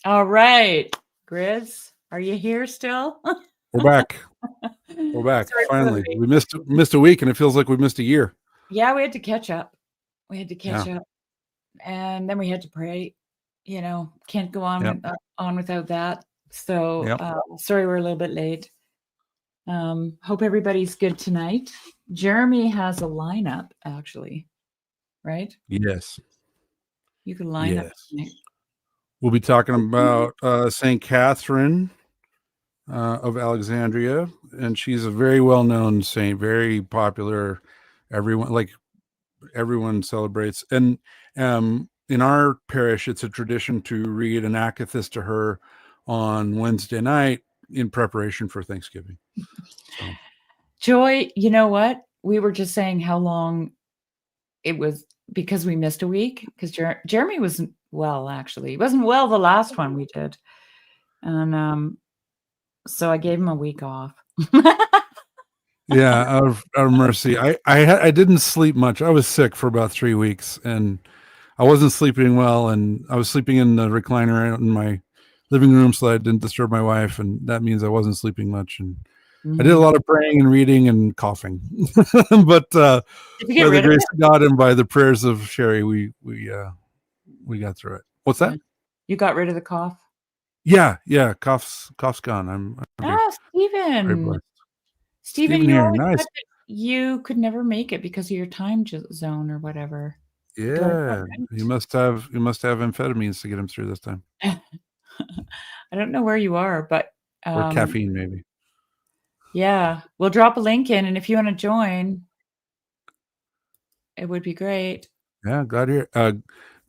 All right. Grizz, are you here still? We're back. We're back. Sorry for the Finally. wait. We missed a week and it feels like we missed a year. Yeah, we had to catch up. We had to catch Yeah. up. And then we had to pray. Can't go on Yep. on without that. So Yep. sorry we're a little bit late. Hope everybody's good tonight. Jeremy has a lineup, actually, right? Yes. You can line up Yes. tonight. We'll be talking about St. Catherine of Alexandria, and she's a very well-known saint, very popular. Everyone celebrates. And in our parish, it's a tradition to read an akathist to her on Wednesday night in preparation for Thanksgiving. So. Joy, you know what? We were just saying how long it was because we missed a week because Jeremy wasn't well, actually. He wasn't well the last one we did. And so I gave him a week off. Yeah, out of mercy. I didn't sleep much. I was sick for about 3 weeks and I wasn't sleeping well, and I was sleeping in the recliner in my living room so I didn't disturb my wife, and that means I wasn't sleeping much. And I did a lot of praying and reading and coughing. But by the grace of God and by the prayers of Shari, we got through it. What's that? You got rid of the cough? Yeah. Cough's gone. I'm Stephen. Stephen, you always said that you could never make it because of your time zone or whatever. Yeah, you must have amphetamines to get him through this time. I don't know where you are, but or caffeine maybe. Yeah, we'll drop a link in, and if you want to join, it would be great. Yeah, glad to hear.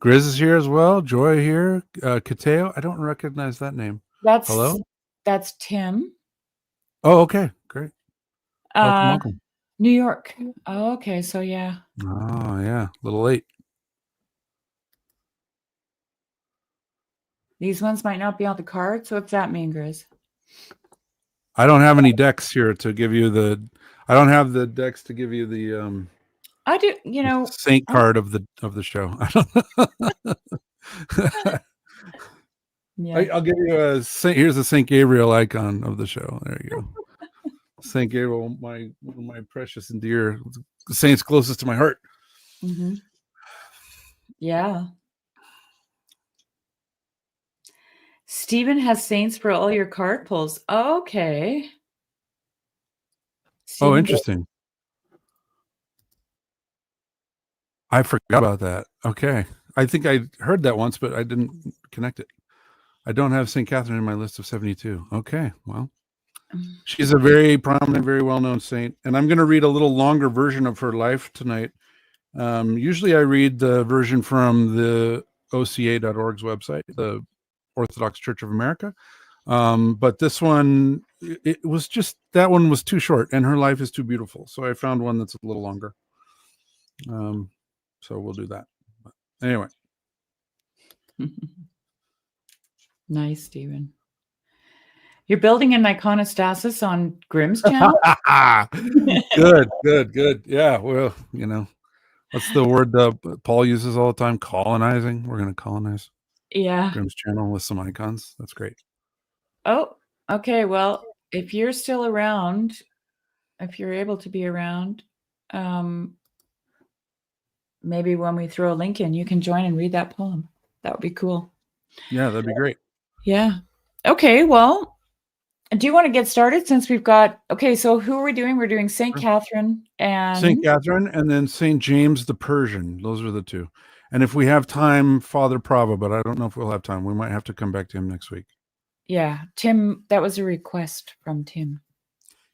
Grizz is here as well. Joy here. Kateo, I don't recognize that name. Hello? That's Tim. Oh, okay, great. Welcome. New York. Oh, okay, so yeah. Oh, yeah, a little late. These ones might not be on the card, so what's that mean, Grizz? I don't have any decks here to give you the. I don't have the decks to give you the. I do, saint card of the show. Yeah. I'll give you a Saint. Here's a Saint Gabriel icon of the show. There you go. Saint Gabriel, one of my precious and dear saints closest to my heart. Mm-hmm. Yeah. Stephen has saints for all your card pulls. Oh, okay. Stephen, interesting. I forgot about that. Okay. I think I heard that once, but I didn't connect it. I don't have St. Catherine in my list of 72. Okay. Well, she's a very prominent, very well-known saint. And I'm going to read a little longer version of her life tonight. Usually I read the version from the OCA.org's website, the Orthodox Church of America. But this one, it was just, that one was too short and her life is too beautiful. So I found one that's a little longer. So we'll do that. But anyway. Nice, Stephen. You're building an iconostasis on Grimm's channel? Good. Yeah, well, what's the word Paul uses all the time? Colonizing. We're going to colonize. Yeah. Grimm's channel with some icons. That's great. Oh, okay. Well, if you're still around, if you're able to be around, maybe when we throw a link in, you can join and read that poem. That would be cool. Yeah, that'd be great. Yeah. Okay. Well, do you want to get started since we've got, okay, so who are we doing? We're doing St. Catherine and St. Catherine and then St. James the Persian. Those are the two. And if we have time, Father Pavle, but I don't know if we'll have time. We might have to come back to him next week. Yeah. Tim, that was a request from Tim.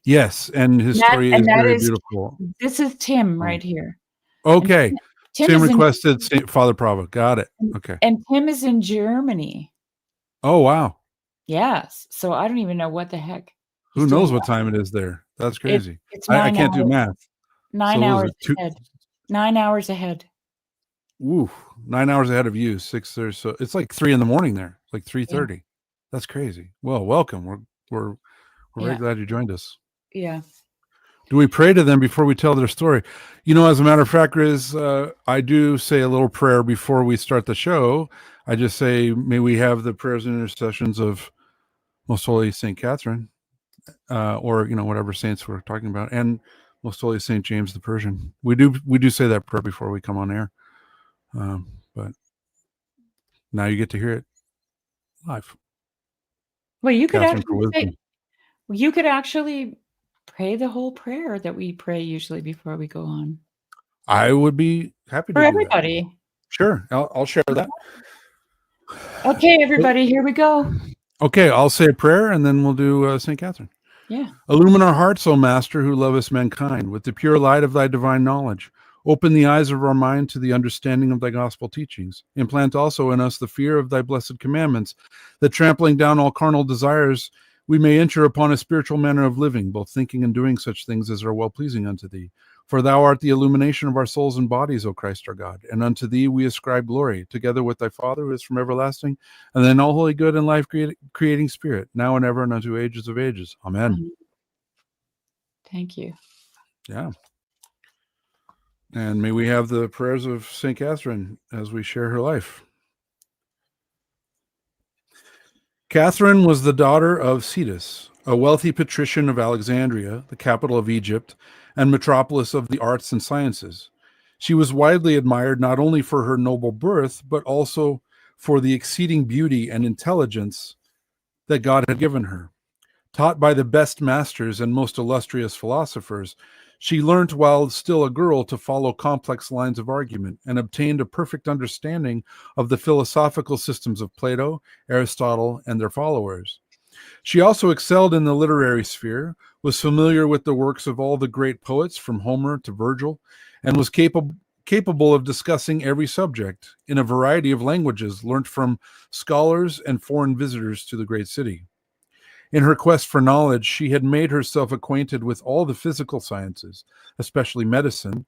Yes. And his story is very beautiful. This is Tim right here. Okay. Tim requested Father Pavle. Got it. Okay. And Tim is in Germany. Oh, wow. Yes. So I don't even know what the heck. Who knows what time it is there? That's crazy. I can't do math. 9 hours ahead. 9 hours ahead. Ooh, 9 hours ahead of you. 6 there. So it's like 3 in the morning there. Like 3:30. Yeah. That's crazy. Well, welcome. We're very glad you joined us. Yeah. Do we pray to them before we tell their story? As a matter of fact, Grizz, I do say a little prayer before we start the show. I just say, may we have the prayers and intercessions of Most Holy Saint Catherine, or whatever saints we're talking about, and Most Holy Saint James the Persian. We do say that prayer before we come on air, but now you get to hear it live. Well, you could Catherine, for actually wisdom. you could actually pray the whole prayer that we pray usually before we go on. I would be happy to For do everybody. that. Sure, I'll share that. Okay, everybody, here we go. Okay, I'll say a prayer, and then we'll do St. Catherine. Yeah. Illumine our hearts, O Master, who lovest mankind, with the pure light of thy divine knowledge. Open the eyes of our mind to the understanding of thy gospel teachings. Implant also in us the fear of thy blessed commandments, that trampling down all carnal desires, we may enter upon a spiritual manner of living, both thinking and doing such things as are well-pleasing unto thee. For thou art the illumination of our souls and bodies, O Christ our God, and unto thee we ascribe glory, together with thy Father, who is from everlasting, and then all holy, good, and life-creating Spirit, now and ever, and unto ages of ages. Amen. Thank you. Yeah. And may we have the prayers of St. Catherine as we share her life. Catherine was the daughter of Cetus, a wealthy patrician of Alexandria, the capital of Egypt, and metropolis of the arts and sciences. She was widely admired not only for her noble birth, but also for the exceeding beauty and intelligence that God had given her. Taught by the best masters and most illustrious philosophers, she learnt while still a girl to follow complex lines of argument and obtained a perfect understanding of the philosophical systems of Plato, Aristotle, and their followers. She also excelled in the literary sphere, was familiar with the works of all the great poets from Homer to Virgil, and was capable of discussing every subject in a variety of languages learnt from scholars and foreign visitors to the great city. In her quest for knowledge, she had made herself acquainted with all the physical sciences, especially medicine,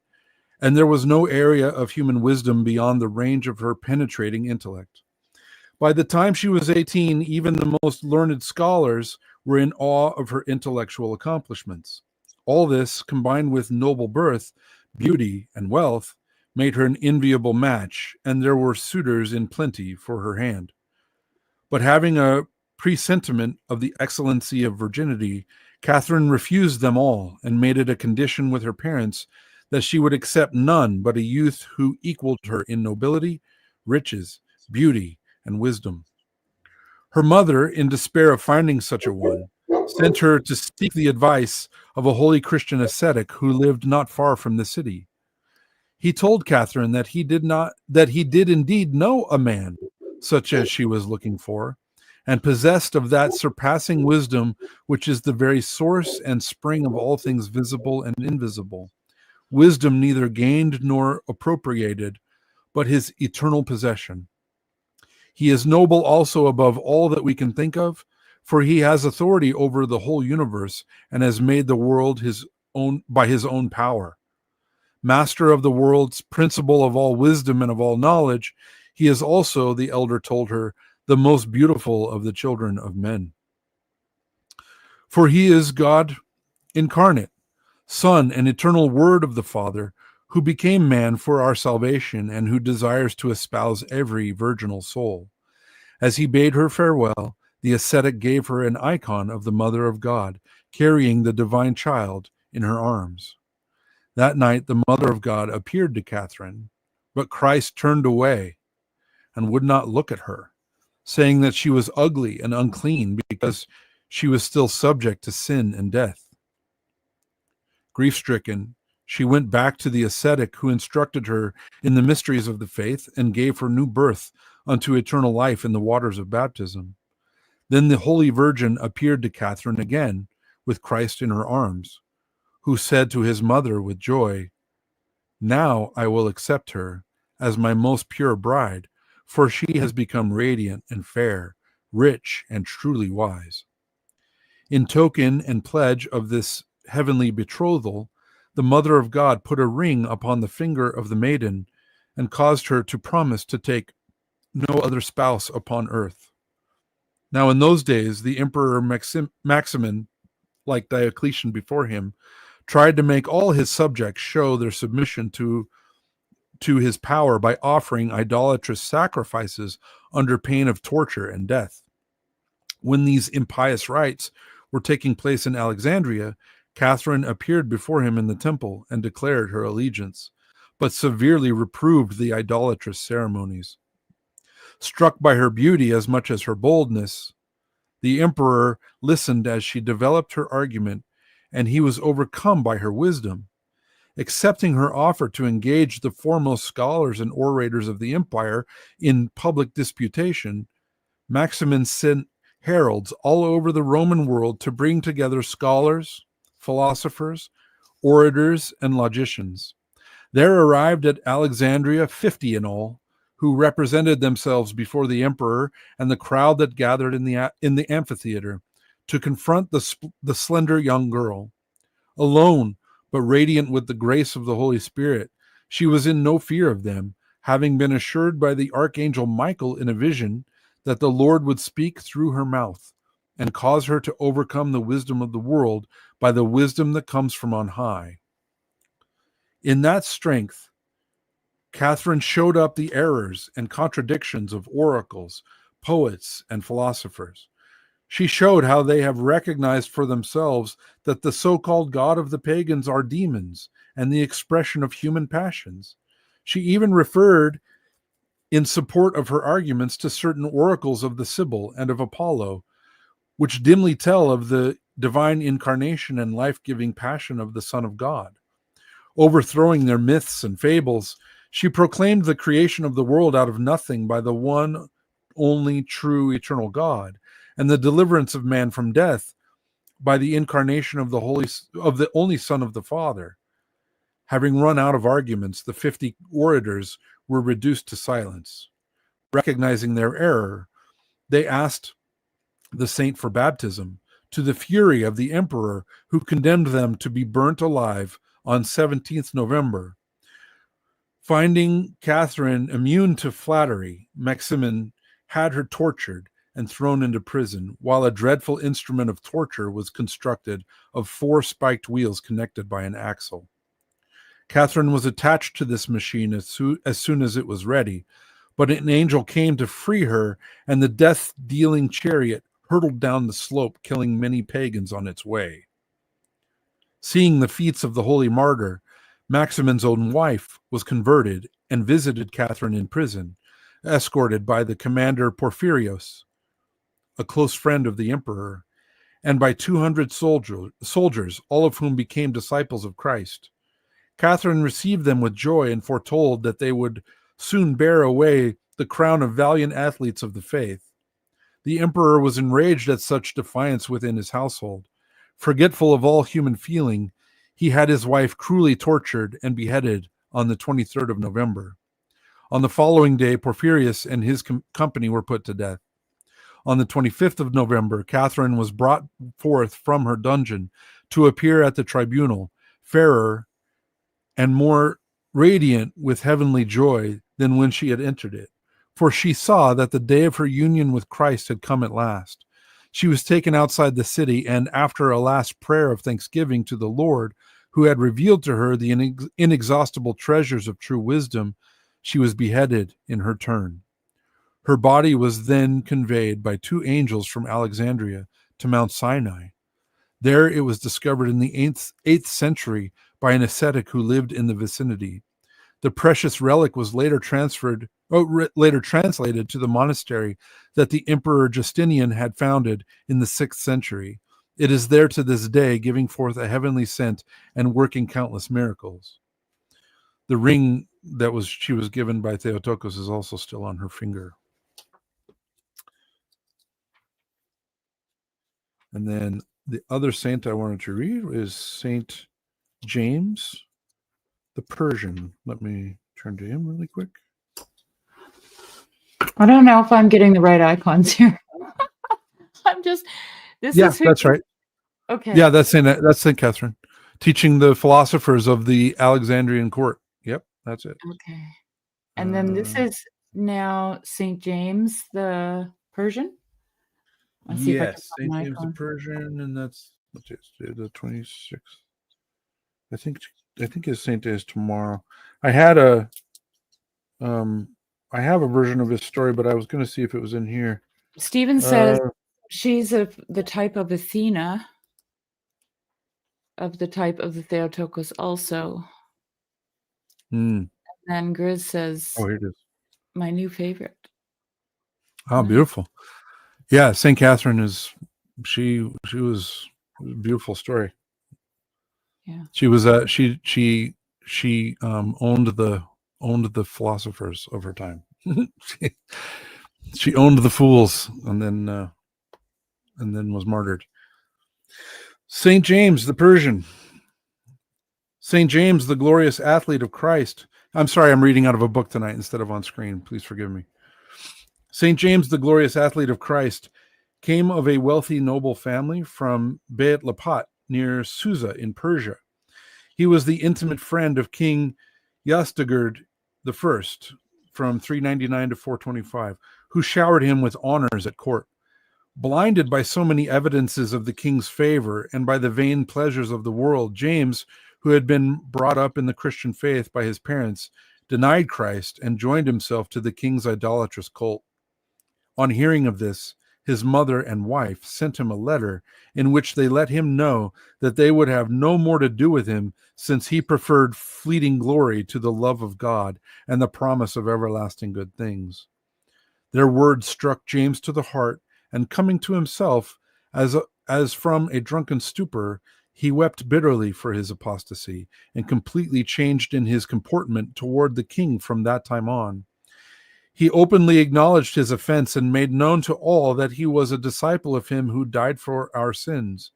and there was no area of human wisdom beyond the range of her penetrating intellect. By the time she was 18, even the most learned scholars were in awe of her intellectual accomplishments. All this, combined with noble birth, beauty, and wealth, made her an enviable match, and there were suitors in plenty for her hand. But having a presentiment of the excellency of virginity, Catherine refused them all and made it a condition with her parents that she would accept none but a youth who equaled her in nobility, riches, beauty, and wisdom. Her mother, in despair of finding such a one, sent her to seek the advice of a holy Christian ascetic who lived not far from the city. He told Catherine that he did indeed know a man such as she was looking for, and possessed of that surpassing wisdom which is the very source and spring of all things visible and invisible, wisdom neither gained nor appropriated, but his eternal possession. He is noble also above all that we can think of, for he has authority over the whole universe and has made the world his own by his own power. Master of the worlds, principle of all wisdom and of all knowledge, he is also, the elder told her, the most beautiful of the children of men. For he is God incarnate, Son and eternal Word of the Father, who became man for our salvation and who desires to espouse every virginal soul. As he bade her farewell, the ascetic gave her an icon of the Mother of God, carrying the divine child in her arms. That night the Mother of God appeared to Catherine, but Christ turned away and would not look at her, saying that she was ugly and unclean because she was still subject to sin and death. Grief-stricken, she went back to the ascetic who instructed her in the mysteries of the faith and gave her new birth unto eternal life in the waters of baptism. Then the Holy Virgin appeared to Catherine again with Christ in her arms, who said to his mother with joy, "Now I will accept her as my most pure bride, for she has become radiant and fair, rich and truly wise." In token and pledge of this heavenly betrothal, the Mother of God put a ring upon the finger of the maiden and caused her to promise to take no other spouse upon earth. Now in those days, the Emperor Maximin, like Diocletian before him, tried to make all his subjects show their submission to to his power by offering idolatrous sacrifices under pain of torture and death. When these impious rites were taking place in Alexandria, Catherine appeared before him in the temple and declared her allegiance, but severely reproved the idolatrous ceremonies. Struck by her beauty as much as her boldness, the emperor listened as she developed her argument, and he was overcome by her wisdom. Accepting her offer to engage the foremost scholars and orators of the empire in public disputation, Maximin sent heralds all over the Roman world to bring together scholars, philosophers, orators, and logicians. There arrived at Alexandria 50 in all, who represented themselves before the emperor and the crowd that gathered in the amphitheater to confront the slender young girl. Alone, but radiant with the grace of the Holy Spirit, she was in no fear of them, having been assured by the archangel Michael in a vision that the Lord would speak through her mouth and cause her to overcome the wisdom of the world by the wisdom that comes from on high. In that strength, Catherine showed up the errors and contradictions of oracles, poets, and philosophers. She showed how they have recognized for themselves that the so-called God of the pagans are demons and the expression of human passions. She even referred in support of her arguments to certain oracles of the Sibyl and of Apollo, which dimly tell of the divine incarnation and life-giving passion of the Son of God. Overthrowing their myths and fables, she proclaimed the creation of the world out of nothing by the one only true eternal God, and the deliverance of man from death by the incarnation of the only Son of the Father. Having run out of arguments, the 50 orators were reduced to silence. Recognizing their error, they asked the saint for baptism, to the fury of the emperor, who condemned them to be burnt alive on 17th November. Finding Catherine immune to flattery, Maximin had her tortured and thrown into prison, while a dreadful instrument of torture was constructed of 4 spiked wheels connected by an axle. Catherine was attached to this machine as soon as it was ready, but an angel came to free her, and the death-dealing chariot hurtled down the slope, killing many pagans on its way. Seeing the feats of the holy martyr, Maximin's own wife was converted and visited Catherine in prison, escorted by the commander Porphyrios, a close friend of the emperor, and by 200 soldiers, all of whom became disciples of Christ. Catherine received them with joy and foretold that they would soon bear away the crown of valiant athletes of the faith. The emperor was enraged at such defiance within his household. Forgetful of all human feeling, he had his wife cruelly tortured and beheaded on the 23rd of November. On the following day, Porphyrius and his company were put to death. On the 25th of November, Catherine was brought forth from her dungeon to appear at the tribunal, fairer and more radiant with heavenly joy than when she had entered it, for she saw that the day of her union with Christ had come at last. She was taken outside the city, and after a last prayer of thanksgiving to the Lord, who had revealed to her the inexhaustible treasures of true wisdom, she was beheaded in her turn. Her body was then conveyed by 2 angels from Alexandria to Mount Sinai. There it was discovered in the 8th century by an ascetic who lived in the vicinity. The precious relic was later translated to the monastery that the Emperor Justinian had founded in the 6th century. It is there to this day, giving forth a heavenly scent and working countless miracles. The ring that she was given by Theotokos is also still on her finger. And then the other saint I wanted to read is Saint James the Persian. Let me turn to him really quick. I don't know if I'm getting the right icons here. That's right. Okay. Yeah, that's Saint Catherine, teaching the philosophers of the Alexandrian court. Yep, that's it. Okay. And then this is now Saint James the Persian. Yes, Saint James the Persian, and that's the 26th. I think his saint day is tomorrow. I had a I have a version of his story, but I was going to see if it was in here. Stephen says she's the type of Athena, of the type of the Theotokos also. And then Grizz says, "Oh, here it is. My new favorite." Oh, beautiful. Yeah, St. Catherine is. She was a beautiful story. Yeah, she was she owned the philosophers of her time. she owned the fools, and then was martyred. Saint James the Persian. Saint James, the glorious athlete of Christ. I'm sorry, I'm reading out of a book tonight instead of on screen. Please forgive me. Saint James, the glorious athlete of Christ, came of a wealthy noble family from Beit Lapat near Susa in Persia. He was the intimate friend of King Yastagerd I from 399 to 425, who showered him with honors at court. Blinded by so many evidences of the king's favor and by the vain pleasures of the world, James, who had been brought up in the Christian faith by his parents, denied Christ and joined himself to the king's idolatrous cult. On hearing of this, his mother and wife sent him a letter in which they let him know that they would have no more to do with him, since he preferred fleeting glory to the love of God and the promise of everlasting good things. Their words struck James to the heart, and coming to himself as from a drunken stupor, he wept bitterly for his apostasy and completely changed in his comportment toward the king from that time on. He openly acknowledged his offense and made known to all that he was a disciple of him who died for our sins.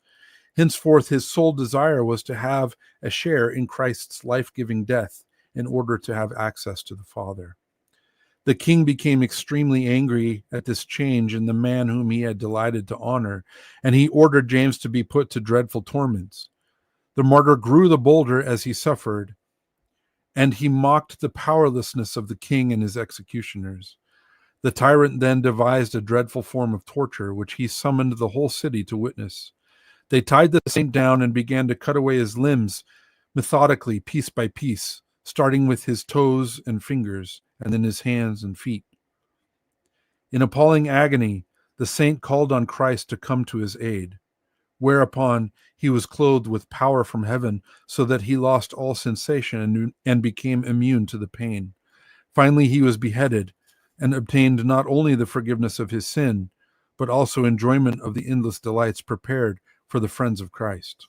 Henceforth, his sole desire was to have a share in Christ's life-giving death in order to have access to the Father. The king became extremely angry at this change in the man whom he had delighted to honor, and he ordered James to be put to dreadful torments. The martyr grew the bolder as he suffered, and he mocked the powerlessness of the king and his executioners. The tyrant then devised a dreadful form of torture, which he summoned the whole city to witness. They tied the saint down and began to cut away his limbs methodically, piece by piece, starting with his toes and fingers, and then his hands and feet. In appalling agony, the saint called on Christ to come to his aid, whereupon he was clothed with power from heaven, so that he lost all sensation and became immune to the pain. Finally, he was beheaded and obtained not only the forgiveness of his sin, but also enjoyment of the endless delights prepared for the friends of Christ.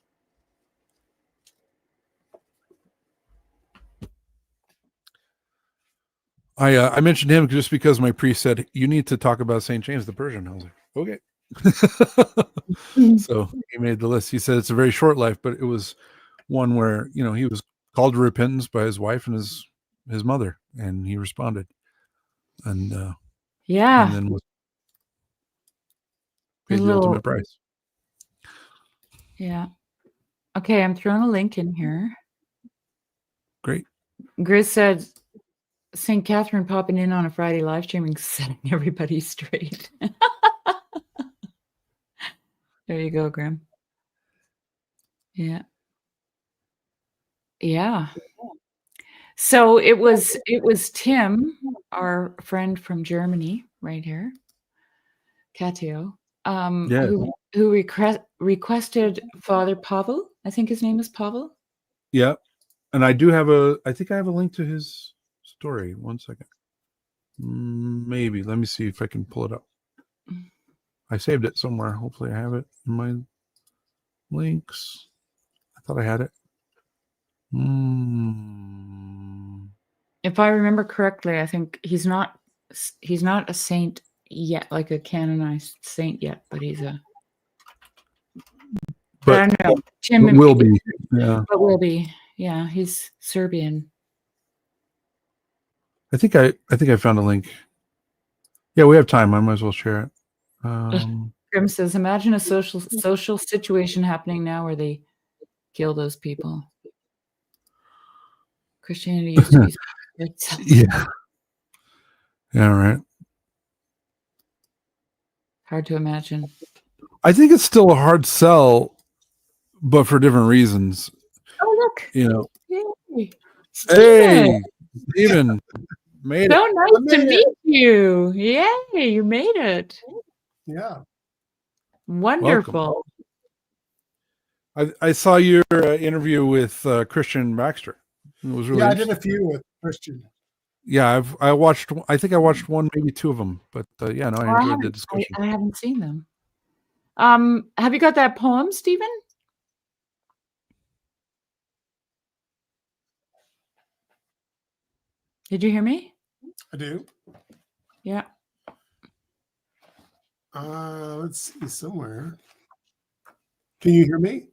I mentioned him just because my priest said, you need to talk about St. James the Persian. I was like, okay. So he made the list. He said it's a very short life, but it was one where, he was called to repentance by his wife and his mother, and he responded. And and then paid the ultimate price. Yeah. Okay, I'm throwing a link in here. Great. Grizz said St. Catherine popping in on a Friday live streaming, setting everybody straight. There you go, Graham. Yeah. Yeah. So it was Tim, our friend from Germany, right here, Catio, who requested Father Pavle. I think his name is Pavle. Yeah. And I think I have a link to his story. 1 second. Maybe. Let me see if I can pull it up. I saved it somewhere. Hopefully I have it in my links. I thought I had it. If I remember correctly, I think he's not a saint yet, like a canonized saint yet, but he's a. But I don't know. Tim will be. Yeah. But will be. Yeah, he's Serbian. I think I found a link. Yeah, we have time. I might as well share it. Grim says, imagine a social situation happening now where they kill those people. Christianity used to be yeah. Yeah, right. Hard to imagine. I think it's still a hard sell, but for different reasons. Oh, look. Hey, Stephen. Made So it. nice to meet you. Yay, you made it. Yeah. Wonderful. I saw your interview with Christian Baxter. It was really Yeah, I did a few with Christian. Yeah, I watched. I think I watched one, maybe two of them. But yeah, no, I enjoyed the I discussion. haven't seen them. Have you got that poem, Stephen? Did you hear me? I do. Yeah. Let's see somewhere. Can you hear me?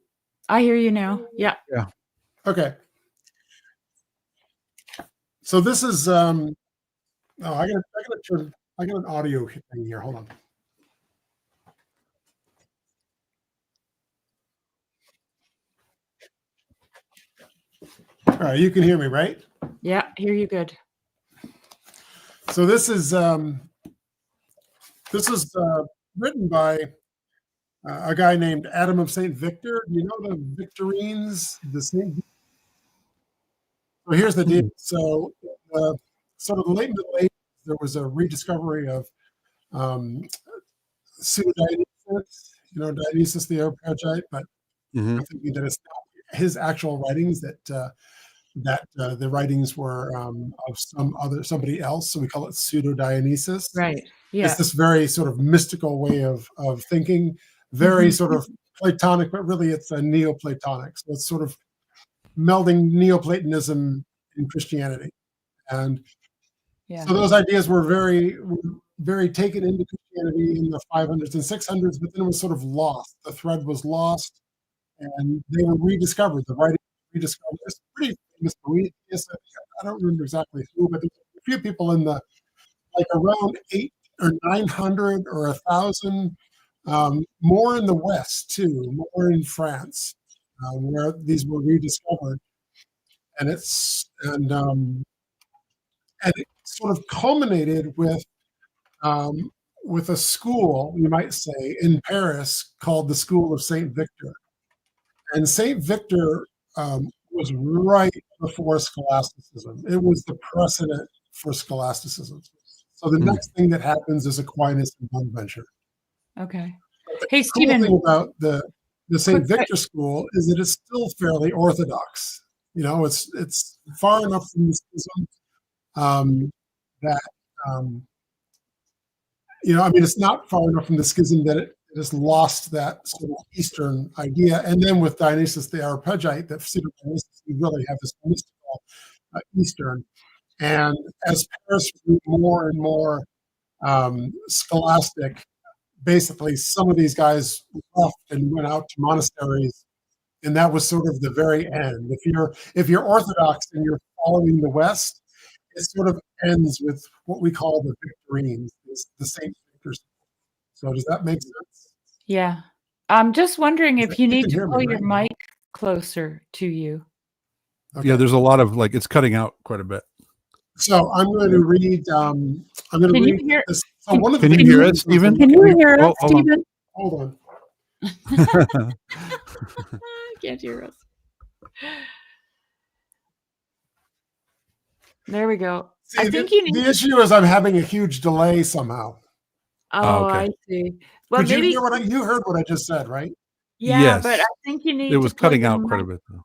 I hear you now. Yeah. Yeah. Okay. So this is I got an audio thing here. Hold on. All right, you can hear me, right? Yeah, hear you good. So this is written by a guy named Adam of St. Victor. You know the Victorines, the St. So here's the deal. So sort of the late Middle Ages, there was a rediscovery of pseudo-Dionysus, Dionysus the Areopagite, but Mhm. I'm thinking that it's not his actual writings, that the writings were of somebody else, so we call it pseudo-Dionysus. Right. Yeah. It's this very sort of mystical way of thinking, very sort of Platonic, but really it's a Neoplatonic. So it's sort of melding Neoplatonism in Christianity. And Yeah. so those ideas were very, very taken into Christianity in the 500s and 600s, but then it was sort of lost. The thread was lost, and they were rediscovered. The writing was rediscovered. It's pretty famous. I don't remember exactly who, but there's a few people in the, like around 800 or 900 or 1,000, more in the West too, more in France, where these were rediscovered, and it sort of culminated with a school, you might say, in Paris called the School of Saint Victor, and Saint Victor was right before scholasticism. It was the precedent for scholasticism. So the next thing that happens is Aquinas and Bonaventure. Okay. The Hey, cool Stephen. thing about the St. Quick- Victor School is that it's still fairly orthodox. It's far enough from the schism that it's not far enough from the schism that it has lost that sort of Eastern idea. And then with Dionysus the Areopagite, that pseudo-Dionysus, we really have this mystical Eastern. And as Paris grew more and more scholastic, basically some of these guys left and went out to monasteries, and that was sort of the very end. If you're Orthodox and you're following the West, it sort of ends with what we call the Victorines, the Saint Victor. So does that make sense? Yeah. I'm just wondering if you need can to hear me, pull your right? mic closer to you. Okay. Yeah, there's a lot of it's cutting out quite a bit. So I'm going to read. I'm going to Can you read hear- this. So one of the Can you things hear that us, was Stephen? Can you hear us, hold on. Stephen? Hold on. I can't hear us. There we go. See, I think you need. the issue is I'm having a huge delay somehow. Oh, okay. I see. Well, Could you maybe. hear you heard what I just said, right? Yeah, Yes. but I think you need. It was to pull cutting your out quite a mic- bit, though.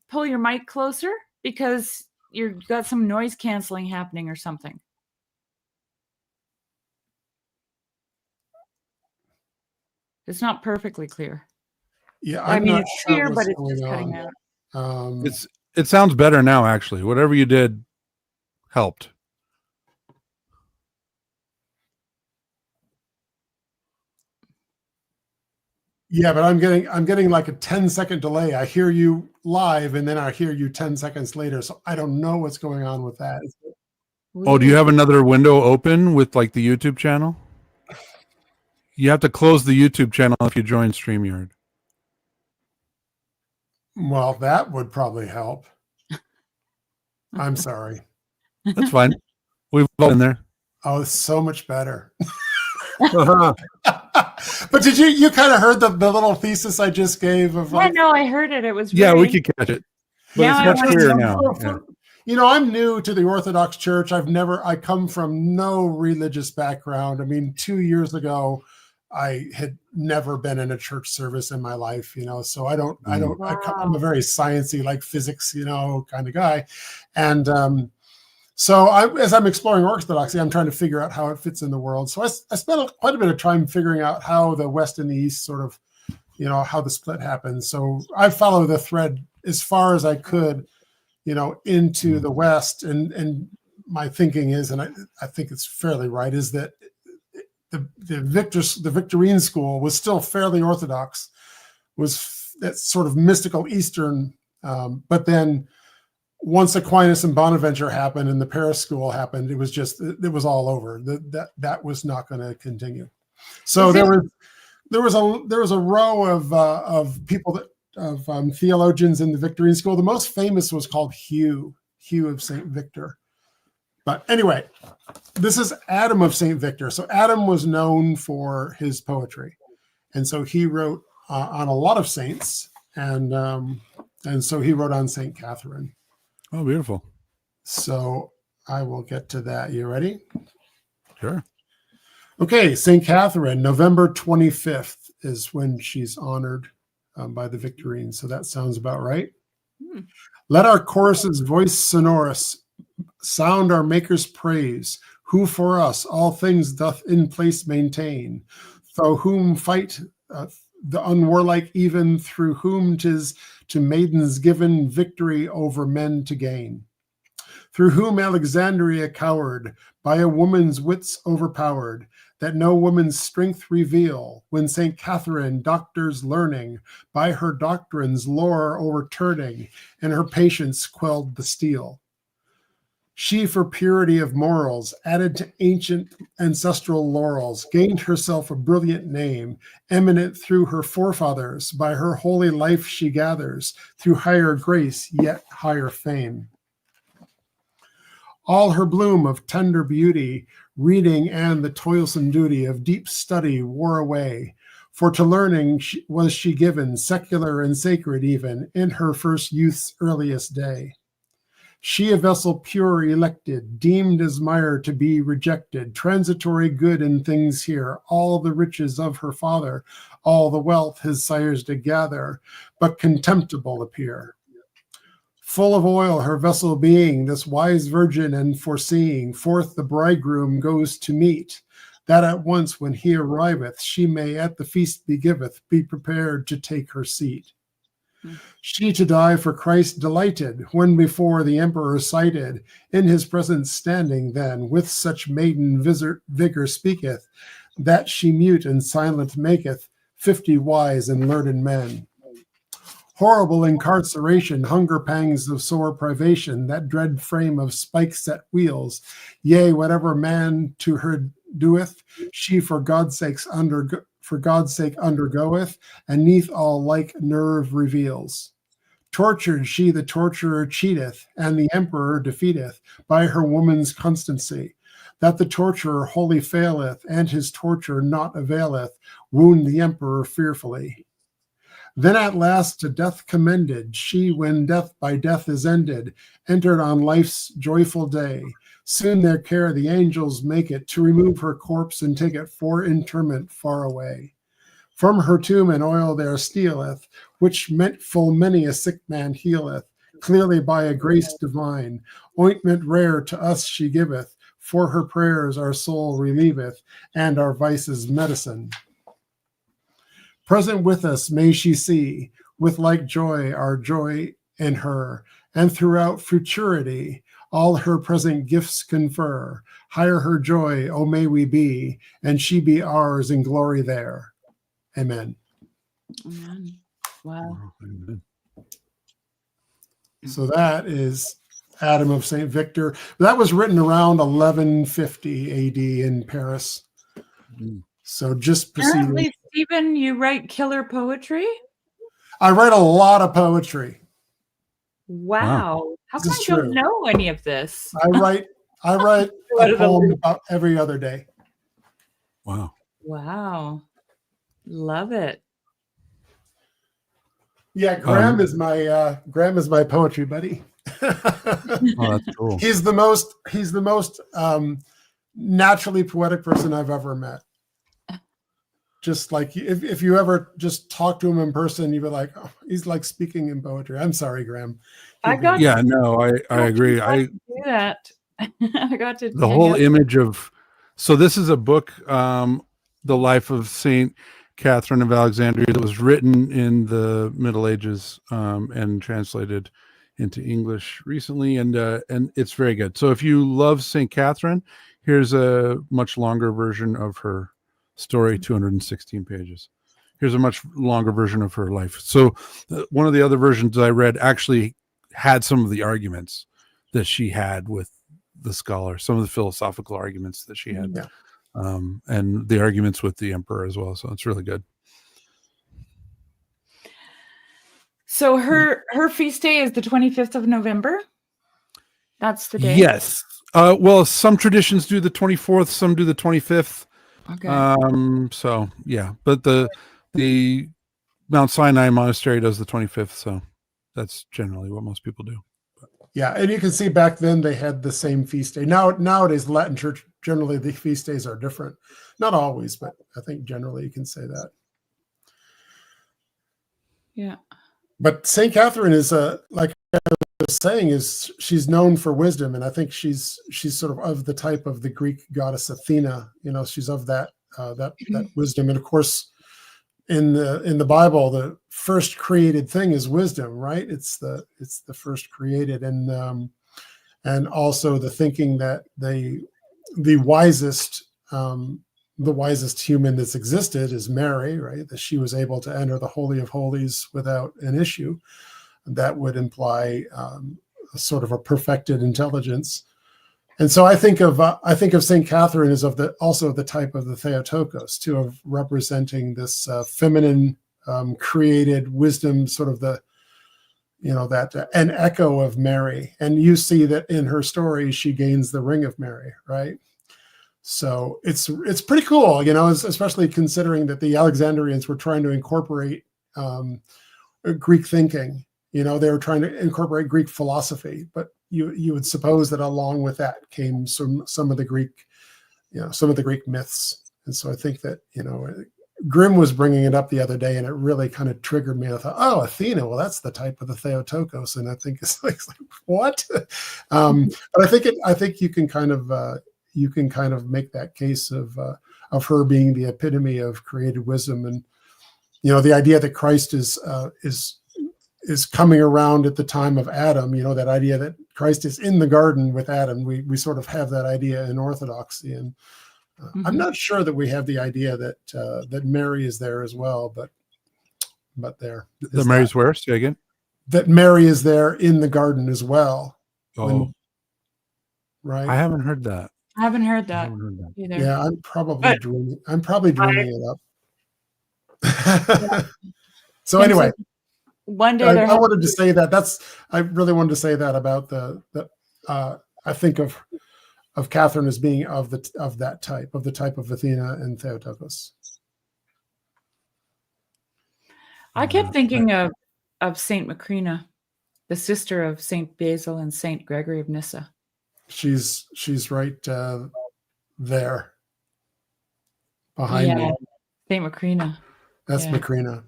Pull your mic closer because you've got some noise canceling happening or something. It's not perfectly clear. Yeah, I I'm mean, not it's sure clear, what's but it's going just cutting on. out. It sounds better now, actually. Whatever you did helped. Yeah, but I'm getting like a 10-second delay. I hear you live, and then I hear you 10 seconds later. So I don't know what's going on with that. Oh, do you have another window open with like the YouTube channel? You have to close the YouTube channel if you join StreamYard. Well, that would probably help. I'm sorry. That's fine. We've all been there. Oh, it's so much better. But did you kind of heard the little thesis I just gave of Yeah, no, I heard it. It was Yeah, very we could catch it. But Now I it's much wanna clearer know now. Yeah. I'm new to the Orthodox Church. I come from no religious background. I mean, 2 years ago, I had never been in a church service in my life, so I'm a very sciencey, like physics, kind of guy. And so as I'm exploring Orthodoxy, I'm trying to figure out how it fits in the world. So I spent quite a bit of time figuring out how the West and the East sort of, how the split happens. So I follow the thread as far as I could, into the West. And my thinking is, and I think it's fairly right, is that the Victorine school was still fairly Orthodox, was that sort of mystical Eastern, but then once Aquinas and Bonaventure happened and the Paris school happened, it was all over. That was not going to continue. So there was a row of people of theologians in the Victorine school. The most famous was called Hugh of St. Victor. But anyway, this is Adam of St. Victor. So Adam was known for his poetry, and so he wrote on a lot of saints, and so he wrote on St. Catherine. Oh, beautiful. So I will get to that. You ready? Sure. Okay, St. Catherine, November 25th is when she's honored by the Victorines. So that sounds about right. Let our choruses voice sonorous sound our Maker's praise, who for us all things doth in place maintain, through whom fight the unwarlike even, through whom 'tis to maidens given victory over men to gain. Through whom Alexandria cowered, by a woman's wits overpowered, that no woman's strength reveal, when St. Catherine doctors learning, by her doctrines lore overturning, and her patience quelled the steel. She, for purity of morals, added to ancient ancestral laurels, gained herself a brilliant name, eminent through her forefathers, by her holy life she gathers, through higher grace, yet higher fame. All her bloom of tender beauty, reading and the toilsome duty of deep study wore away, for to learning was she given, secular and sacred even, in her first youth's earliest day. She a vessel pure elected, deemed as mire to be rejected, transitory good in things here, all the riches of her father, all the wealth his sires did gather, but contemptible appear. Full of oil her vessel being, this wise virgin and foreseeing, forth the bridegroom goes to meet, that at once when he arriveth, she may at the feast be prepared to take her seat. She to die for Christ delighted, when before the emperor cited, in his presence standing then, with such maiden vigor speaketh, that she mute and silent maketh 50 wise and learned men. Horrible incarceration, hunger pangs of sore privation, that dread frame of spike-set wheels, yea, whatever man to her doeth, she for God's sake undergoeth, and neath all like nerve reveals. Tortured she the torturer cheateth, and the emperor defeateth, by her woman's constancy, that the torturer wholly faileth, and his torture not availeth, wound the emperor fearfully. Then at last to death commended, she, when death by death is ended, entered on life's joyful day. Soon their care the angels make it, to remove her corpse and take it for interment far away. From her tomb an oil there stealeth, which full many a sick man healeth, clearly by a grace divine. Ointment rare to us she giveth, for her prayers our soul relieveth, and our vices medicine. Present with us may she see, with like joy our joy in her, and throughout futurity all her present gifts confer. Higher her joy, O may we be, and she be ours in glory there. Amen. Amen. Wow. Amen. So that is Adam of St. Victor. That was written around 1150 AD in Paris. So just preceding. Apparently, Stephen, you write killer poetry? I write a lot of poetry. Wow. How come This is I don't true. know any of this? I write a poem about every other day. Wow. Wow. Love it. Yeah, Graham is my poetry buddy. Oh, that's cool. He's the most naturally poetic person I've ever met. Just like if you ever just talk to him in person, you'd be like, oh, he's like speaking in poetry. I'm sorry, Graham. I got Yeah, no, I agree. to do that. I got to The hang whole out. image of, so this is a book, the life of Saint Catherine of Alexandria, that was written in the Middle Ages and translated into English recently, and it's very good. So if you love Saint Catherine, here's a much longer version of her story, 216 pages. Here's a much longer version of her life. So one of the other versions I read actually had some of the arguments that she had with the scholar, some of the philosophical arguments that she had, and the arguments with the emperor as well. So it's really good. So her feast day is the 25th of November. That's the day. Yes. Well, some traditions do the 24th, some do the 25th. Okay. So yeah, but the Mount Sinai Monastery does the 25th. So that's generally what most people do. Yeah, and you can see back then they had the same feast day. Nowadays, Latin Church, generally the feast days are different. Not always, but I think generally you can say that. Yeah. But Saint Catherine is like I was saying, she's known for wisdom, and I think she's sort of the type of the Greek goddess Athena. She's of that wisdom, and of course, in the Bible, the first created thing is wisdom, right? It's the first created, and also the thinking that the wisest human that's existed is Mary, right? That she was able to enter the Holy of Holies without an issue. That would imply a sort of a perfected intelligence. And so I think of Saint Catherine as also the type of the Theotokos, too, of representing this feminine created wisdom, sort of an echo of Mary. And you see that in her story, she gains the ring of Mary, right? So it's pretty cool, especially considering that the Alexandrians were trying to incorporate Greek thinking. They were trying to incorporate Greek philosophy, but you would suppose that along with that came some of the Greek, some of the Greek myths. And so I think that, Grimm was bringing it up the other day, and it really kind of triggered me. I thought, oh, Athena, well, that's the type of the Theotokos. And I think it's like what? But I think you can kind of make that case of her being the epitome of created wisdom. And, the idea that Christ is coming around at the time of Adam, that idea that Christ is in the garden with Adam. We sort of have that idea in Orthodoxy, and I'm not sure that we have the idea that Mary is there as well, but there. That Mary's where? Say again? That Mary is there in the garden as well. Oh, right. I haven't heard that. I haven't heard that either. Yeah, I'm probably dreaming it up. So anyway. One day I wanted to say that. I really wanted to say that about I think of Catherine as being of the type of Athena and Theotokos. I kept thinking of Saint Macrina, the sister of Saint Basil and Saint Gregory of Nyssa. She's right there behind me. Saint Macrina. That's Macrina.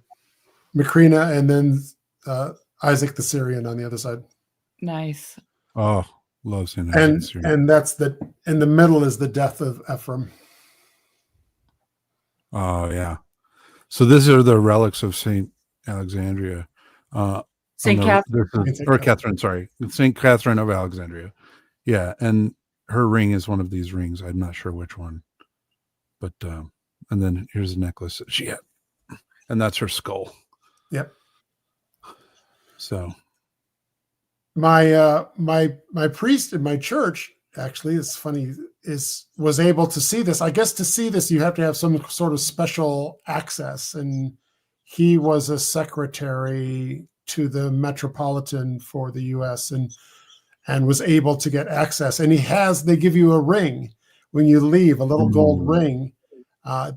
Macrina, and then Isaac the Syrian on the other side. Nice. Oh, love Saint Isaac the Syrian. And that's in the middle is the death of Ephraim. Oh yeah. So these are the relics of Saint Alexandria. Saint Catherine. Catherine, sorry. Saint Catherine of Alexandria. Yeah, and her ring is one of these rings. I'm not sure which one. But and then here's a necklace that she had. And that's her skull. Yep. So my priest in my church, actually, it's funny, was able to see this. I guess to see this, you have to have some sort of special access. And he was a secretary to the Metropolitan for the US and was able to get access. And they give you a ring when you leave, a little gold ring.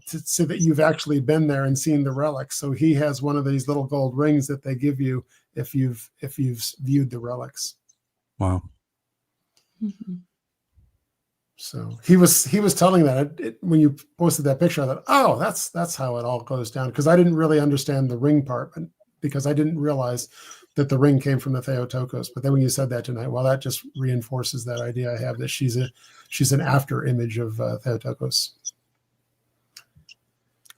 So that you've actually been there and seen the relics. So he has one of these little gold rings that they give you if you've viewed the relics. Wow. Mhm. So he was telling that when you posted that picture, I thought, oh, that's how it all goes down, because I didn't really understand the ring part, because I didn't realize that the ring came from the Theotokos. But then when you said that tonight, well, that just reinforces that idea I have that she's an after image of Theotokos.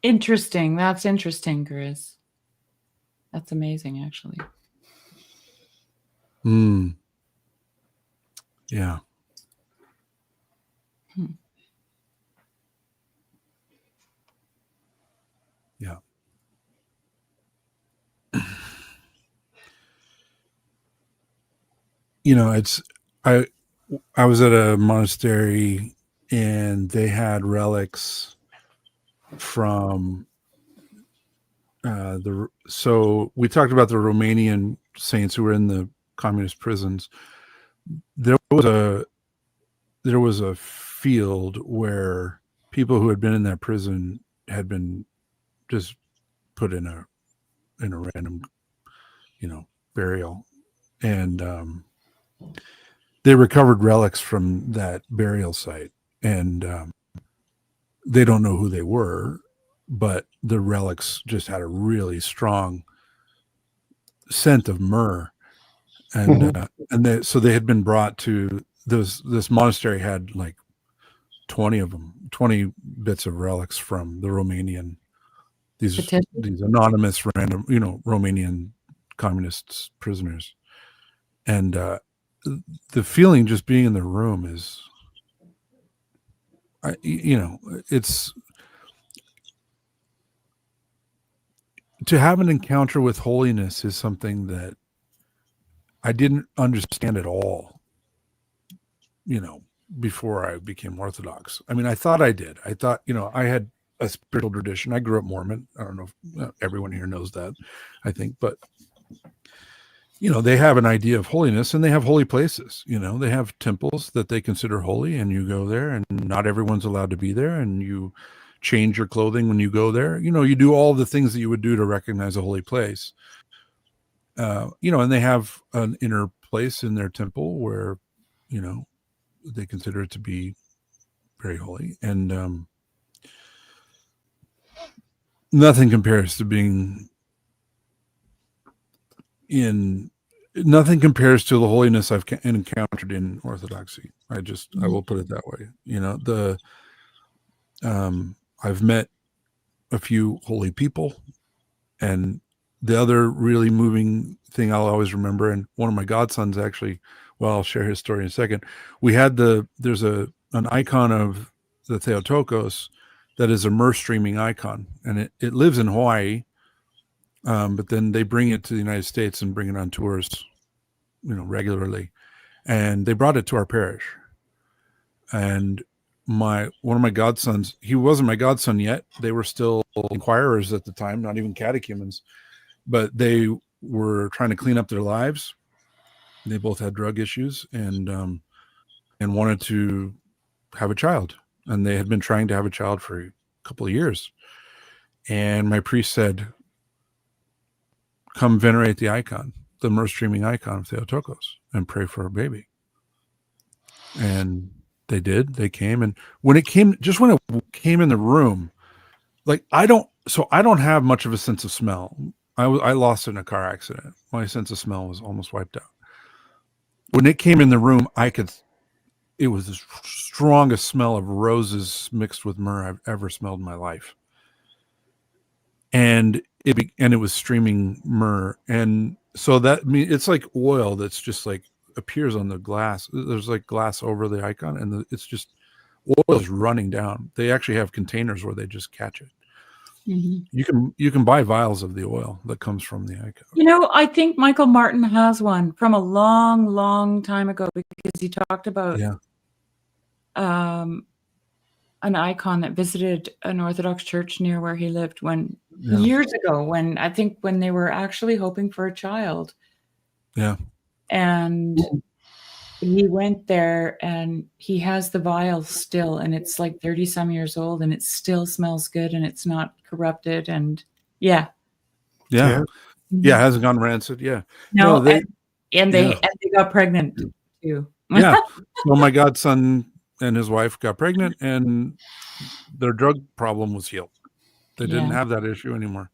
Interesting. That's interesting, Chris. That's amazing, actually. Yeah. Yeah. You know, I was at a monastery and they had relics from so we talked about the Romanian saints who were in the communist prisons. There was a field where people who had been in that prison had been just put in a random, burial, and they recovered relics from that burial site, and they don't know who they were, but the relics just had a really strong scent of myrrh, and so they had been brought to this monastery had like 20 bits of relics from the Romanian, these anonymous random, Romanian communist prisoners. And the feeling just being in the room is, it's to have an encounter with holiness is something that I didn't understand at all, before I became Orthodox. I mean, I thought I did. I thought, I had a spiritual tradition. I grew up Mormon. I don't know if everyone here knows that, I think, but they have an idea of holiness, and they have holy places. They have temples that they consider holy, and you go there, and not everyone's allowed to be there, and you change your clothing when you go there. You do all the things that you would do to recognize a holy place. And they have an inner place in their temple where, they consider it to be very holy, and nothing compares to nothing compares to the holiness I've encountered in Orthodoxy. I will put it that way. I've met a few holy people, and the other really moving thing I'll always remember, and one of my godsons actually, well, I'll share his story in a second. We had there's an icon of the Theotokos that is a myrrh streaming icon, and it lives in Hawaii, but then they bring it to the United States and bring it on tours, regularly. And they brought it to our parish. And one of my godsons, he wasn't my godson yet. They were still inquirers at the time, not even catechumens, but they were trying to clean up their lives. They both had drug issues and wanted to have a child. And they had been trying to have a child for a couple of years. And my priest said, come venerate the icon, the myrrh streaming icon of Theotokos, and pray for a baby. And they did. They came, and when it came in the room, like I don't have much of a sense of smell. I lost it in a car accident. My sense of smell was almost wiped out. When it came in the room, it was the strongest smell of roses mixed with myrrh I've ever smelled in my life. And it was streaming myrrh. And so it's like oil that's just like appears on the glass. There's like glass over the icon, and it's just oil is running down. They actually have containers where they just catch it. Mm-hmm. You can buy vials of the oil that comes from the icon. I think Michael Martin has one from a long, long time ago, because he talked about an icon that visited an Orthodox church near where he lived years ago, when they were actually hoping for a child. Yeah. And he went there, and he has the vial still, and it's like 30 some years old, and it still smells good, and it's not corrupted. And yeah. It hasn't gone rancid. Yeah. No, and they got pregnant. too. Yeah. So my godson and his wife got pregnant, and their drug problem was healed. They didn't have that issue anymore.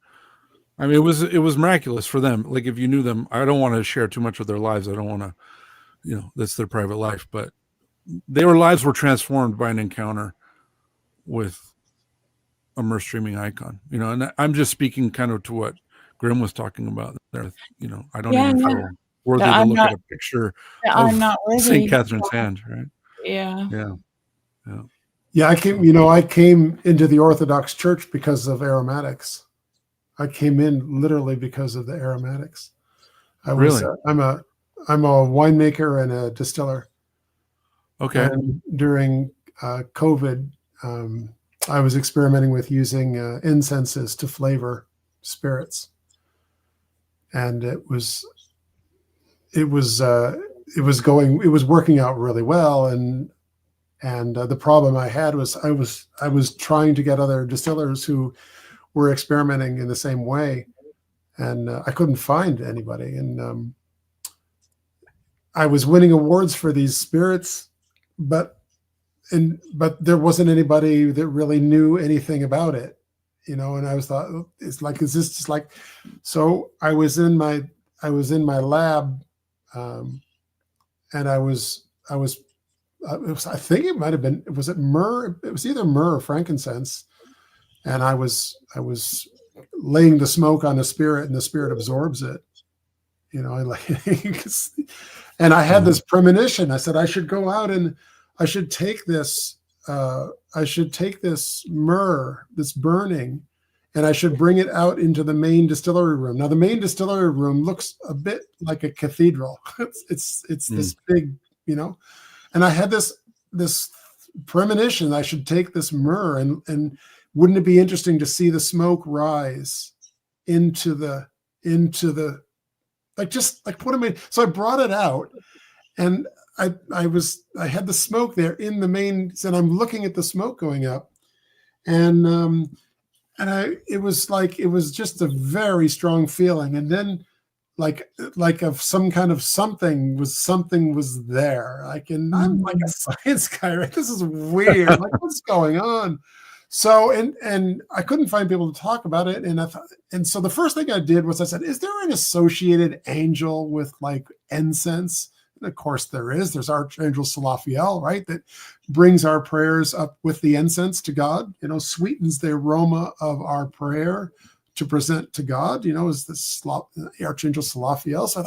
I mean, it was miraculous for them. Like, if you knew them, I don't want to share too much of their lives. I don't want to, that's their private life, but their lives were transformed by an encounter with a Mer streaming icon, and I'm just speaking kind of to what Grim was talking about there. I don't even feel worthy to look at a picture of St. Catherine's hand, right? Yeah. Yeah, I came into the Orthodox Church because of aromatics. I came in literally because of the aromatics. Really? I'm a winemaker and a distiller. Okay. And during COVID, I was experimenting with using incenses to flavor spirits, and it was working out really well. And the problem I had was I was trying to get other distillers who were experimenting in the same way, and I couldn't find anybody. And I was winning awards for these spirits, but there wasn't anybody that really knew anything about it, and I thought, is this just like? So I was in my lab, and I think it might have been, was it myrrh? It was either myrrh or frankincense. And I was laying the smoke on the spirit, and the spirit absorbs it. And I had this premonition. I said, I should go out and I should take this myrrh that's burning, and I should bring it out into the main distillery room. Now, the main distillery room looks a bit like a cathedral. It's this big, and I had this premonition. I should take this myrrh, and wouldn't it be interesting to see the smoke rise into the what am I? So I brought it out, and I had the smoke there in the main, and I'm looking at the smoke going up, and it was just a very strong feeling. And then like of some kind of something was there. I'm like a science guy, right? This is weird. Like, what's going on? So, and I couldn't find people to talk about it. And so the first thing I did was I said, is there an associated angel with like incense? And of course there is. There's Archangel Salafiel, right? That brings our prayers up with the incense to God, sweetens the aroma of our prayer to present to God, is this Archangel Salafiel. So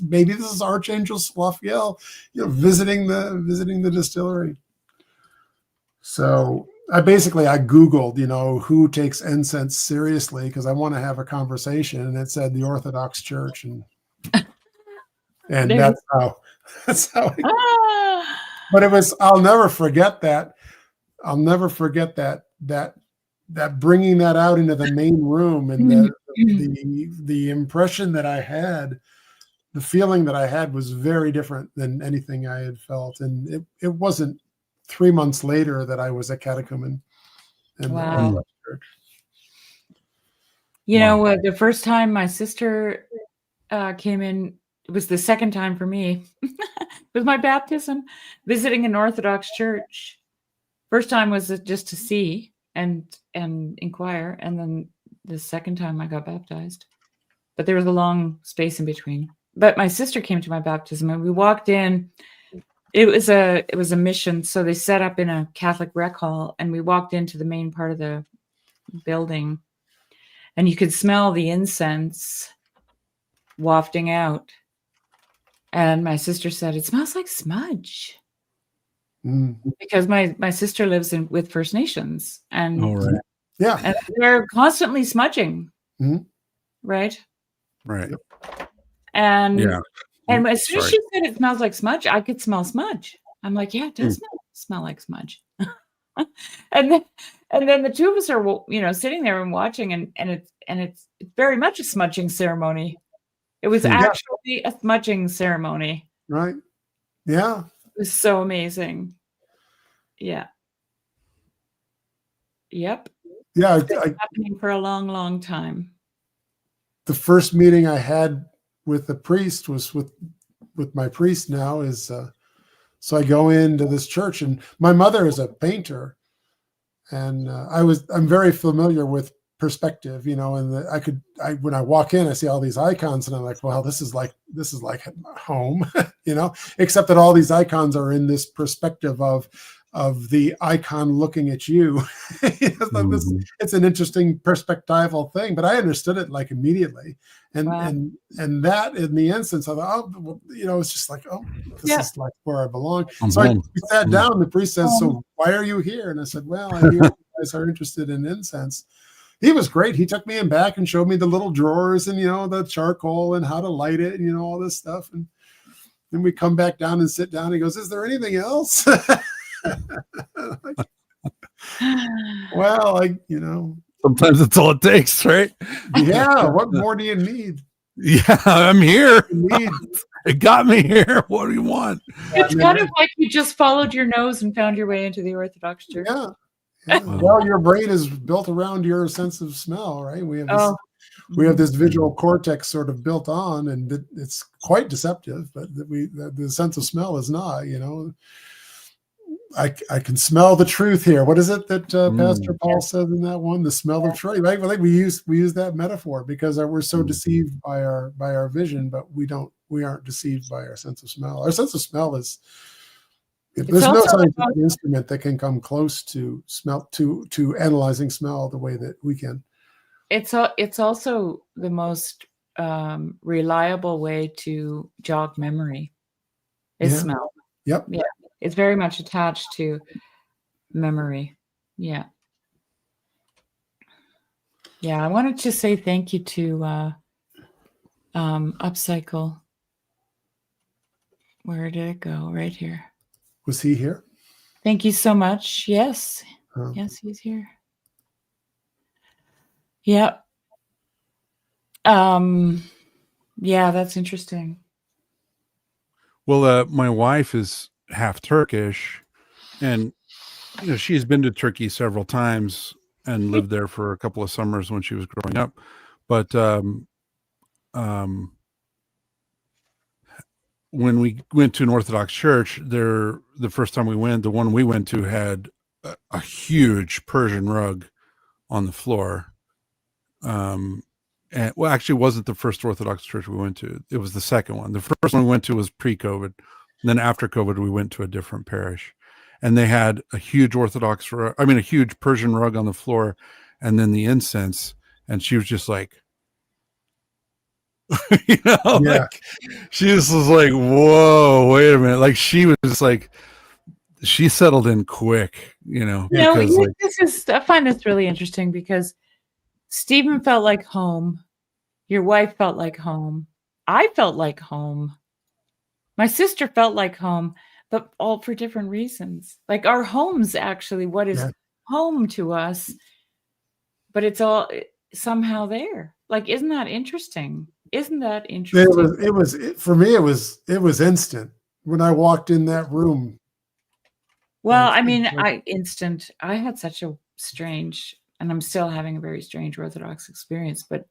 maybe this is Archangel Salafiel, visiting the distillery. So I Googled, who takes incense seriously, because I want to have a conversation, and it said the Orthodox Church, and that's how. But it was. I'll never forget that. That bringing that out into the main room, and the impression that I had, the feeling that I had was very different than anything I had felt, and it wasn't 3 months later that I was a catechumen in the Orthodox Church. The first time my sister came in, it was the second time for me. It was my baptism, visiting an Orthodox church. First time was just to see and inquire, and then the second time I got baptized. But there was a long space in between. But my sister came to my baptism, and we walked in. It was a mission, so they set up in a Catholic rec hall, and we walked into the main part of the building, and you could smell the incense wafting out. And my sister said, "It smells like smudge," because my sister lives with First Nations, and and they're constantly smudging, right? And and as soon as she said it smells like smudge, I could smell smudge. I'm like, yeah, it does smell like smudge. and then the two of us are, sitting there and watching, and it's very much a smudging ceremony. It was actually a smudging ceremony. Right. Yeah. It was so amazing. Yeah. Yep. Yeah. It's been happening for a long, long time. The first meeting I had with the priest was with with my priest now is so I go into this church, and my mother is a painter, and I'm very familiar with perspective, you know, and when I walk in, I see all these icons, and I'm like, well, this is like home, you know, except that all these icons are in this perspective of the icon looking at you. It's an interesting perspectival thing, but I understood it like immediately. And Wow. and that in the instance, I thought, oh, well, you know, it's just like, oh, this is like where I belong. I'm So home. we sat down, the priest says, so why are you here? And I said, well, I hear you guys are interested in incense. He was great. He took me in back and showed me the little drawers and, you know, the charcoal and how to light it and, you know, all this stuff. And then we come back down and sit down. He goes, is there anything else? Well, you know, sometimes that's all it takes, right? Yeah. What more do you need? Yeah, I'm here. It got me here. What do you want? It's kind of like you just followed your nose and found your way into the Orthodox Church. Yeah. Well, your brain is built around your sense of smell, right? We have this visual cortex sort of built on, and it's quite deceptive, but the sense of smell is not, you know. I can smell the truth here. What is it that Pastor Paul said in that one? The smell of truth. Right? I think we use that metaphor because we're so deceived by our vision, but we aren't deceived by our sense of smell. Our sense of smell is there's no scientific instrument that can come close to smell to analyzing smell the way that we can. It's also the most reliable way to jog memory is smell. Yep. Yeah. It's very much attached to memory. Yeah. Yeah. I wanted to say thank you to Upcycle. Where did it go? Right here. Was he here? Thank you so much. Yes. Yes, he's here. Yep. Yeah, that's interesting. Well, my wife is half Turkish, and you know, she's been to Turkey several times and lived there for a couple of summers when she was growing up. But when we went to an Orthodox church there, the first time we went, the one we went to had a huge Persian rug on the floor. And well, actually, it wasn't the first Orthodox church we went to. It was the second one. The first one we went to was pre-COVID. And then after COVID, we went to a different parish, and they had a huge a huge Persian rug on the floor, and then the incense. And she was just like, you know, like she just was like, whoa, wait a minute. Like she was just like, she settled in quick, you know. No, I find this really interesting because Stephen felt like home. Your wife felt like home. I felt like home. My sister felt like home, but all for different reasons. Like our home's actually what is home to us, but it's all somehow there. Like, isn't that interesting? Isn't that interesting? It was for me. It was instant when I walked in that room. Well, I mean, I had such a strange, and I'm still having a very strange Orthodox experience. But,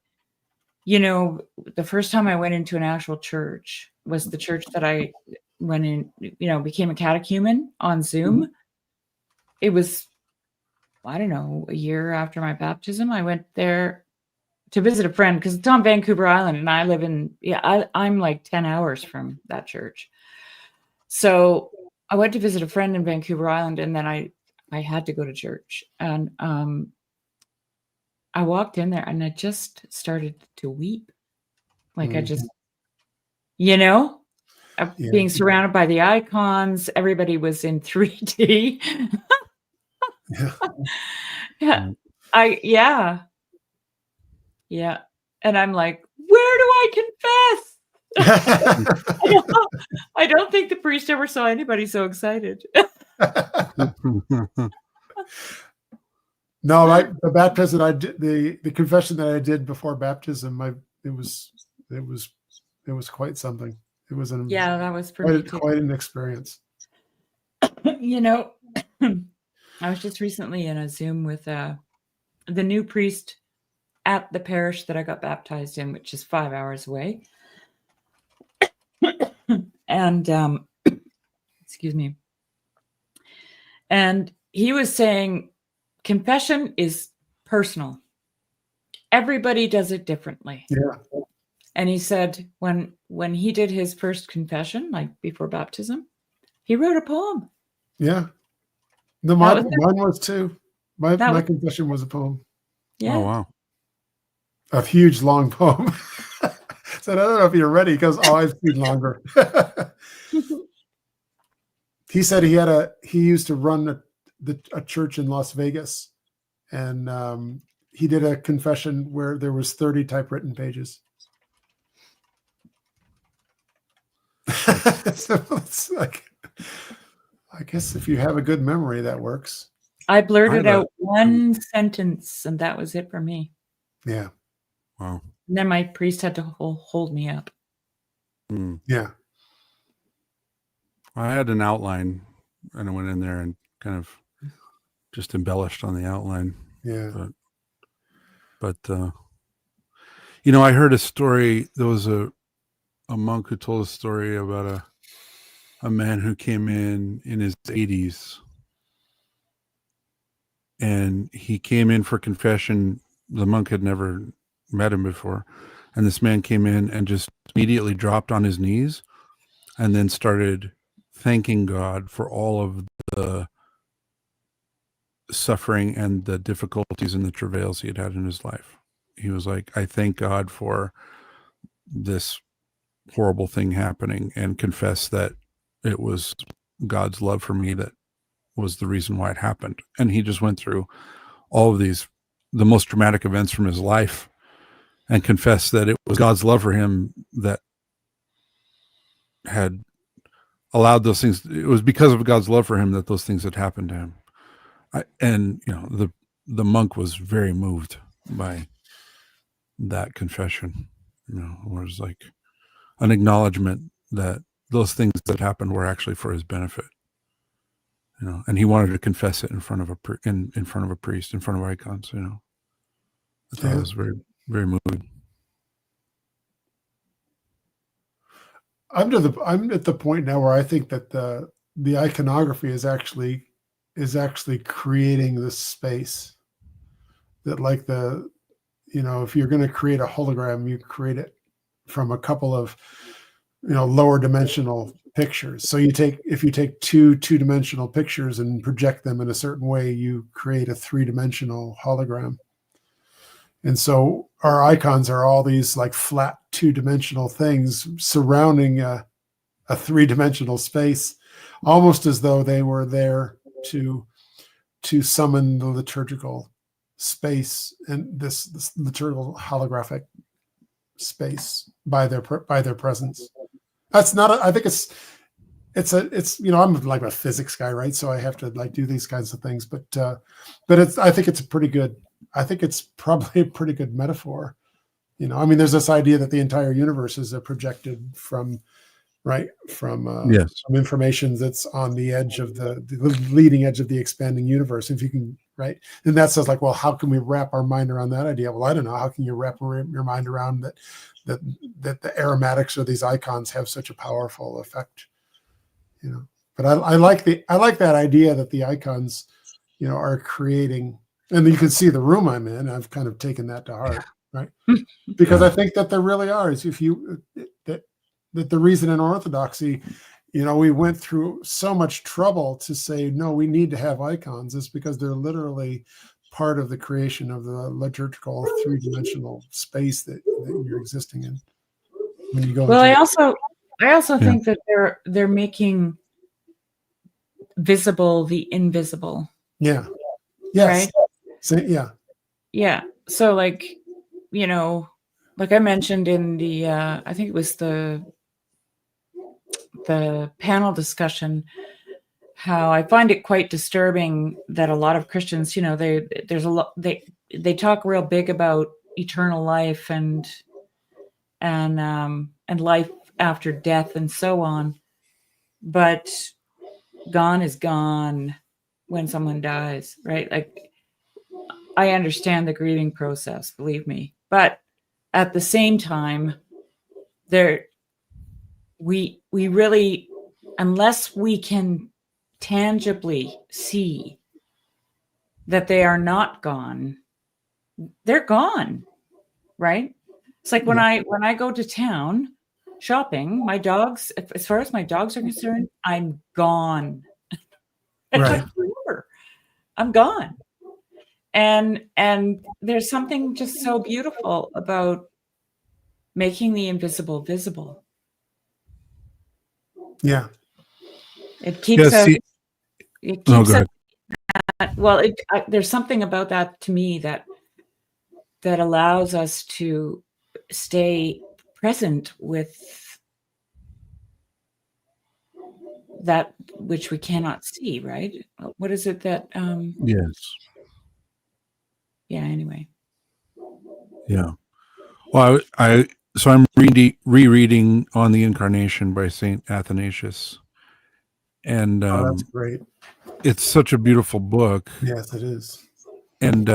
you know, the first time I went into an actual church was the church that I went in, you know, became a catechumen on Zoom. Mm-hmm. It was, I don't know, a year after my baptism. I went there to visit a friend because it's on Vancouver Island, and I live in, I'm like 10 hours from that church. So I went to visit a friend in Vancouver Island, and then I had to go to church. And I walked in there, and I just started to weep. Like I just, you know, being surrounded by the icons. Everybody was in 3D. Yeah. And I'm like, where do I confess? I don't think the priest ever saw anybody so excited. No, the baptism I did, the confession that I did before baptism, it was quite something. It was that was for me too. Quite an experience. You know, I was just recently in a Zoom with the new priest at the parish that I got baptized in, which is 5 hours away. and excuse me. And he was saying confession is personal. Everybody does it differently. Yeah. And he said when he did his first confession, like before baptism, he wrote a poem. Yeah. Mine was too. My confession was a poem. Yeah. Oh, wow. A huge, long poem. So I don't know if you're ready because I've seen longer. He said he used to run a church in Las Vegas, and he did a confession where there was 30 typewritten pages. So it's like, I guess if you have a good memory, that works. I blurted out one sentence, and that was it for me. Yeah. Wow. And then my priest had to hold me up. Yeah. I had an outline, and I went in there and kind of just embellished on the outline. Yeah. But I heard a story. There was a monk who told a story about a man who came in his 80s, and he came in for confession. The monk had never met him before, and this man came in and just immediately dropped on his knees and then started thanking God for all of the suffering and the difficulties and the travails he had had in his life. He was like, I thank God for this horrible thing happening, and confess that it was God's love for me that was the reason why it happened. And he just went through all of the most traumatic events from his life, and confessed that it was God's love for him that had allowed those things. It was because of God's love for him that those things had happened to him. The monk was very moved by that confession. It was like an acknowledgement that those things that happened were actually for his benefit. And he wanted to confess it in front of a priest, in front of icons. I thought it was very, very moving. I'm at the point now where I think that the iconography is actually creating this space that, like, if you're going to create a hologram, you create it from a couple of lower dimensional pictures. So if you take two-dimensional pictures and project them in a certain way, you create a three-dimensional hologram. And so our icons are all these like flat two-dimensional things surrounding a three-dimensional space, almost as though they were there to summon the liturgical space and this liturgical holographic space by their presence. That's not I think it's I'm like a physics guy, right? So I have to like do these kinds of things, but I think it's probably a pretty good metaphor. There's this idea that the entire universe is projected from information that's on the edge of the leading edge of the expanding universe. If you can, right? And that says, like, well, how can we wrap our mind around that idea? Well, I don't know. How can you wrap your mind around that the aromatics or these icons have such a powerful effect? But I like that idea that the icons, are creating, and you can see the room I'm in. I've kind of taken that to heart, right? Because I think that there really are. Is that the reason in Orthodoxy, we went through so much trouble to say, no, we need to have icons, is because they're literally part of the creation of the liturgical three-dimensional space that you're existing in. When you go. Well, I also think that they're making visible the invisible. Yeah. Yes. Right? So, yeah. Yeah. So like I mentioned in the I think it was the panel discussion, how I find it quite disturbing that a lot of Christians, they talk real big about eternal life and life after death and so on, but gone is gone when someone dies, right? Like, I understand the grieving process, believe me, but at the same time, we really, unless we can tangibly see that they are not gone, they're gone, right? It's like when I go to town shopping, my dogs, as far as my dogs are concerned, I'm gone. Right. Forever. I'm gone. And there's something just so beautiful about making the invisible visible. Yeah. It keeps us. It keeps us. Well, there's something about that to me that allows us to stay present with that which we cannot see, right? What is it that Yes. Yeah, anyway. Yeah. Well, so I'm rereading On the Incarnation by Saint Athanasius. And that's great. It's such a beautiful book. Yes, it is. And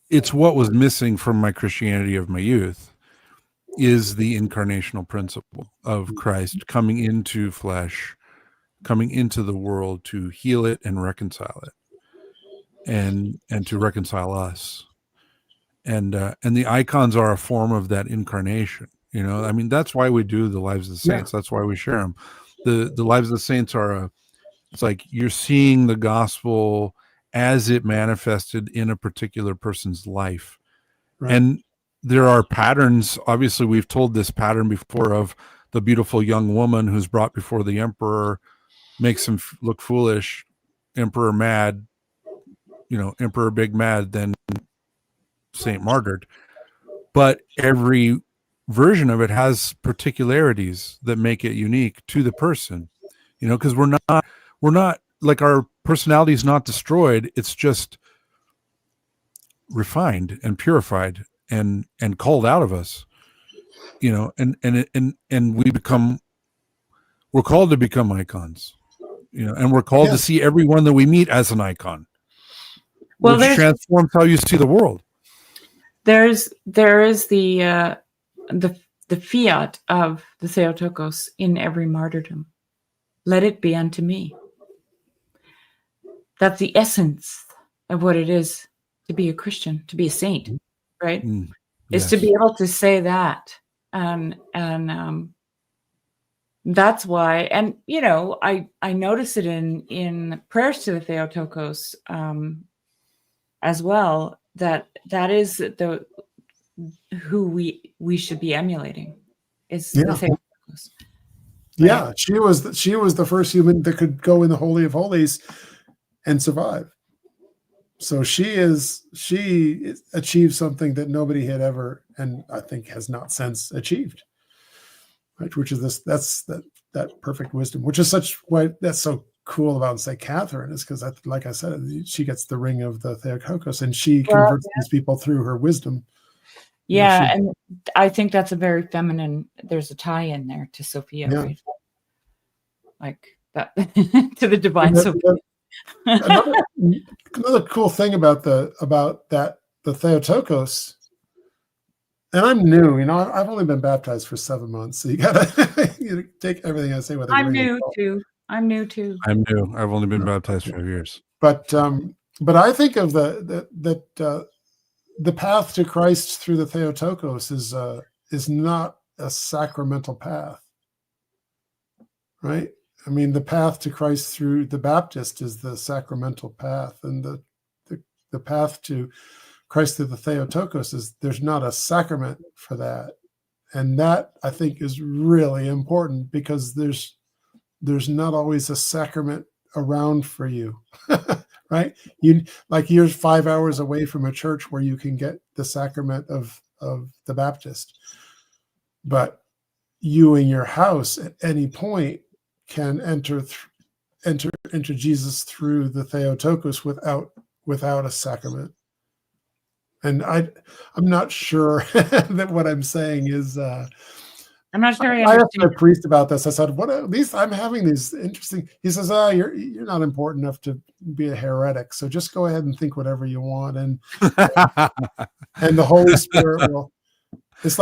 it's what was missing from my Christianity of my youth, is the incarnational principle of Christ coming into flesh, coming into the world to heal it and reconcile it, and to reconcile us. And the icons are a form of that incarnation. I mean, that's why we do the lives of the saints. That's why we share them. The lives of the saints are it's like you're seeing the gospel as it manifested in a particular person's life. Right. And there are patterns. Obviously, we've told this pattern before of the beautiful young woman who's brought before the emperor, makes him look foolish, emperor mad, emperor big mad, then saint martyred. But every version of it has particularities that make it unique to the person, because we're not like, our personality is not destroyed. It's just refined and purified and called out of us, and we're called to become icons, and we're called to see everyone that we meet as an icon, which transforms how you see the world. There is the fiat of the Theotokos in every martyrdom. Let it be unto me. That's the essence of what it is to be a Christian, to be a saint, right? Is to be able to say that. And that's why, and I notice it in prayers to the Theotokos as well, that is who we should be emulating, is the Theotokos. Right? Yeah, she was the first human that could go in the Holy of Holies and survive. So she achieved something that nobody had ever, and I think has not since achieved. Right, which is that perfect wisdom, which is that's so cool about St. Catherine, is because, like I said, she gets the ring of the Theotokos, and she converts these people through her wisdom. Yeah, and I think that's a very feminine. There's a tie in there to Sophia, right? Like that to the divine Sophia. Another cool thing about the Theotokos, and I'm new, I've only been baptized for 7 months, so you gotta take everything I say with a grain of salt. I'm new too. I'm new. I've only been baptized for 5 years. But I think of the path to Christ through the Theotokos is not a sacramental path, right? I mean, the path to Christ through the Baptist is the sacramental path, and the path to Christ through the Theotokos is, there's not a sacrament for that. And that, I think, is really important, because there's not always a sacrament around for you, right? You're 5 hours away from a church where you can get the sacrament of the Baptist, but you in your house at any point can enter Jesus through the Theotokos without a sacrament. And I'm not sure that what I'm saying is. I'm not sure. I asked my priest about this. I said, "What? At least I'm having these interesting." He says, you're not important enough to be a heretic, so just go ahead and think whatever you want, and and the Holy Spirit will." It's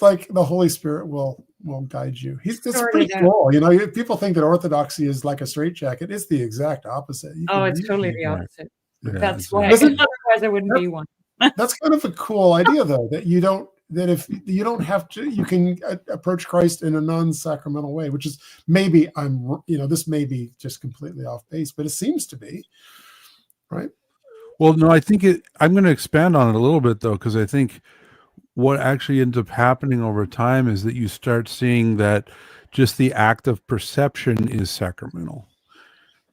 like the Holy Spirit will guide you. It's Sorted pretty out. cool. You know, people think that orthodoxy is like a straitjacket. It's the exact opposite. Oh, it's totally the opposite. Yeah, That's it's why. Doesn't- Otherwise, I wouldn't be one. That's kind of a cool idea, though, that if you don't have to, you can approach Christ in a non-sacramental way, which is maybe this may be just completely off base, but it seems to be, right? Well, no, I think I'm going to expand on it a little bit, though, because I think what actually ends up happening over time is that you start seeing that just the act of perception is sacramental,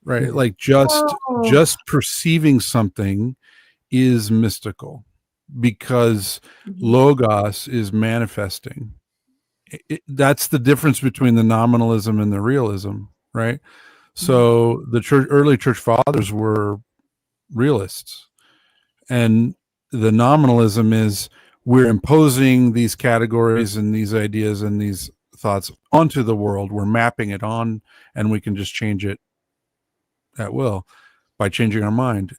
right? Yeah. Like just Oh. perceiving something is mystical because Mhm. logos is manifesting. That's the difference between the nominalism and the realism, right? So the early church fathers were realists, and the nominalism is we're imposing these categories and these ideas and these thoughts onto the world. We're mapping it on, and we can just change it at will by changing our mind.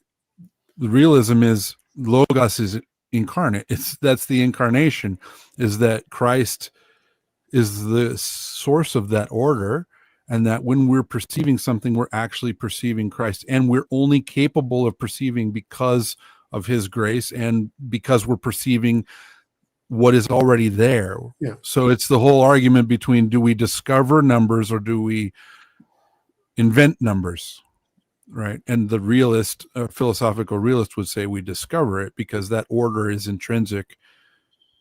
The realism is logos is incarnate. That's the incarnation, is that Christ is the source of that order, and that when we're perceiving something, we're actually perceiving Christ, and we're only capable of perceiving because of his grace and because we're perceiving what is already there. Yeah. So it's the whole argument between, do we discover numbers or do we invent numbers, right? And the realist, philosophical realist would say we discover it because that order is intrinsic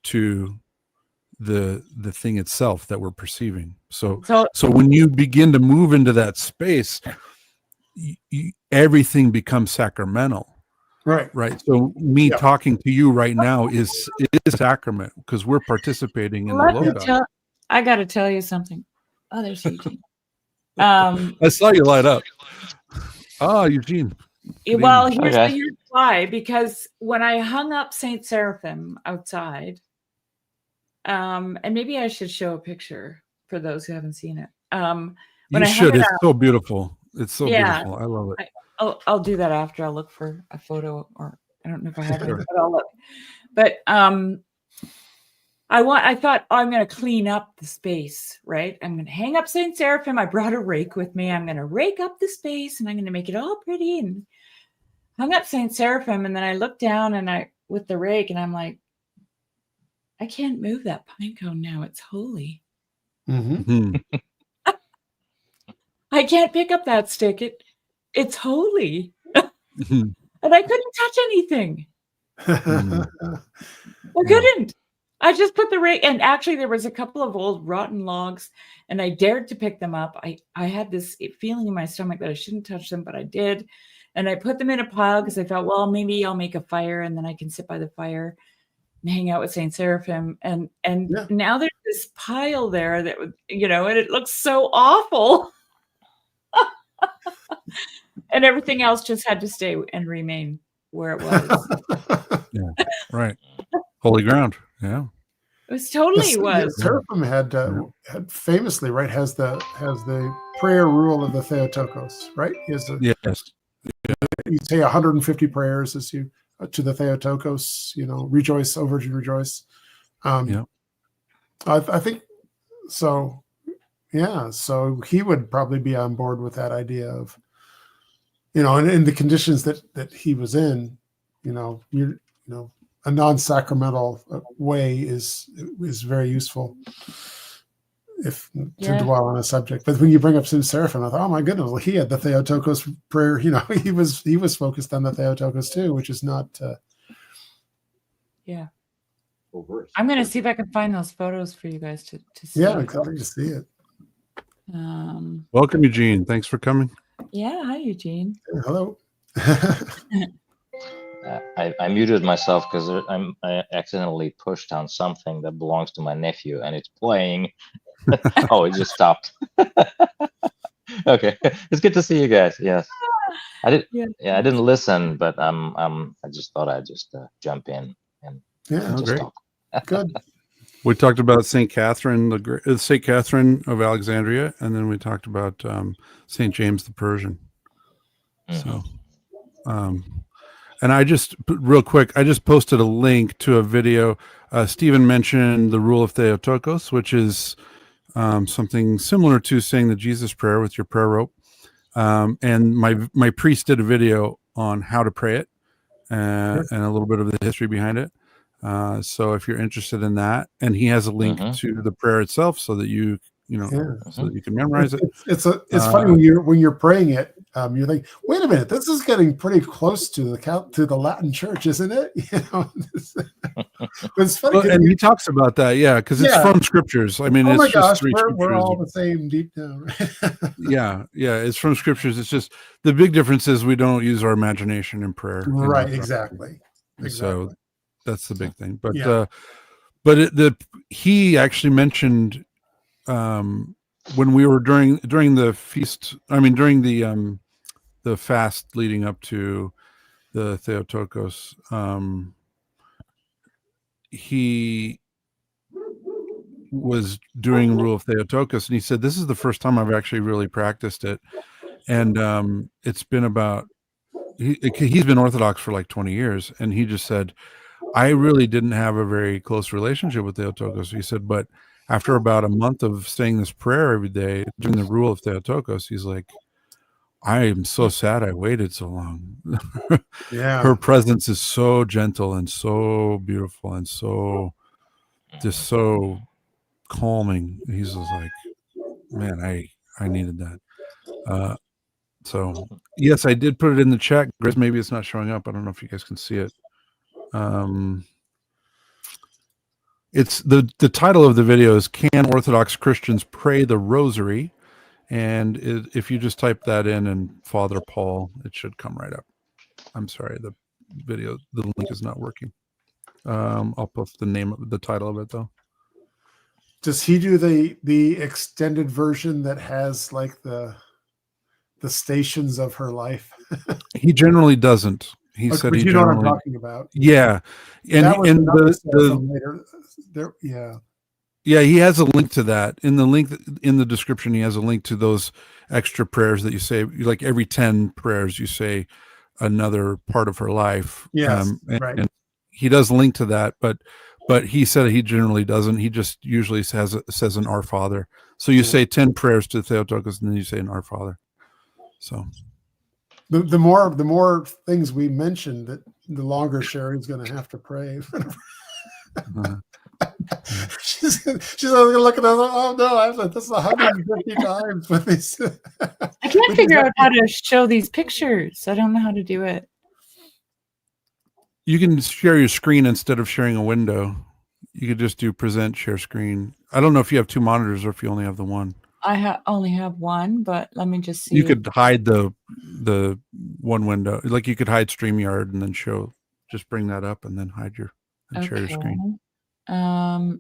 to the thing itself that we're perceiving. So when you begin to move into that space, everything becomes sacramental. Right. So me talking to you right now is sacrament because we're participating in the logos. I got to tell you something. Oh, there's Eugene. I saw you light up. Oh, Eugene. Well, here's why. Because when I hung up Saint Seraphim outside, and maybe I should show a picture for those who haven't seen it. You should. It's so beautiful. It's so beautiful. I love it. I'll do that after. I'll look for a photo, or I don't know if I have it, but I'll look. But I thought, I'm going to clean up the space, right? I'm going to hang up Saint Seraphim. I brought a rake with me. I'm going to rake up the space, and I'm going to make it all pretty. And hung up Saint Seraphim, and then I looked down with the rake, and I'm like, I can't move that pine cone now. It's holy. Mm-hmm. I can't pick up that stick. It's holy. And I couldn't touch anything. I couldn't. I just put the rake, and actually there was a couple of old rotten logs, and I dared to pick them up. I had this feeling in my stomach that I shouldn't touch them, but I did. And I put them in a pile because I thought, well, maybe I'll make a fire and then I can sit by the fire and hang out with Saint Seraphim. And now there's this pile there that would, and it looks so awful. And everything else just had to stay and remain where it was. Yeah, right. Holy ground. Yeah. It was totally was. Seraphim had famously, right, has the prayer rule of the Theotokos, right? Yes. You say 150 prayers as you to the Theotokos, rejoice, O Virgin, rejoice. I think so. Yeah, so he would probably be on board with that idea of, and in the conditions that he was in, a non-sacramental way is very useful to dwell on a subject. But when you bring up Saint Seraphim, I thought, oh my goodness, well, he had the Theotokos prayer. He was focused on the Theotokos too, which is not. Yeah. I'm going to see if I can find those photos for you guys to see. Yeah, I'm excited to see it. Welcome, Eugene. Thanks for coming. Yeah, hi, Eugene. Hello. I muted myself because I accidentally pushed on something that belongs to my nephew, and it's playing. Oh, it just stopped. Okay, it's good to see you guys. Yes, I did. Yeah, I didn't listen, but I just thought I'd just jump in and great. talk. Good. We talked about Saint Catherine, Saint Catherine of Alexandria, and then we talked about Saint James the Persian. Mm-hmm. So, and I just real quick, I just posted a link to a video. Stephen mentioned the rule of Theotokos, which is something similar to saying the Jesus prayer with your prayer rope. And my priest did a video on how to pray it and a little bit of the history behind it. So if you're interested in that, and he has a link to the prayer itself so that you so that you can memorize it. It's funny when you're praying it, you think, wait a minute, this is getting pretty close to the Latin Church, isn't it? It's funny. Well, and he talks about that, because it's from scriptures. I mean, oh it's my just gosh, three scriptures. we're all the same deep down. yeah, it's from scriptures. It's just the big difference is we don't use our imagination in prayer. Right, exactly. So that's the big thing. But he actually mentioned when we were during the feast. I mean, during the fast leading up to the Theotokos, he was doing rule of Theotokos, and he said, this is the first time I've actually really practiced it. And it's been about, he's been Orthodox for like 20 years. And he just said, I really didn't have a very close relationship with Theotokos. He said, but after about a month of saying this prayer every day, doing the rule of Theotokos, he's like, I am so sad I waited so long. Her presence is so gentle and so beautiful and so just so calming. He's just like, man, I needed that. So yes, I did put it in the chat. Grizz, maybe it's not showing up. I don't know if you guys can see it. It's the title of the video is Can Orthodox Christians Pray the Rosary? And if you just type that in and Father Paul, it should come right up. I'm sorry, the link is not working. I'll post the title of it though. Does he do the extended version that has like the stations of her life? He generally doesn't. He said he know generally. what I'm talking about. Yeah, and Yeah, he has a link to that. In the description, he has a link to those extra prayers that you say, like every 10 prayers, you say another part of her life. Yes, right. And he does link to that, but he said he generally doesn't. He just usually says an Our Father. So you say 10 prayers to Theotokos, and then you say an Our Father. So the more things we mention, that the longer Shari's going to have to pray. She's gonna look at us. Oh no! I've said this 150 times with these. I can't figure out how to show these pictures. I don't know how to do it. You can share your screen instead of sharing a window. You could just do present share screen. I don't know if you have two monitors or if you only have the one. I only have one, but let me just see. You could hide the one window. Like you could hide StreamYard and then just bring that up and then hide share your screen.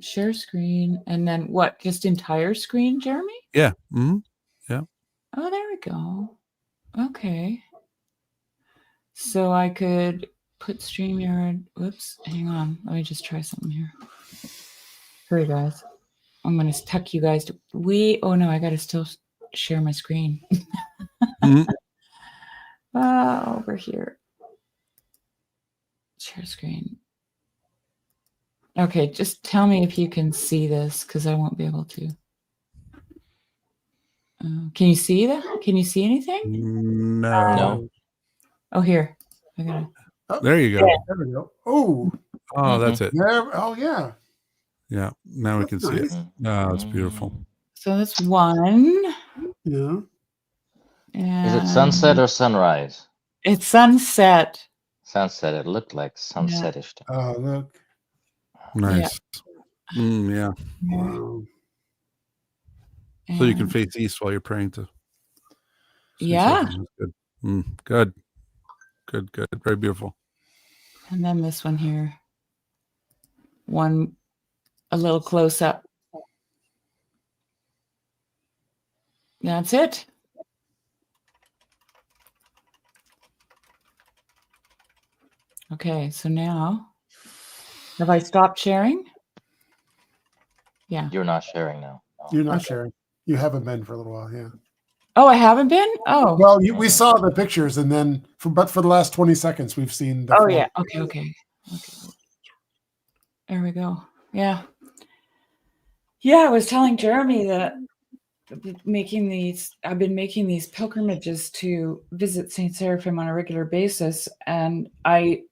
Share screen, and then what? Just entire screen, Jeremy? Yeah. Mm-hmm. Yeah. Oh, there we go. Okay. So I could put StreamYard. Whoops. Hang on. Let me just try something here. Hurry, guys. I'm going to tuck you guys to. Oh no, I got to still share my screen. Over here. Share screen. Okay, just tell me if you can see this, because I won't be able to. Can you see that? Can you see anything? No. Oh, here. I got it. There you go. Yeah, there we go. Oh, that's it. There. Oh, yeah. Yeah. Now we can see it. Oh, it's beautiful. So that's one. Yeah. And is it sunset or sunrise? It's sunset. Sunset. It looked like sunsetish. Oh, look. Nice. Yeah. Wow. So you can face east while you're praying to. Yeah. Good. Good. Very beautiful. And then this one here. One a little close up. That's it. Okay, so now have I stopped sharing? Yeah. You're not sharing now. No. You're not sharing. You haven't been for a little while, yeah. Oh, I haven't been? Oh. Well, we saw the pictures, and then for the last 20 seconds, we've seen the. Yeah. Okay. There we go. Yeah. Yeah, I was telling Jeremy that I've been making these pilgrimages to visit St. Seraphim on a regular basis, and I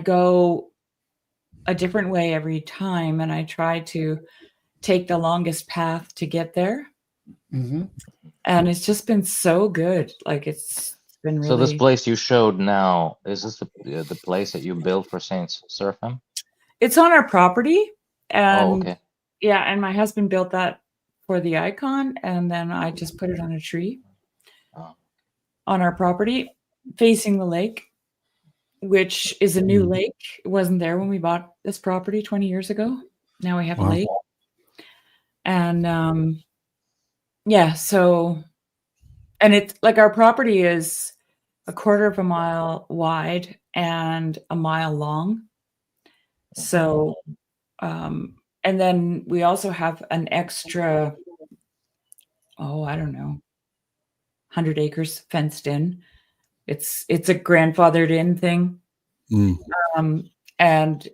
go a different way every time, and I try to take the longest path to get there. Mm-hmm. And it's just been so good. Like it's been really. So this place you showed now, is this the place that you built for Saint Seraphim? It's on our property, and Oh, okay. yeah, and my husband built that for the icon, and then I just put it on a tree Oh. on our property, facing the lake, which is a new lake. It wasn't there when we bought this property 20 years ago. Now we have a lake, and yeah, so, and it's like our property is a quarter of a mile wide and a mile long. So, and then we also have an extra, I don't know, 100 acres fenced in. It's a grandfathered in thing. And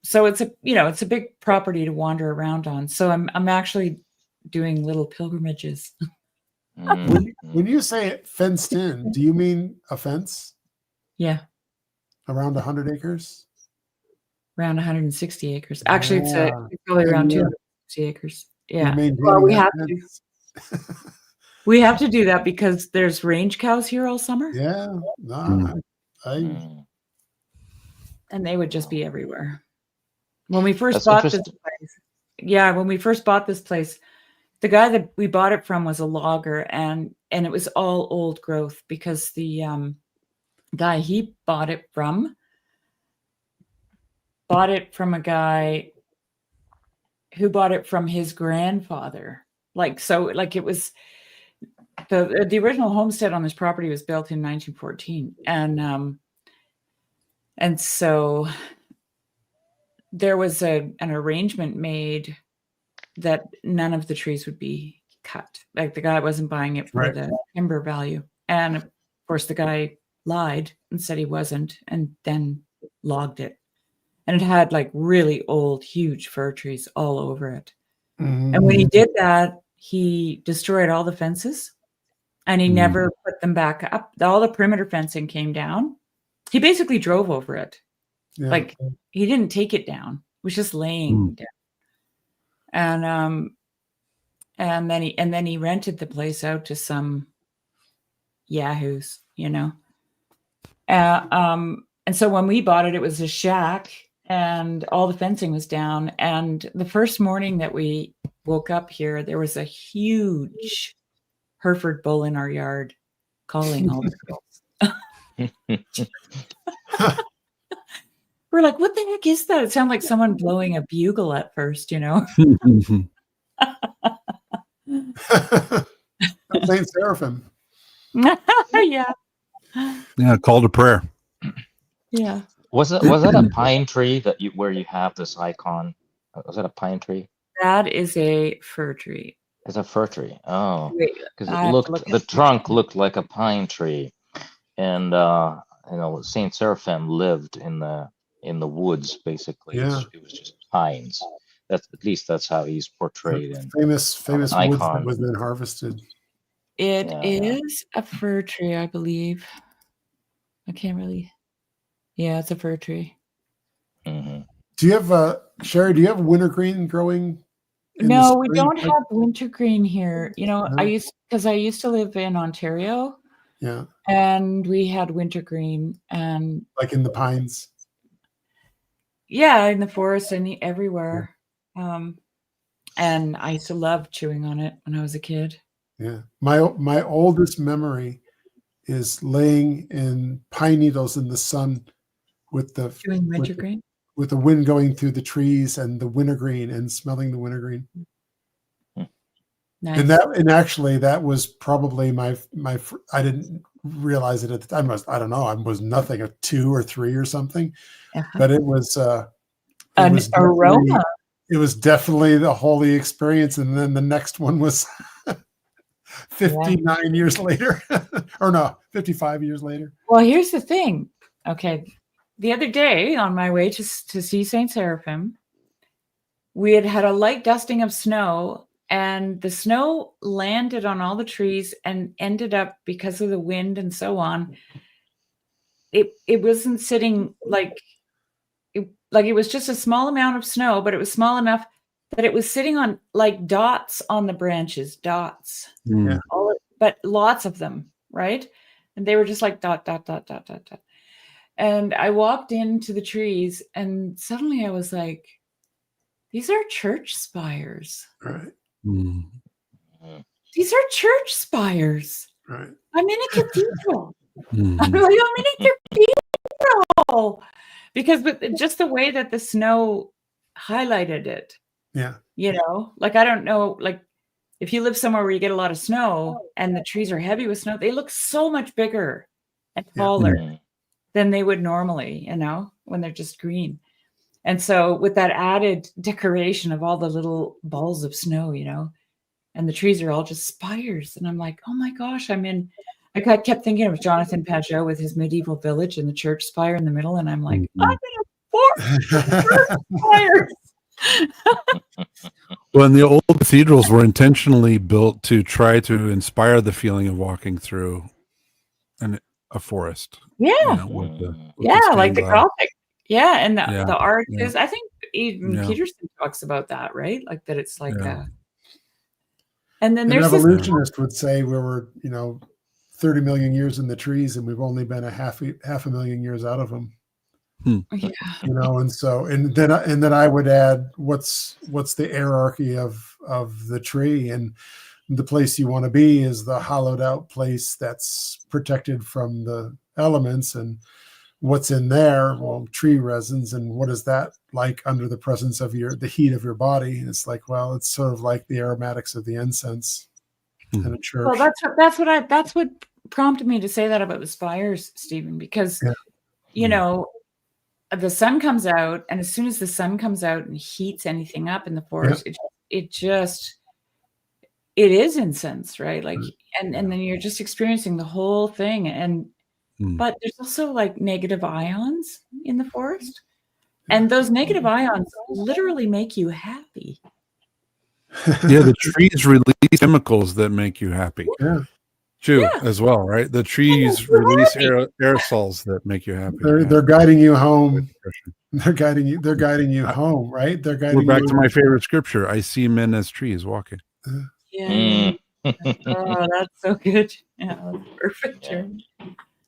so it's a big property to wander around on. So I'm actually doing little pilgrimages. When you say fenced in, do you mean a fence? Yeah. Around 100 acres? Around 160 acres. Actually, it's probably around 260 acres. Yeah. Well, we have to. We have to do that because there's range cows here all summer. Yeah. And they would just be everywhere. When we first bought this place, the guy that we bought it from was a logger, and it was all old growth because the guy he bought it from a guy who bought it from his grandfather. It was the original homestead on this property was built in 1914, and so there was an arrangement made that none of the trees would be cut. Like the guy wasn't buying it for the timber value, and of course the guy lied and said he wasn't, and then logged it, and it had like really old, huge fir trees all over it. And when he did that, he destroyed all the fences. And he never put them back up. All the perimeter fencing came down. He basically drove over it. Yeah. Like he didn't take it down. It was just laying down. And then he rented the place out to some yahoos, And so when we bought it, it was a shack and all the fencing was down. And the first morning that we woke up here, there was a huge Hereford bull in our yard calling all the girls. We're like, what the heck is that? It sounded like someone blowing a bugle at first, Saint Seraphim. Yeah. Yeah, call to prayer. Yeah. Was that a pine tree where you have this icon? Was that a pine tree? That is a fir tree. It's a fir tree. Oh, because the trunk looked like a pine tree, and Saint Seraphim lived in the woods basically. Yeah. It was just pines. That's how he's portrayed. Famous woods that was then harvested. It is a fir tree, I believe. I can't really. Yeah, it's a fir tree. Mm-hmm. Do you have Shari? Do you have wintergreen growing? No, we don't have wintergreen here. I used to live in Ontario. Yeah. And we had wintergreen, and like in the pines. Yeah, in the forest and everywhere. Yeah. And I used to love chewing on it when I was a kid. Yeah. My oldest memory is laying in pine needles in the sun with the chewing wintergreen. With the wind going through the trees and the wintergreen and smelling the wintergreen. Nice. And actually that was probably my I didn't realize it at the time. I don't know. I was nothing, a 2 or 3 or something, but it was an aroma. It was definitely the holy experience. And then the next one was 59 years later, or no, 55 years later. Well, here's the thing. Okay. the other day on my way to see Saint Seraphim, we had a light dusting of snow, and the snow landed on all the trees and ended up, because of the wind and so on, it wasn't sitting like it was just a small amount of snow, but it was small enough that it was sitting on like dots on the branches, dots, Mm. but lots of them, right? And they were just like dot, dot, dot, dot, dot, dot. And I walked into the trees, and suddenly I was like, these are church spires. Right. Mm. These are church spires. Right. I'm in a cathedral. Mhm. I'm like, I'm in a cathedral. Because just the way that the snow highlighted it. Yeah. You know, like, I don't know, like, if you live somewhere where you get a lot of snow and the trees are heavy with snow, they look so much bigger and taller than they would normally, you know, when they're just green. And so with that added decoration of all the little balls of snow, you know, and the trees are all just spires. And I'm like, oh my gosh, I kept thinking of Jonathan Pageau with his medieval village and the church spire in the middle. And I'm like, I'm in a church spire. Well, and the old cathedrals were intentionally built to try to inspire the feeling of walking through a forest. Yeah. You know, with the like the stained glass. Gothic. Yeah. And the arches. Yeah. I think even Peterson talks about that, right? Like that it's like and then An there's evolutionist would say we were, 30 million years in the trees, and we've only been a half a million years out of them. Yeah. And so, and then I would add what's the hierarchy of the tree, and the place you want to be is the hollowed out place that's protected from the elements. And what's in there? Well, tree resins. And what is that like under the presence of the heat of your body? And it's like, well, it's sort of like the aromatics of the incense in a church. Well, that's what prompted me to say that about the spires, Stephen, because you know, the sun comes out, and as soon as the sun comes out and heats anything up in the forest, it is incense, right? Like, and then you're just experiencing the whole thing. And but there's also like negative ions in the forest, and those negative ions literally make you happy. Yeah, the trees release chemicals that make you happy. Yeah. As well, right? The trees release aerosols that make you happy. They're guiding you home. They're guiding you home, right? They're guiding. We're back to my favorite scripture. I see men as trees walking. Oh, that's so good. Yeah, that's perfect.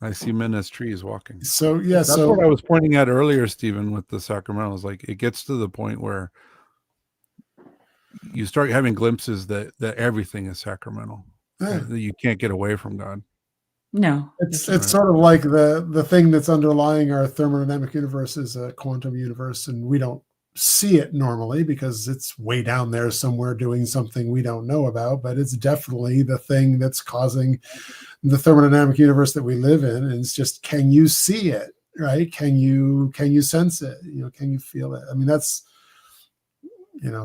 I see men as trees walking. So that's what I was pointing at earlier, Stephen, with the sacramentals. Like, it gets to the point where you start having glimpses that everything is sacramental. That you can't get away from God. No, it's sort of like the thing that's underlying our thermodynamic universe is a quantum universe, and we don't see it normally because it's way down there somewhere doing something we don't know about. But it's definitely the thing that's causing the thermodynamic universe that we live in. And it's just, can you see it? Right? Can you sense it? Can you feel it? I mean, that's.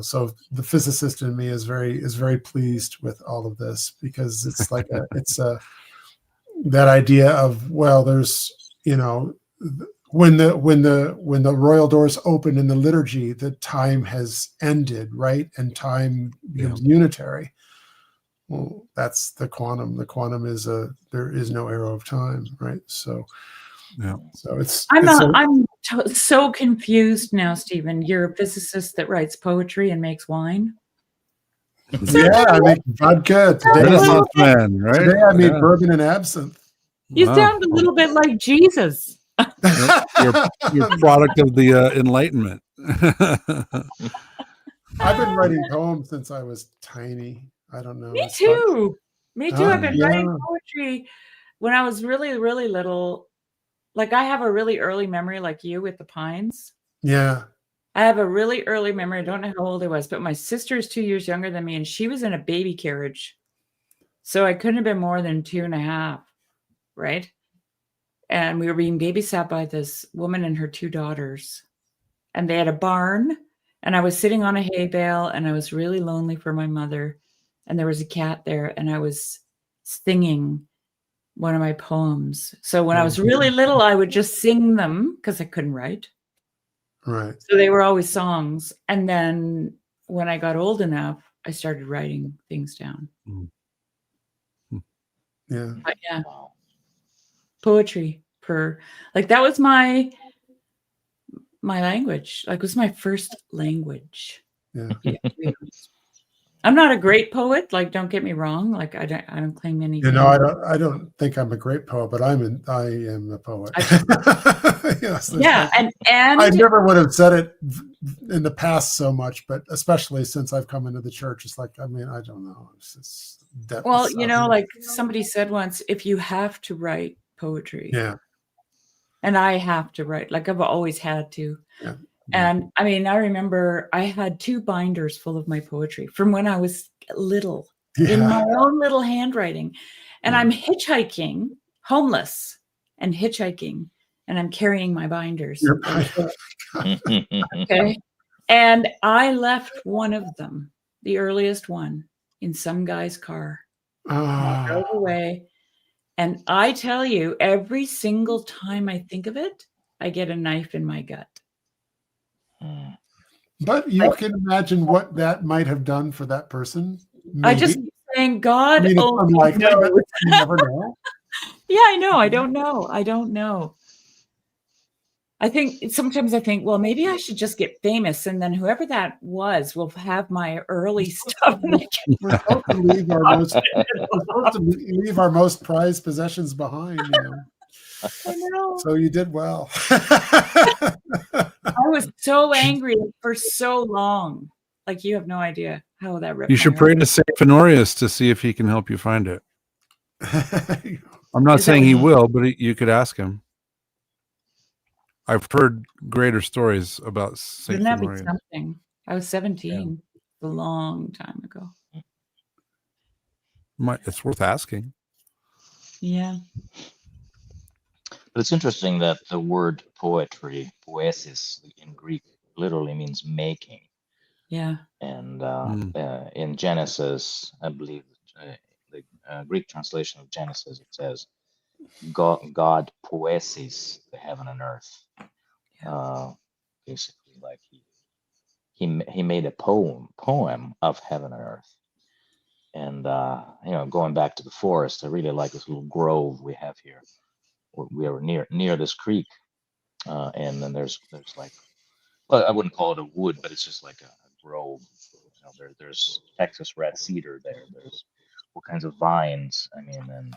So the physicist in me is very pleased with all of this, because it's like that idea of, well, there's, when the royal doors open in the liturgy, the time has ended, right? And time becomes unitary. Well, that's the quantum. The quantum is there is no arrow of time, right? So. Yeah. So I'm so confused now, Stephen. You're a physicist that writes poetry and makes wine. Yeah, I make vodka today. Right? Today I made bourbon and absinthe. You sound a little bit like Jesus. You're product of the Enlightenment. I've been writing poems since I was tiny. I don't know. Me too. I've been writing poetry when I was really, really little. Like, I have a really early memory, like you with the pines. Yeah. I have a really early memory. I don't know how old I was, but my sister is 2 years younger than me, and she was in a baby carriage. So I couldn't have been more than 2.5, right? And we were being babysat by this woman and her 2 daughters. And they had a barn, and I was sitting on a hay bale, and I was really lonely for my mother. And there was a cat there, and I was singing one of my poems. So when I was really little, I would just sing them because I couldn't write. Right. So they were always songs. And then when I got old enough, I started writing things down. Yeah. But yeah, Wow. poetry like that was my language. Like it was my first language. Yeah. Yeah, to be honest. I'm not a great poet. Like, don't get me wrong. Like, I don't claim anything. You know, I don't think I'm a great poet, but I am a poet. Yes, Yeah, and I never would have said it in the past so much, but especially since I've come into the church, it's like, I mean, I don't know. It's just depth. Well, you know, like somebody said once, if you have to write poetry, yeah, and I have to write, like I've always had to. yeah. And I mean, I remember I had 2 binders full of my poetry from when I was little in my own little handwriting. And I'm hitchhiking, homeless and hitchhiking, and I'm carrying my binders. Okay. And I left one of them, the earliest one, in some guy's car. I drove away. And I tell you, every single time I think of it, I get a knife in my gut. But you can imagine what that might have done for that person. Maybe. I just keep saying, God, I mean, oh, like no. you never know. Yeah, I know. I don't know. Sometimes I think, well, maybe I should just get famous, and then whoever that was will have my early stuff. We're supposed to leave our most prized possessions behind, you know. I know. So you did well. I was so angry for so long. Like, you have no idea how that ripped You my should heart. pray to Saint Honorius to see if he can help you find it. I'm not saying he will, but you could ask him. I've heard greater stories about Saint Wouldn't that be Honorius. something? I was 17 a long time ago. It's worth asking. Yeah. But it's interesting that the word poetry, poesis, in Greek, literally means making. Yeah. And in Genesis, I believe the Greek translation of Genesis, it says, God poesis the heaven and earth. Basically, like he made a poem of heaven and earth. And you know, going back to the forest, I really like this little grove we have here. We are near this creek, and then there's like, well, I wouldn't call it a wood, but it's just like a grove. You know, there's Texas red cedar there. There's all kinds of vines. I mean,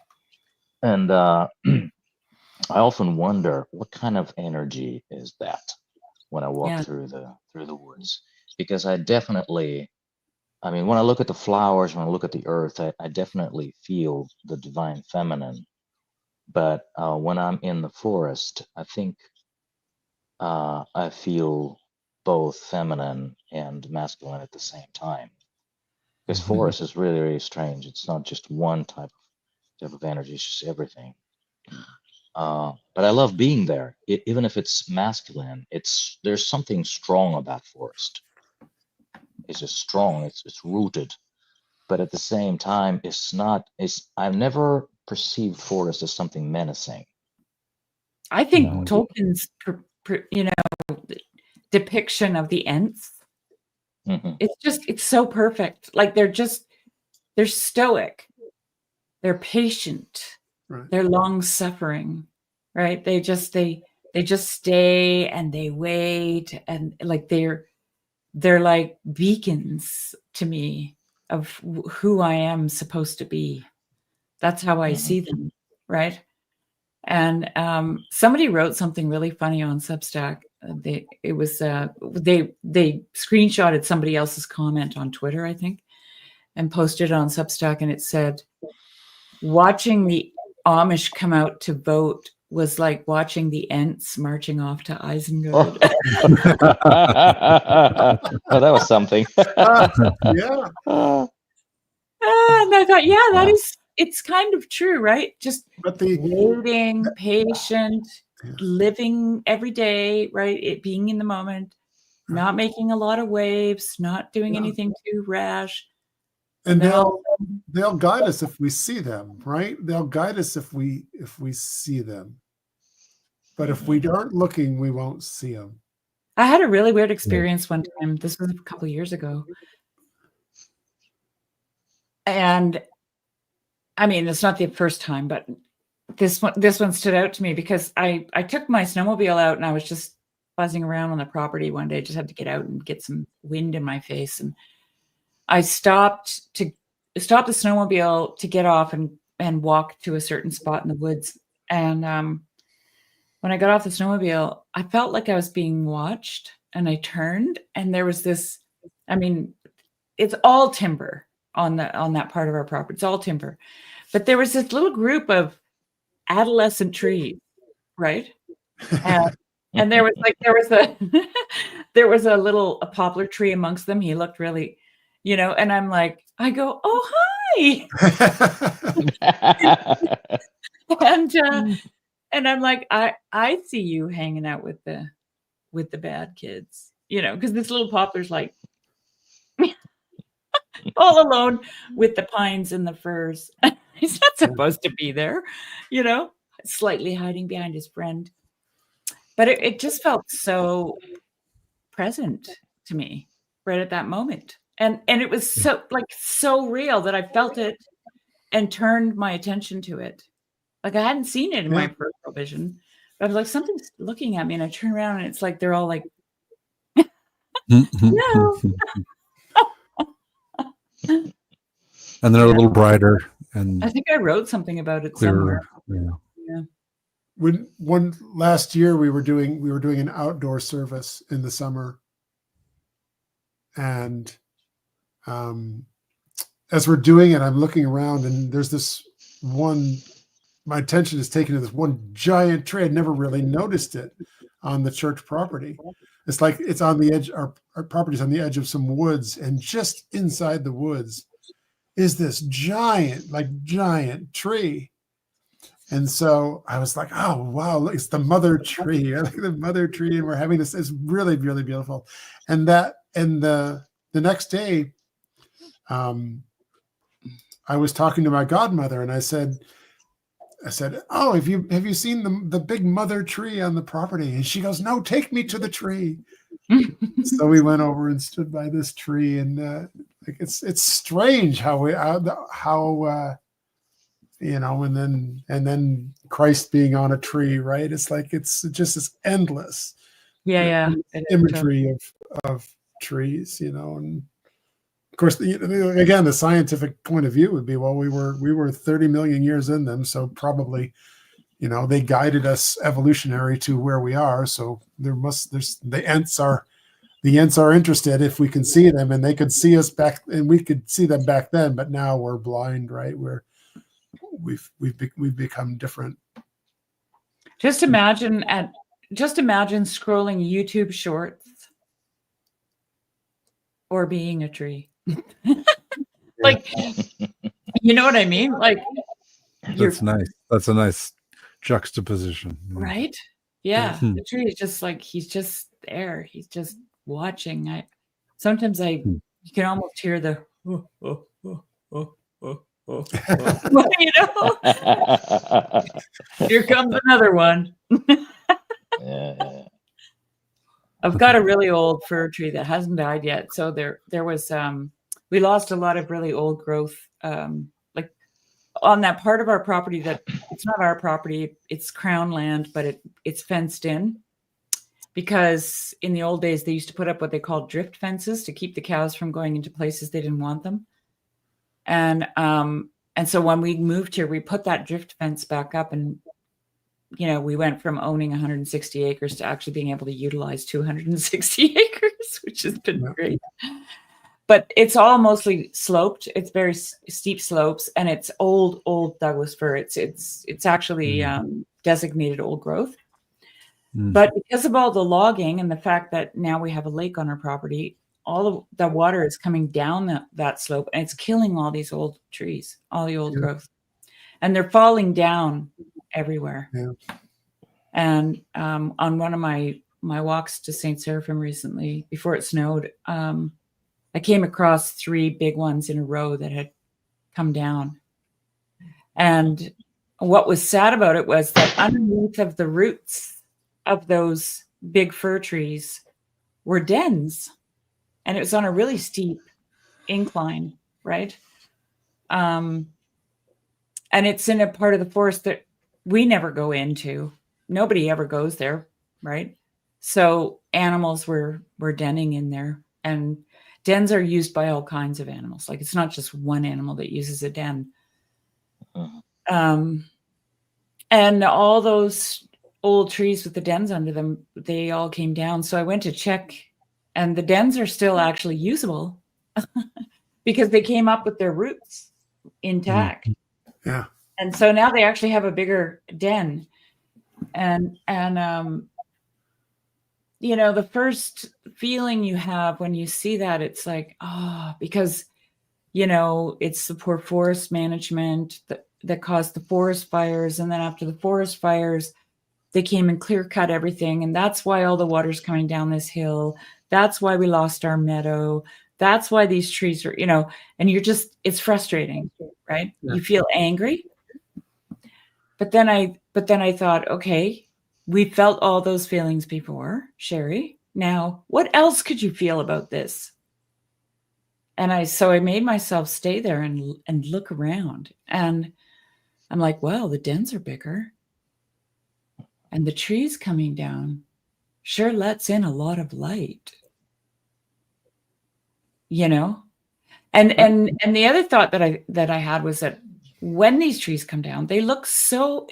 and I often wonder what kind of energy is that when I walk through the woods, because I definitely, I mean, when I look at the flowers, when I look at the earth, I definitely feel the divine feminine. But when I'm in the forest, I think I feel both feminine and masculine at the same time. Because forest is really, really strange. It's not just one type of energy, it's just everything. But I love being there. Even if it's masculine, there's something strong about forest. It's just strong, it's rooted. But at the same time, I've never perceived forest as something menacing. I think Tolkien's, depiction of the Ents, it's so perfect. Like they're stoic, they're patient, right. They're long suffering, right? They just stay and they wait, and like they're like beacons to me of who I am supposed to be. That's how I see them, right? And somebody wrote something really funny on Substack. They screenshotted somebody else's comment on Twitter, I think, and posted it on Substack, and it said, watching the Amish come out to vote was like watching the Ents marching off to Isengard. Oh, that was something. Yeah. And I thought, it's kind of true, right? Just waiting, patient, living every day, right? Being in the moment, not making a lot of waves, not doing anything too rash. And then they'll guide us if we see them, right? They'll guide us if we see them. But if we aren't looking, we won't see them. I had a really weird experience one time. This was a couple of years ago. And I mean, it's not the first time, but this one stood out to me because I took my snowmobile out and I was just buzzing around on the property one day. Just had to get out and get some wind in my face. And I stopped the snowmobile to get off and walk to a certain spot in the woods. And when I got off the snowmobile, I felt like I was being watched, and I turned, and there was this, I mean, it's all timber on that part of our property. It's all timber. But there was this little group of adolescent trees, right? And there was a little poplar tree amongst them. He looked really, and I'm like, I go, oh, hi. And I'm like, I see you hanging out with the bad kids, because this little poplar's like all alone with the pines and the firs. He's not supposed to be there, slightly hiding behind his friend. But it just felt so present to me right at that moment. And it was so real that I felt it and turned my attention to it. Like I hadn't seen it in my peripheral vision, but I was like, something's looking at me, and I turn around and it's like they're all like, no. And they're a little brighter. And I think I wrote something about it clearer. somewhere. Yeah. When last year we were doing an outdoor service in the summer, and as we're doing it, I'm looking around, and there's this one. My attention is taken to this one giant tree. I'd never really noticed it on the church property. It's like it's on the edge. Our property's on the edge of some woods, and just inside the woods is this giant tree. And so I was like, oh, wow, look, it's the mother tree. I like the mother tree. And we're having this. It's really, really beautiful. And the next day, I was talking to my godmother, and I said, oh, have you seen the big mother tree on the property? And she goes, no, take me to the tree. So we went over and stood by this tree, and it's strange how and then Christ being on a tree, right? It's like it's just this endless imagery of trees, and of course, again, the scientific point of view would be, well, we were 30 million years in them, so probably, they guided us evolutionary to where we are. So the ants are interested if we can see them, and they could see us back, and we could see them back then. But now we're blind, right? We've become different. Just imagine scrolling YouTube shorts or being a tree. Like, you know what I mean? Like, that's nice. That's a nice juxtaposition, right? Yeah, the tree is just like he's just there. He's just watching. Sometimes you can almost hear the Here comes another one. I've got a really old fir tree that hasn't died yet. So there was we lost a lot of really old growth, like on that part of our property that it's not our property, it's crown land, but it's fenced in, because in the old days they used to put up what they called drift fences to keep the cows from going into places they didn't want them. And so when we moved here, we put that drift fence back up, and we went from owning 160 acres to actually being able to utilize 260 acres, which has been great. But it's all mostly sloped. It's very steep slopes, and it's old Douglas fir. It's actually designated old growth. But because of all the logging and the fact that now we have a lake on our property, all of the water is coming down that slope, and it's killing all these old trees, all the old growth, and they're falling down everywhere. And on one of my walks to St. Seraphim recently, before it snowed, I came across 3 big ones in a row that had come down. And what was sad about it was that underneath of the roots of those big fir trees were dens. And it was on a really steep incline, right? And it's in a part of the forest that we never go into. Nobody ever goes there, right? So animals were denning in there. And dens are used by all kinds of animals. Like, it's not just one animal that uses a den. And all those old trees with the dens under them, they all came down. So I went to check, and the dens are still actually usable because they came up with their roots intact. Yeah. And so now they actually have a bigger den. And you know, the first feeling you have when you see that, it's like, because, you know, it's the poor forest management that caused the forest fires. And then after the forest fires, they came and clear cut everything. And that's why all the water's coming down this hill. That's why we lost our meadow. That's why these trees are, you know, and it's frustrating, right? Yeah. You feel angry. But then I thought, okay, we felt all those feelings before, Shari. Now, what else could you feel about this? And so I made myself stay there and look around. And I'm like, well, the dens are bigger. And the trees coming down sure lets in a lot of light. You know? And the other thought that I had was that when these trees come down, it looks so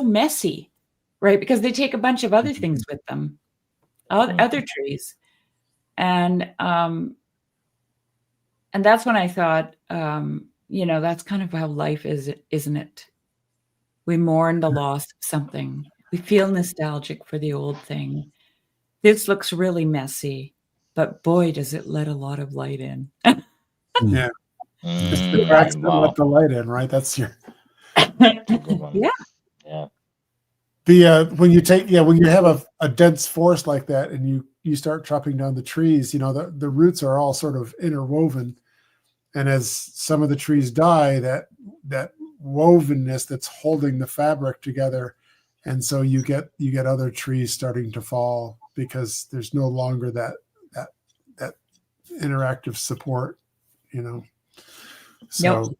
messy, right? Because they take a bunch of other things with them, other trees. And that's when I thought, you know, that's kind of how life is, isn't it? We mourn the loss of something. We feel nostalgic for the old thing. This looks really messy, but boy, does it let a lot of light in. Yeah. It's the cracks that let the light in, right? That's your. Yeah. Yeah. When you have a dense forest like that, and you start chopping down the trees, you know, the roots are all sort of interwoven, and as some of the trees die, that wovenness that's holding the fabric together, and so you get other trees starting to fall because there's no longer that interactive support, you know. So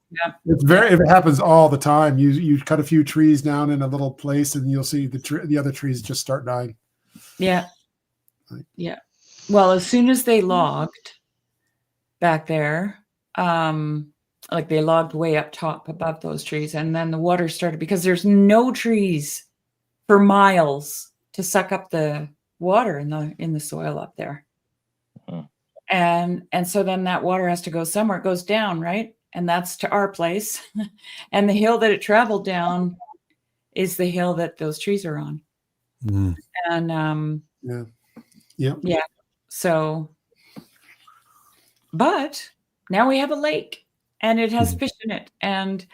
it happens all the time. You cut a few trees down in a little place, and you'll see the other trees just start dying. Yeah. Yeah. Well, as soon as they logged back there, like they logged way up top above those trees, and then the water started, because there's no trees for miles to suck up the water in the soil up there. And so then that water has to go somewhere. It goes down, right? And that's to our place. And the hill that it traveled down is the hill that those trees are on. And yeah. So, but now we have a lake, and it has fish in it. And,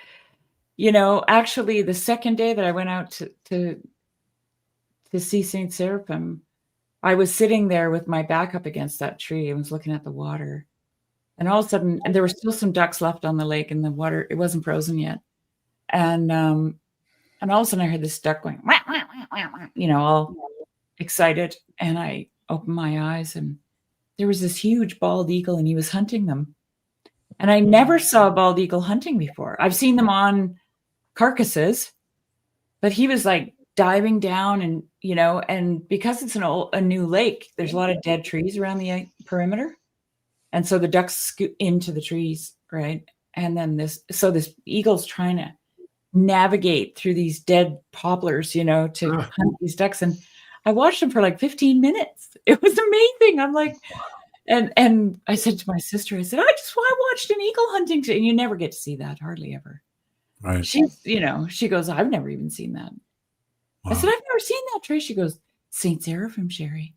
you know, actually the second day that I went out to see St. Seraphim, I was sitting there with my back up against that tree and was looking at the water. And all of a sudden, and there were still some ducks left on the lake, and the water, it wasn't frozen yet. And all of a sudden I heard this duck going, wah, wah, wah, wah, wah, you know, all excited. And I opened my eyes, and there was this huge bald eagle, and he was hunting them. And I never saw a bald eagle hunting before. I've seen them on carcasses, but he was like diving down, and, you know, and because it's a new lake, there's a lot of dead trees around the perimeter. And so the ducks scoot into the trees, right? And then this eagle's trying to navigate through these dead poplars, you know, to hunt these ducks. And I watched him for like 15 minutes. It was amazing. I'm like, and I said to my sister, I said, I watched an eagle hunting today. And you never get to see that, hardly ever. Right. She's, you know, she goes, I've never even seen that. Wow. I said, I've never seen that tree. She goes, St. Seraphim, Shari.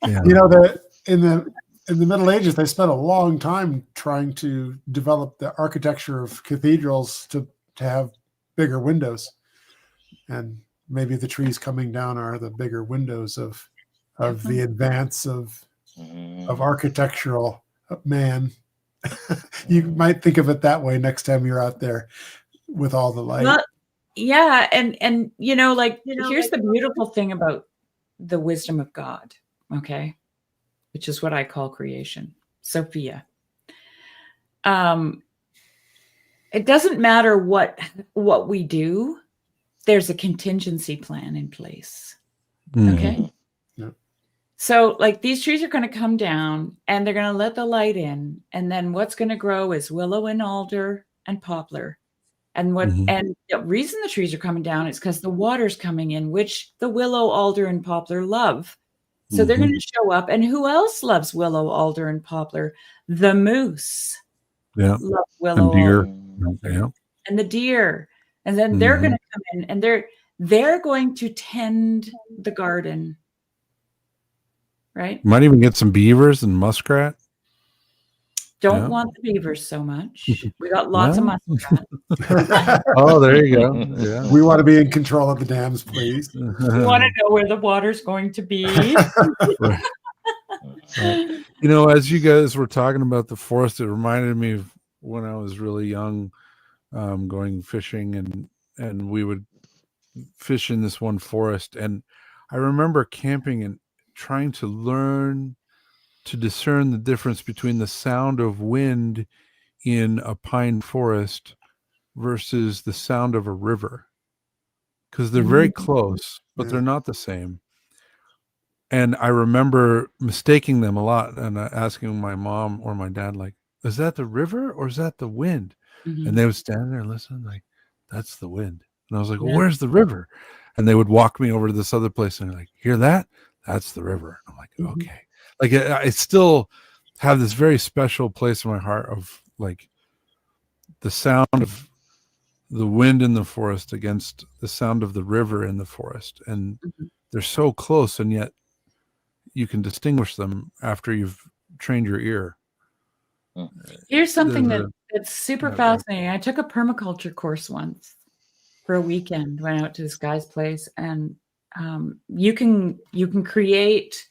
Yeah. You know, that in the Middle Ages, they spent a long time trying to develop the architecture of cathedrals to have bigger windows, and maybe the trees coming down are the bigger windows of of the advance of architectural man. You might think of it that way next time you're out there with all the light. Well, yeah, and here's the beautiful thing about the wisdom of God, okay, which is what I call creation, Sophia. It doesn't matter what we do. There's a contingency plan in place. Okay. Yeah. So like these trees are going to come down and they're going to let the light in. And then what's going to grow is willow and alder and poplar. And and the reason the trees are coming down is because the water's coming in, which the willow, alder, and poplar love. So they're going to show up. And who else loves willow, alder, and poplar? The moose. Yeah. Love willow, And deer. alder, Yeah. and the deer. And then they're going to come in and they're going to tend the garden. Right? You might even get some beavers and muskrat. Don't want the beavers so much. We got lots of muskrat. Oh, there you go. Yeah. We want to be in control of the dams, please. We want to know where the water's going to be. Right. You know, as you guys were talking about the forest, it reminded me of when I was really young, going fishing, and we would fish in this one forest. And I remember camping and trying to learn to discern the difference between the sound of wind in a pine forest versus the sound of a river, because they're very close, but they're not the same. And I remember mistaking them a lot and asking my mom or my dad, like, is that the river or is that the wind? And they would stand there and listen, like, that's the wind. And I was like, well, where's the river? And they would walk me over to this other place and like, hear that? That's the river. I'm like, okay. Like I still have this very special place in my heart of like the sound of the wind in the forest against the sound of the river in the forest. And they're so close, and yet you can distinguish them after you've trained your ear. Here's something that's super fascinating. I took a permaculture course once for a weekend, went out to this guy's place, and you can create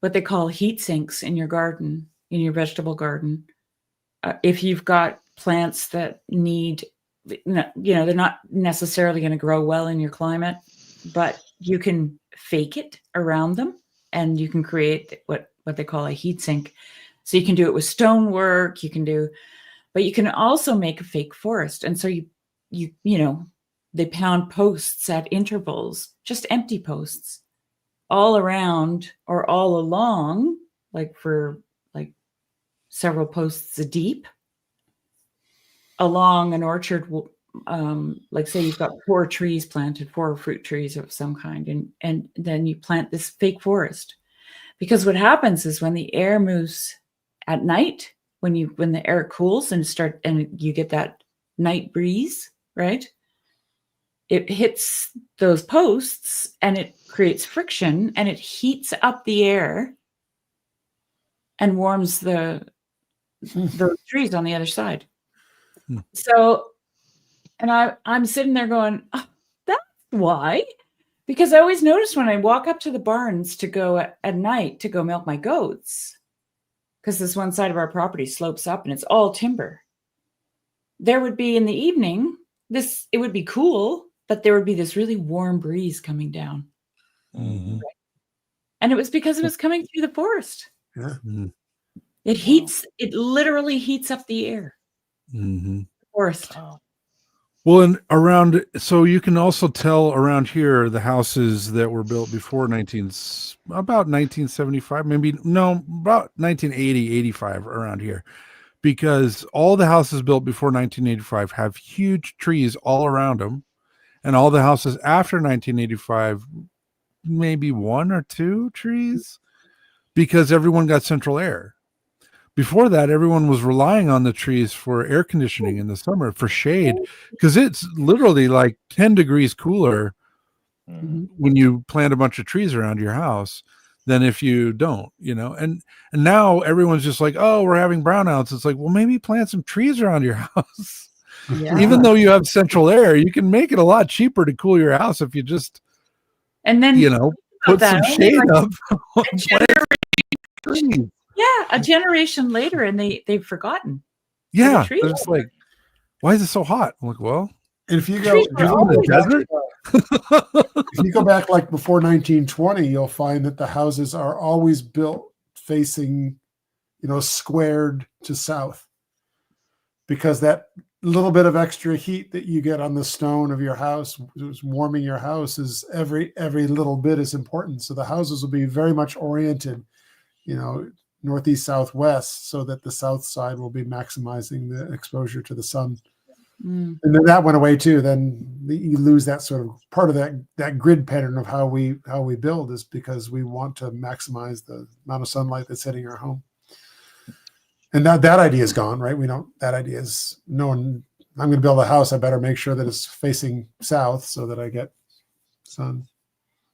what they call heat sinks in your garden, in your vegetable garden. If you've got plants that need, they're not necessarily going to grow well in your climate, but you can fake it around them and you can create what they call a heat sink. So you can do it with stonework, but you can also make a fake forest. And so they pound posts at intervals, just empty posts, all around or all along, like for like several posts deep along an orchard. Like say you've got 4 trees planted, 4 fruit trees of some kind, and then you plant this fake forest. Because what happens is when the air moves at night, when the air cools and you get that night breeze, right? It hits those posts and it creates friction and it heats up the air and warms the trees on the other side. So, and I'm sitting there going, oh, that's why. Because I always notice when I walk up to the barns to go at night to go milk my goats, because this one side of our property slopes up and it's all timber. There would be in the evening, it would be cool, but there would be this really warm breeze coming down. Right? And it was because it was coming through the forest. Yeah. It literally heats up the air. Forest. Well, and so you can also tell around here the houses that were built before about 1975, about 1980, 85 around here, because all the houses built before 1985 have huge trees all around them, and all the houses after 1985, maybe 1 or 2 trees, because everyone got central air. Before that, everyone was relying on the trees for air conditioning in the summer, for shade, because it's literally like 10 degrees cooler when you plant a bunch of trees around your house than if you don't, and now everyone's just like, oh, we're having brownouts. It's like, well, maybe plant some trees around your house. Yeah. Even though you have central air, you can make it a lot cheaper to cool your house if you just, and then put that. some Only shade like up. a Plant trees. yeah, a generation later, and they've forgotten. So the Yeah, trees, they're just like, why is it so hot? I'm like, well, And if you the go, trees if were you go in the always desert. if you go back like before 1920, you'll find that the houses are always built facing, squared to south, because that little bit of extra heat that you get on the stone of your house, warming your house, is every little bit is important. So the houses will be very much oriented, northeast, southwest, so that the south side will be maximizing the exposure to the sun. Mm. And then that went away too. Then you lose that sort of part of that grid pattern of how we build, is because we want to maximize the amount of sunlight that's hitting our home. And that idea is gone, right? That idea is no one. I'm going to build a house. I better make sure that it's facing south so that I get sun.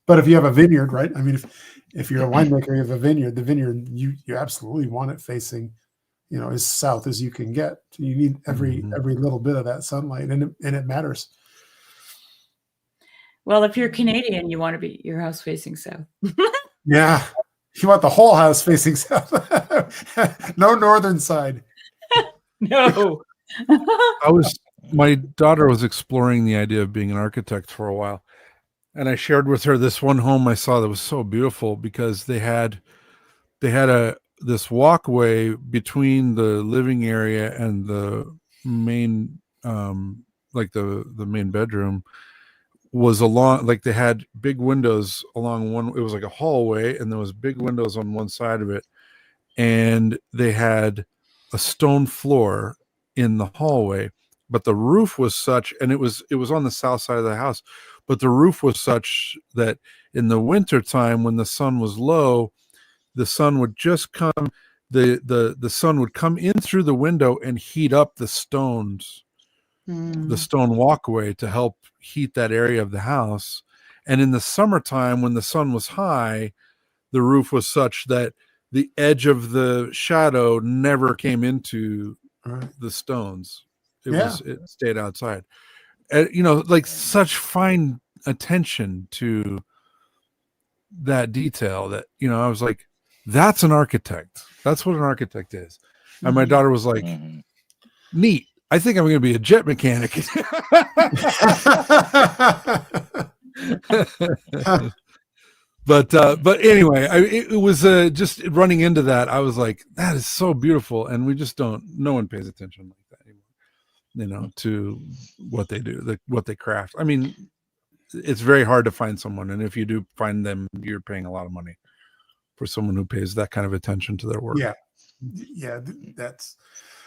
But if you have a vineyard, right? I mean, if you're a winemaker, you have a vineyard. The vineyard, you absolutely want it facing, as south as you can get. You need every little bit of that sunlight, and it matters. Well, if you're Canadian, you want to be your house facing south. Yeah, you want the whole house facing south. No northern side. No. My daughter was exploring the idea of being an architect for a while, and I shared with her this one home I saw that was so beautiful, because they had this walkway between the living area and the main, like the main bedroom was along, like they had big windows along one. It was like a hallway, and there was big windows on one side of it, and they had a stone floor in the hallway, but the roof was such, and it was on the south side of the house, but the roof was such that in the winter time, when the sun was low, the sun would just come, the sun would come in through the window and heat up the stones, the stone walkway, to help heat that area of the house. And in the summertime, when the sun was high, the roof was such that the edge of the shadow never came into the stones. It stayed outside. And, like such fine attention to that detail that, I was like, that's an architect. That's what an architect is. And my daughter was like, neat. I think I'm going to be a jet mechanic. But anyway, it was just running into that. I was like, that is so beautiful. And we just no one pays attention like that anymore, to what they do, what they craft. I mean, it's very hard to find someone. And if you do find them, you're paying a lot of money for someone who pays that kind of attention to their work. Yeah.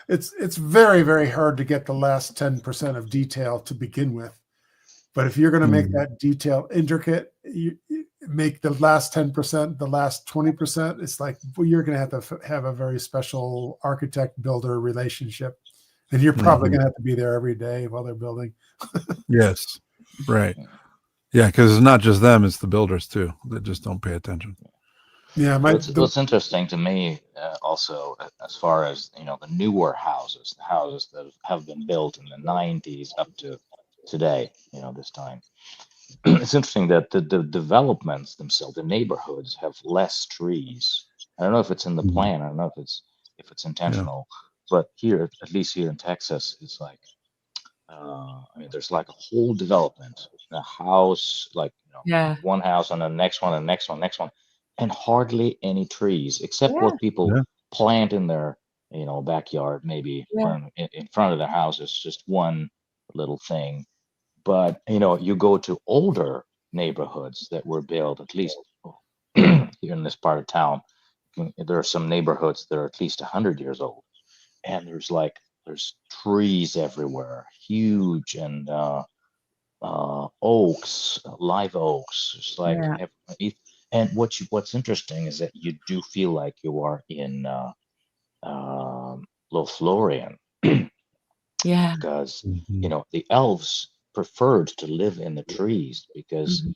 It's very, very hard to get the last 10% of detail to begin with. But if you're going to make that detail intricate, you make the last 10%, the last 20%. It's like, well, you're going to have a very special architect builder relationship, and you're probably going to have to be there every day while they're building. Yes, right. Yeah, because it's not just them; it's the builders too that just don't pay attention. Yeah, what's interesting to me also, as far as the newer houses, the houses that have been built in the 90s up to today, this time, it's interesting that the developments themselves, the neighborhoods, have less trees. I don't know if it's in the plan. I don't know if it's intentional, but here, at least here in Texas, it's like, there's like a whole development, a house, like one house on the next one, and next one, and hardly any trees, except what people plant in their backyard, maybe in front of their houses, just one little thing. But you go to older neighborhoods that were built, at least here in this part of town, there are some neighborhoods that are at least 100 years old, and there's trees everywhere, huge, and oaks, live oaks. It's like, and what's interesting is that you do feel like you are in Lothlorien, because the elves preferred to live in the trees, because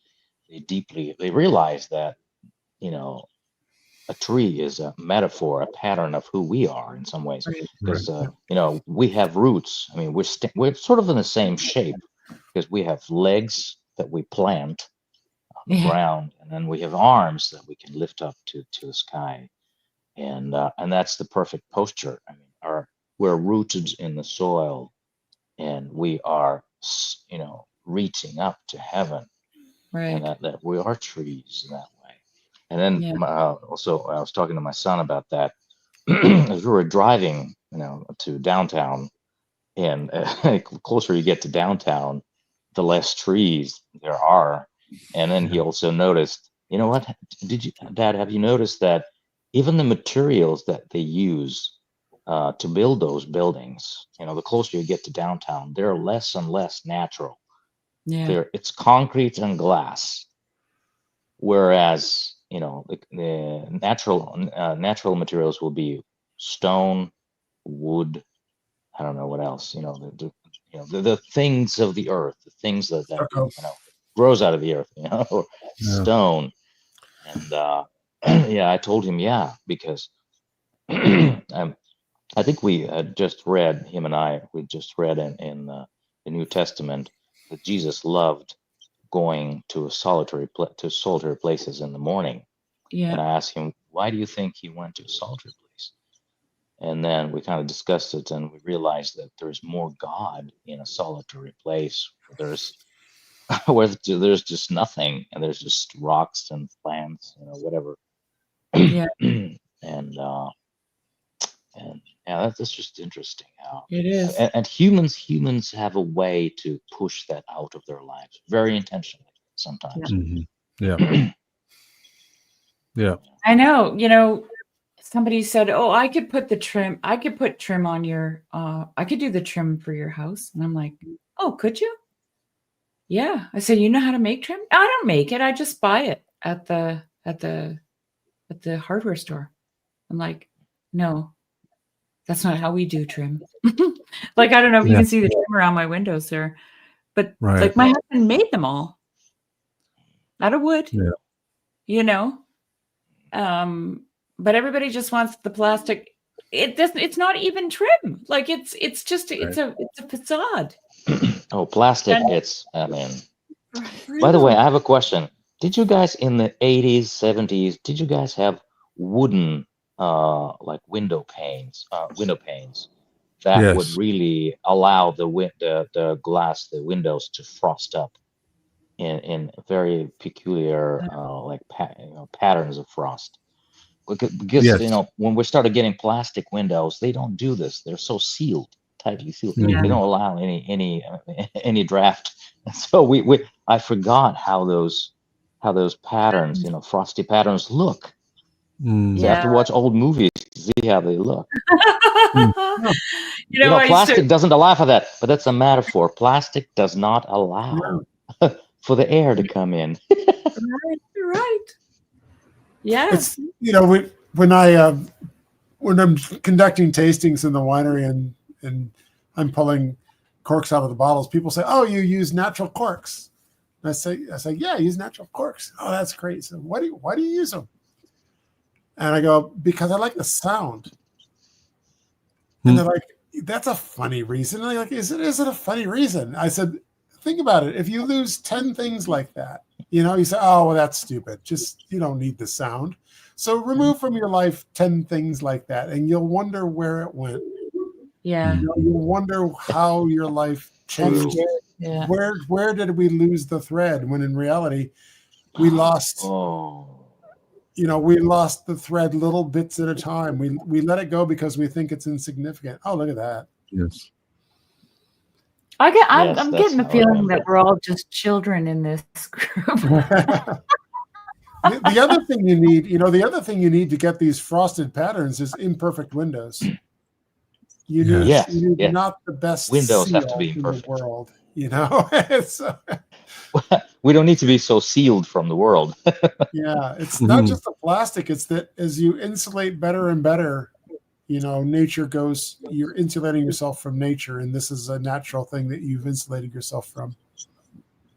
they realize that a tree is a metaphor, a pattern of who we are in some ways, because we have roots. I mean, we're sort of in the same shape, because we have legs that we plant, the Yeah. ground, and then we have arms that we can lift up to the sky, and that's the perfect posture. I mean, we're rooted in the soil, and we are, reaching up to heaven, and Right. that we are trees in that way. And then Yeah. also, I was talking to my son about that as we were driving, to downtown, and the closer you get to downtown, the less trees there are. And then he also noticed, what? Dad, have you noticed that even the materials that they use to build those buildings, the closer you get to downtown, they're less and less natural. Yeah. It's concrete and glass, whereas the natural materials will be stone, wood. I don't know what else. The things of the earth, the things that Stucco. grows out of the earth. Or Yeah. stone. And yeah, I told him, because I think we had just read, him and I, we just read in the New Testament that Jesus loved going to solitary places in the morning. Yeah. And I asked him, why do you think he went to a solitary place? And then we kind of discussed it, and we realized that there's more God in a solitary place where there's just nothing, and there's just rocks and plants, whatever. Yeah. And yeah, that's just interesting how It is. and humans have a way to push that out of their lives very intentionally sometimes. Mhm. Yeah. Yeah. I know. Somebody said, "Oh, I could put trim on your I could do the trim for your house." And I'm like, "Oh, could you?" Yeah. I said, "You know how to make trim?" I don't make it. I just buy it at the hardware store. I'm like, "No, that's not how we do trim." Like, I don't know if you Yeah. can see the trim around my windows there, but Right. like my husband made them all out of wood. Yeah. You know? But everybody just wants the plastic. It's not even trim. Like it's just it's a facade. Oh, plastic. And By the way, I have a question. Did you guys in the 80s, 70s, did you guys have wooden like window panes that would Yes. really allow the glass, the windows to frost up in very peculiar patterns of frost? Because Yes. when we started getting plastic windows, they don't do this. They're so sealed, tightly sealed. Yeah. They don't allow any draft. So I forgot how those patterns, frosty patterns look. Mm. So I have to watch old movies to see how they look. I used Plastic to, doesn't allow for that, but that's a metaphor. Plastic does not allow for the air to come in. right. Yes. It's when I'm conducting tastings in the winery and I'm pulling corks out of the bottles, people say, "Oh, you use natural corks." And I say, "Yeah, I use natural corks." "Oh, that's great." So why do you use them? And I go, "Because I like the sound." And they're like, "That's a funny reason." And I'm like, is it a funny reason? I said, think about it. If you lose 10 things like that, you say, "Oh, well, that's stupid. Just, you don't need the sound." So remove from your life 10 things like that, and you'll wonder where it went. Yeah. You'll wonder how your life changed. Yeah. Where did we lose the thread? When in reality, we lost. We lost the thread little bits at a time. We let it go because we think it's insignificant. Oh, look at that. Yes. I'm Yes, getting the that's how I feeling remember. that we're all just children in this group. The other thing you need, to get these frosted patterns is imperfect windows. You need not the best windows seal have to be in imperfect. the world. We don't need to be so sealed from the world. Yeah, it's not just the plastic. It's that as you insulate better and better, nature goes. You're insulating yourself from nature, and this is a natural thing that you've insulated yourself from.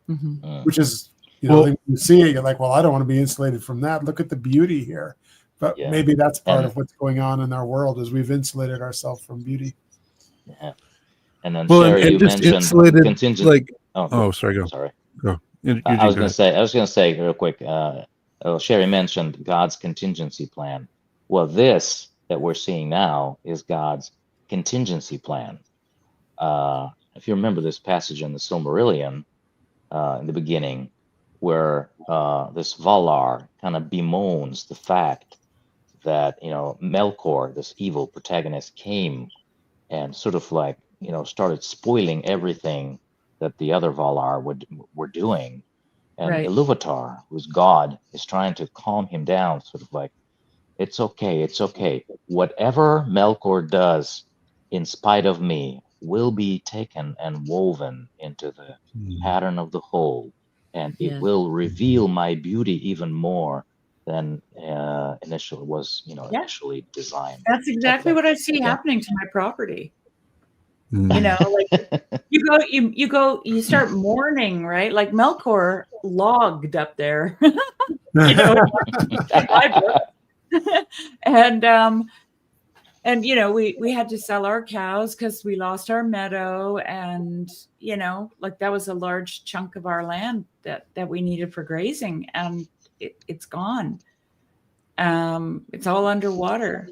Mm-hmm. Which is, when you see it, you're like, well, I don't want to be insulated from that. Look at the beauty here. But maybe that's part of what's going on in our world is we've insulated ourselves from beauty. Yeah. And then Well, Shari, and you just mentioned insulated, contingent. like, Sorry, go. Sorry. Go. I was gonna say real quick. Shari mentioned God's contingency plan. Well, this that we're seeing now is God's contingency plan. If you remember this passage in the Silmarillion, in the beginning, where this Valar kind of bemoans the fact that Melkor, this evil protagonist, came and sort of like started spoiling everything that the other Valar were doing, and Right. Iluvatar, who's God, is trying to calm him down, sort of like, it's okay, it's okay. Whatever Melkor does, in spite of me, will be taken and woven into the pattern of the whole, and it Yes. will reveal my beauty even more than initially was, initially designed. That's exactly Okay. what I see Okay. happening to my property. Mm. Like you start mourning, right? Like Melkor logged up there. And we had to sell our cows because we lost our meadow, and like that was a large chunk of our land that we needed for grazing, and it's gone. It's all underwater.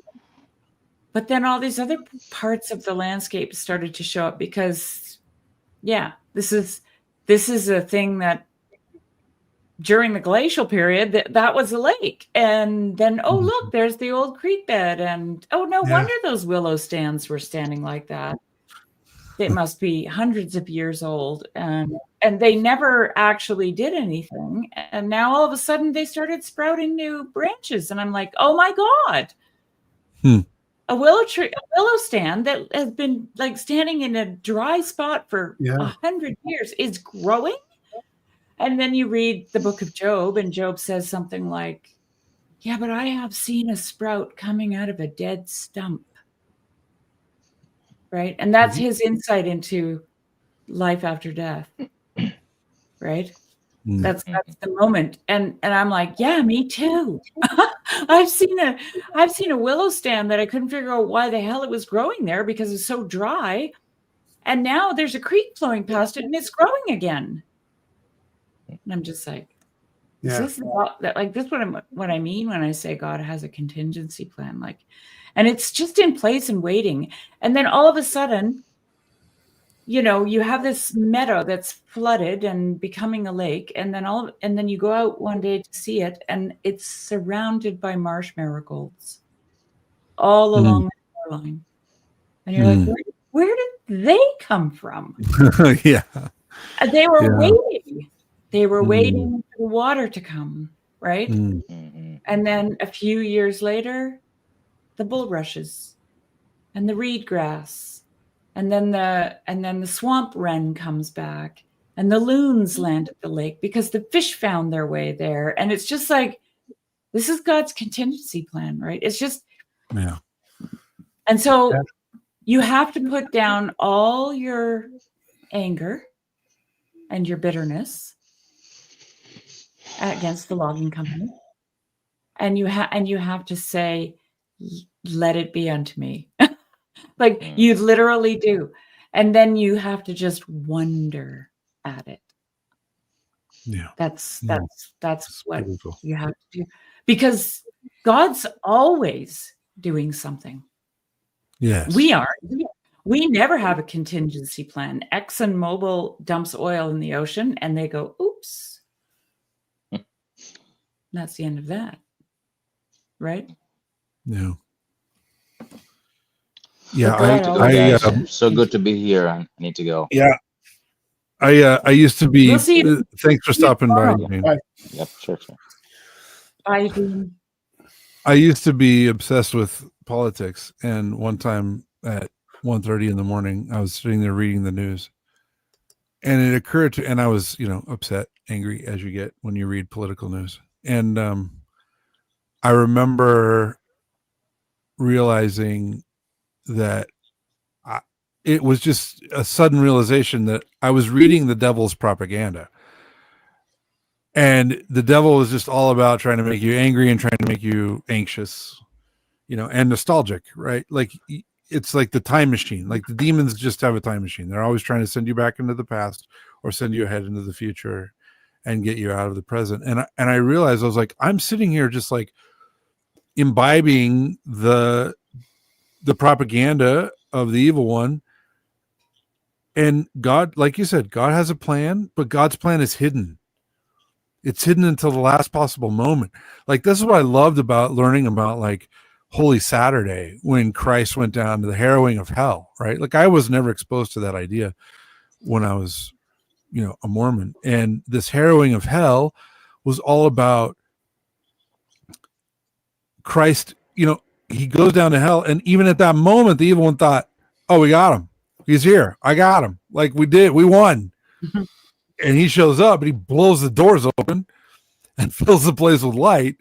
But then all these other parts of the landscape started to show up because, this is a thing that during the glacial period that was a lake. And then, look, there's the old creek bed. And, no wonder those willow stands were standing like that. They must be hundreds of years old. And they never actually did anything. And now all of a sudden they started sprouting new branches. And I'm like, oh my God. A willow stand that has been like standing in a dry spot for 100 years is growing. And then you read the book of Job, and Job says something like, yeah, but I have seen a sprout coming out of a dead stump. Right. And that's his insight into life after death. Right. That's the moment. And I'm like, yeah, me too. I've seen a willow stand that I couldn't figure out why the hell it was growing there because it's so dry. And now there's a creek flowing past it and it's growing again. And I'm just like, is this what I mean when I say God has a contingency plan? Like, and it's just in place and waiting. And then all of a sudden, you have this meadow that's flooded and becoming a lake, and then you go out one day to see it, and it's surrounded by marsh marigolds all along the shoreline. And you're like, where did they come from? Yeah. And they were waiting. They were waiting for the water to come, right? And then a few years later, the bulrushes and the reed grass. And then the swamp wren comes back, and the loons land at the lake because the fish found their way there. And it's just like, this is God's contingency plan, right? It's just, And so you have to put down all your anger and your bitterness against the logging company, and you have to say, let it be unto me. Like you literally do. And then you have to just wonder at it. Yeah. That's what beautiful. you have to do. Because God's always doing something. Yes. We are. We never have a contingency plan. ExxonMobil dumps oil in the ocean and they go, oops. That's the end of that. Right? Yeah. Yeah, I need to go, guys. So good to be here. I need to go. Yeah, I used to be. We'll see. Thanks for stopping by. Yep, sure. Bye, Dean. I used to be obsessed with politics, and one time at 1:30 in the morning, I was sitting there reading the news, and it occurred to, and I was, upset, angry as you get when you read political news, and I remember realizing that it was just a sudden realization that I was reading the devil's propaganda, and the devil was just all about trying to make you angry and trying to make you anxious, and nostalgic, right? Like it's like the time machine. Like the demons just have a time machine. They're always trying to send you back into the past or send you ahead into the future. and get you out of the present. And I realized, I was like, I'm sitting here just like imbibing the propaganda of the evil one. And God, like you said, God has a plan, but God's plan is hidden. It's hidden until the last possible moment. Like, this is what I loved about learning about like Holy Saturday, when Christ went down to the harrowing of hell, right? Like, I was never exposed to that idea when I was, a Mormon. And this harrowing of hell was all about Christ. He goes down to hell. And even at that moment, the evil one thought, oh, we got him. He's here. I got him. Like, we won. And he shows up and he blows the doors open and fills the place with light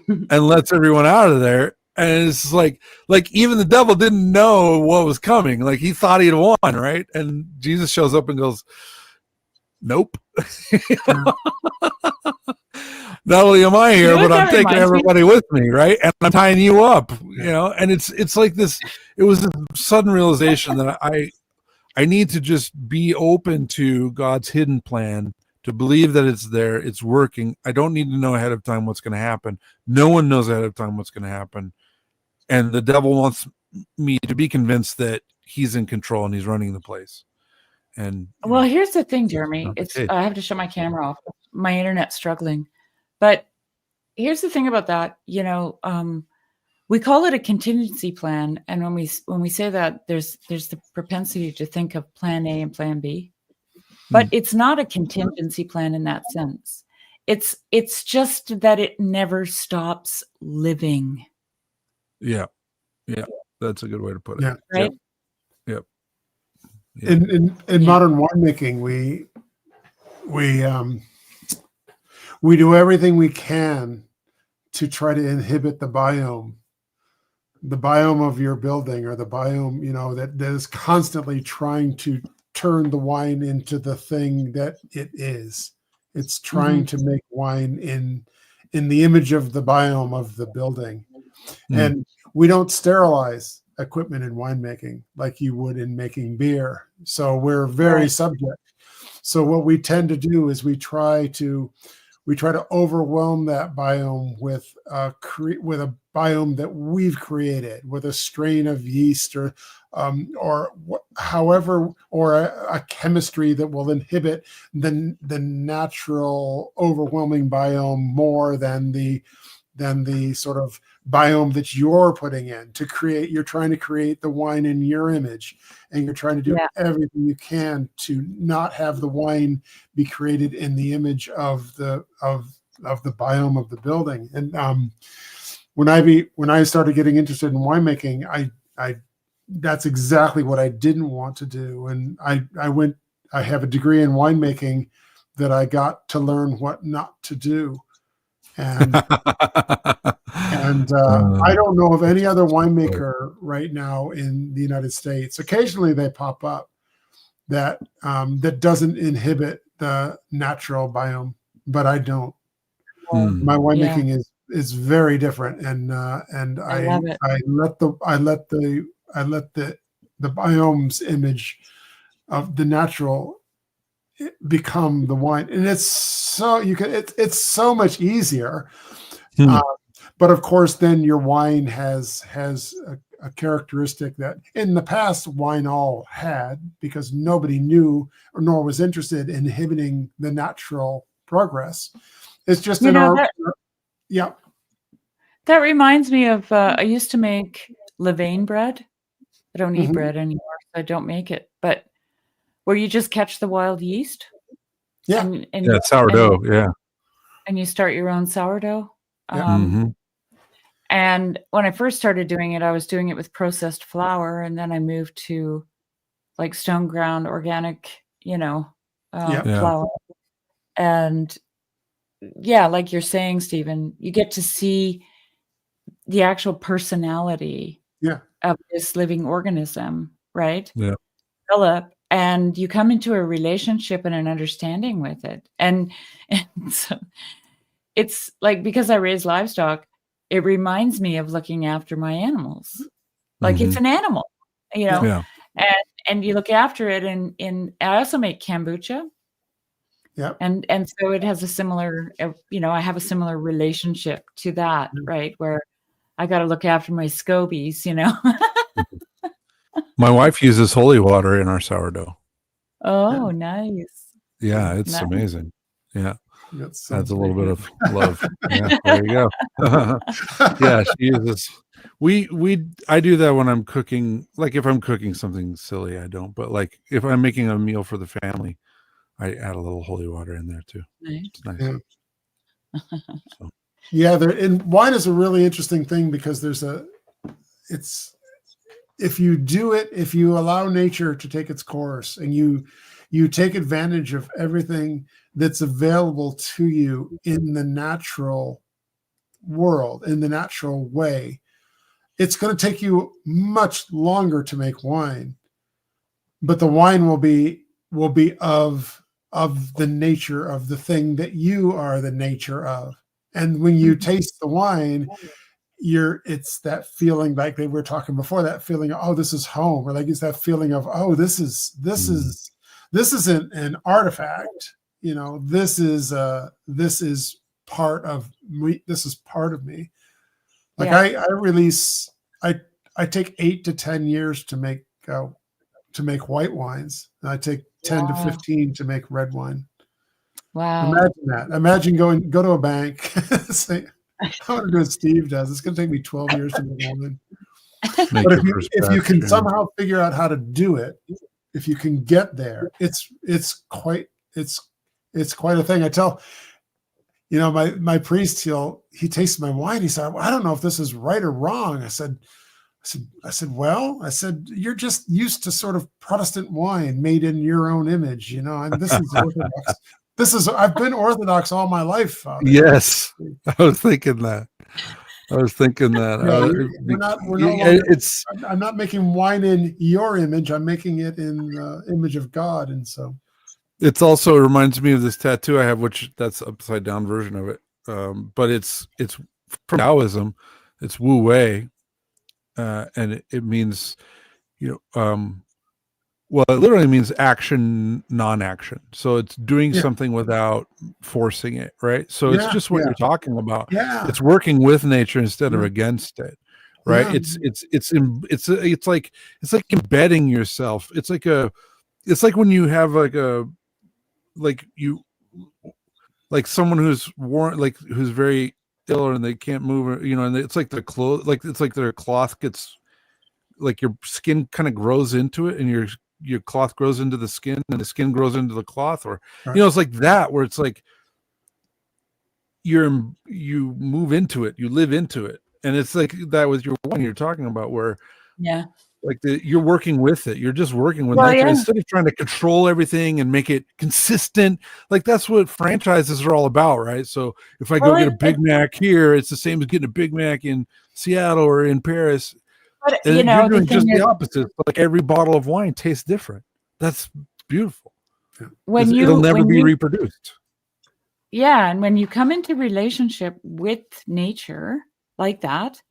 and lets everyone out of there. And it's like even the devil didn't know what was coming. Like, he thought he'd won, right? And Jesus shows up and goes, nope. Not only am I here, but I'm taking everybody with me, right? And I'm tying you up, and it's like this. It was a sudden realization that I need to just be open to God's hidden plan, to believe that it's there, it's working. I don't need to know ahead of time what's going to happen. No one knows ahead of time what's going to happen. And the devil wants me to be convinced that he's in control and he's running the place. And well, here's the thing, Jeremy. I have to shut my camera off. My internet's struggling. But here's the thing about that. We call it a contingency plan, and when we say that, there's the propensity to think of plan A and plan B, but it's not a contingency plan in that sense. It's just that it never stops living. Yeah, that's a good way to put it. Yeah, right. Yep. In modern winemaking, we do everything we can to try to inhibit the biome of your building, or the biome, that is constantly trying to turn the wine into the thing that it is. It's trying to make wine in the image of the biome of the building. And we don't sterilize equipment in winemaking like you would in making beer. So we're very subject. So what we tend to do is we try to overwhelm that biome with a biome that we've created, with a strain of yeast or a chemistry that will inhibit the natural overwhelming biome more than the sort of biome that you're putting in to create. You're trying to create the wine in your image, and you're trying to do everything you can to not have the wine be created in the image of the biome of the building. And when I started getting interested in winemaking, I that's exactly what I didn't want to do. And I have a degree in winemaking that I got to learn what not to do. And I don't know of any other winemaker right now in the United States. Occasionally they pop up that doesn't inhibit the natural biome, but I don't. My winemaking is very different, and I let the biome's image of the natural become the wine, and it's so much easier. But of course, then your wine has a characteristic that in the past wine all had, because nobody knew or nor was interested in inhibiting the natural progress. It's just That reminds me of I used to make levain bread. I don't eat bread anymore, so I don't make it. But where you just catch the wild yeast, and sourdough, and you start your own sourdough. And when I first started doing it, I was doing it with processed flour, and then I moved to like stone ground organic, flour. And like you're saying, Stephen, you get to see the actual personality of this living organism, right? Yeah. Develop, and you come into a relationship and an understanding with it. And so it's like, because I raise livestock, it reminds me of looking after my animals. Like it's an animal, and you look after it. And I also make kombucha. Yep. And so it has a similar, I have a similar relationship to that, right? Where I got to look after my scobies, My wife uses holy water in our sourdough. Oh, nice. Yeah, it's Nice. amazing. Yeah. That's Adds a little bit of love. Yeah, there you go. Yeah, she uses. I do that when I'm cooking. Like if I'm cooking something silly, I don't. But like if I'm making a meal for the family, I add a little holy water in there too. Nice. It's nice. Yeah. So. Yeah, and wine is a really interesting thing because if you allow nature to take its course and you take advantage of everything that's available to you in the natural world, in the natural way, it's going to take you much longer to make wine, but the wine will be of the nature of the thing that you are the nature of. And when you taste the wine, it's that feeling like they were talking before, that feeling of, oh, this is home, or like it's that feeling of, oh, this isn't an artifact, this is part of me. This is part of me. Like I take 8 to 10 years to make white wines, and I take 10 to 15 to make red wine. Wow. Imagine that. Imagine go to a bank, say, I want to do what Steve does. It's going to take me 12 years to make wine. But if you can somehow figure out how to do it, if you can get there, it's quite a thing. I tell, my priest, he tastes my wine. He said, well, I don't know if this is right or wrong. I said, you're just used to sort of Protestant wine made in your own image, and this is Orthodox. I've been Orthodox all my life, Father. Yes, I was thinking that. I'm not making wine in your image. I'm making it in the image of God, and so. It's also reminds me of this tattoo I have, which that's upside down version of it. But it's from Taoism. It's Wu Wei, and it means, well, it literally means action, non-action. So it's doing something without forcing it, right? So it's just what you're talking about. Yeah. It's working with nature instead of against it, right? Yeah. It's like embedding yourself. It's like when you have someone who's who's very ill and they can't move, and it's like their clothes, it's like their cloth gets, like your skin kind of grows into it, and your cloth grows into the skin, and the skin grows into the cloth, or it's like that, where it's like you move into it, you live into it, and it's like that with your wine you're talking about, where you're working with it, you're just working with nature instead of trying to control everything and make it consistent. Like that's what franchises are all about, right? So if I go get a Big Mac here, it's the same as getting a Big Mac in Seattle or in Paris. But you're doing just the opposite. Like every bottle of wine tastes different. That's beautiful. It'll never be reproduced. Yeah, and when you come into relationship with nature like that,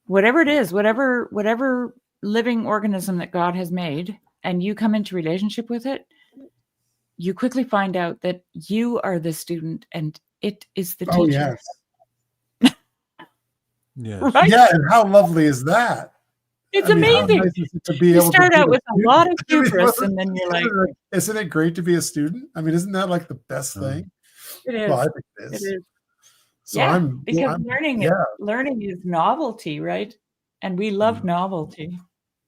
whatever it is, whatever living organism that God has made, and you come into relationship with it, you quickly find out that you are the student and it is the teacher. Oh, yes. Yeah. Right? Yeah, and how lovely is that? It's amazing. Nice is it to be you able start to out with a lot of hubris, and then you're like, isn't it great to be a student? I mean, isn't that like the best thing? It is. Well, I think it is. It is. So because learning is novelty, right? And we love novelty.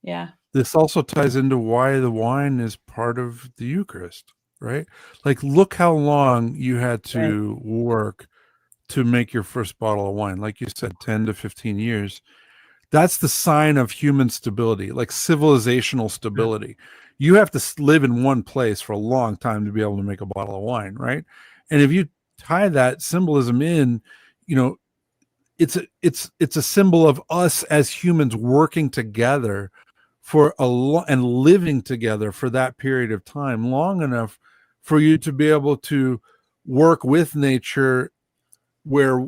Yeah. This also ties into why the wine is part of the Eucharist, right? Like, look how long you had to work to make your first bottle of wine. Like you said, 10 to 15 years. That's the sign of human stability, like civilizational stability. You have to live in one place for a long time to be able to make a bottle of wine, right? And if you tie that symbolism in, it's a symbol of us as humans working together for and living together for that period of time, long enough for you to be able to work with nature, where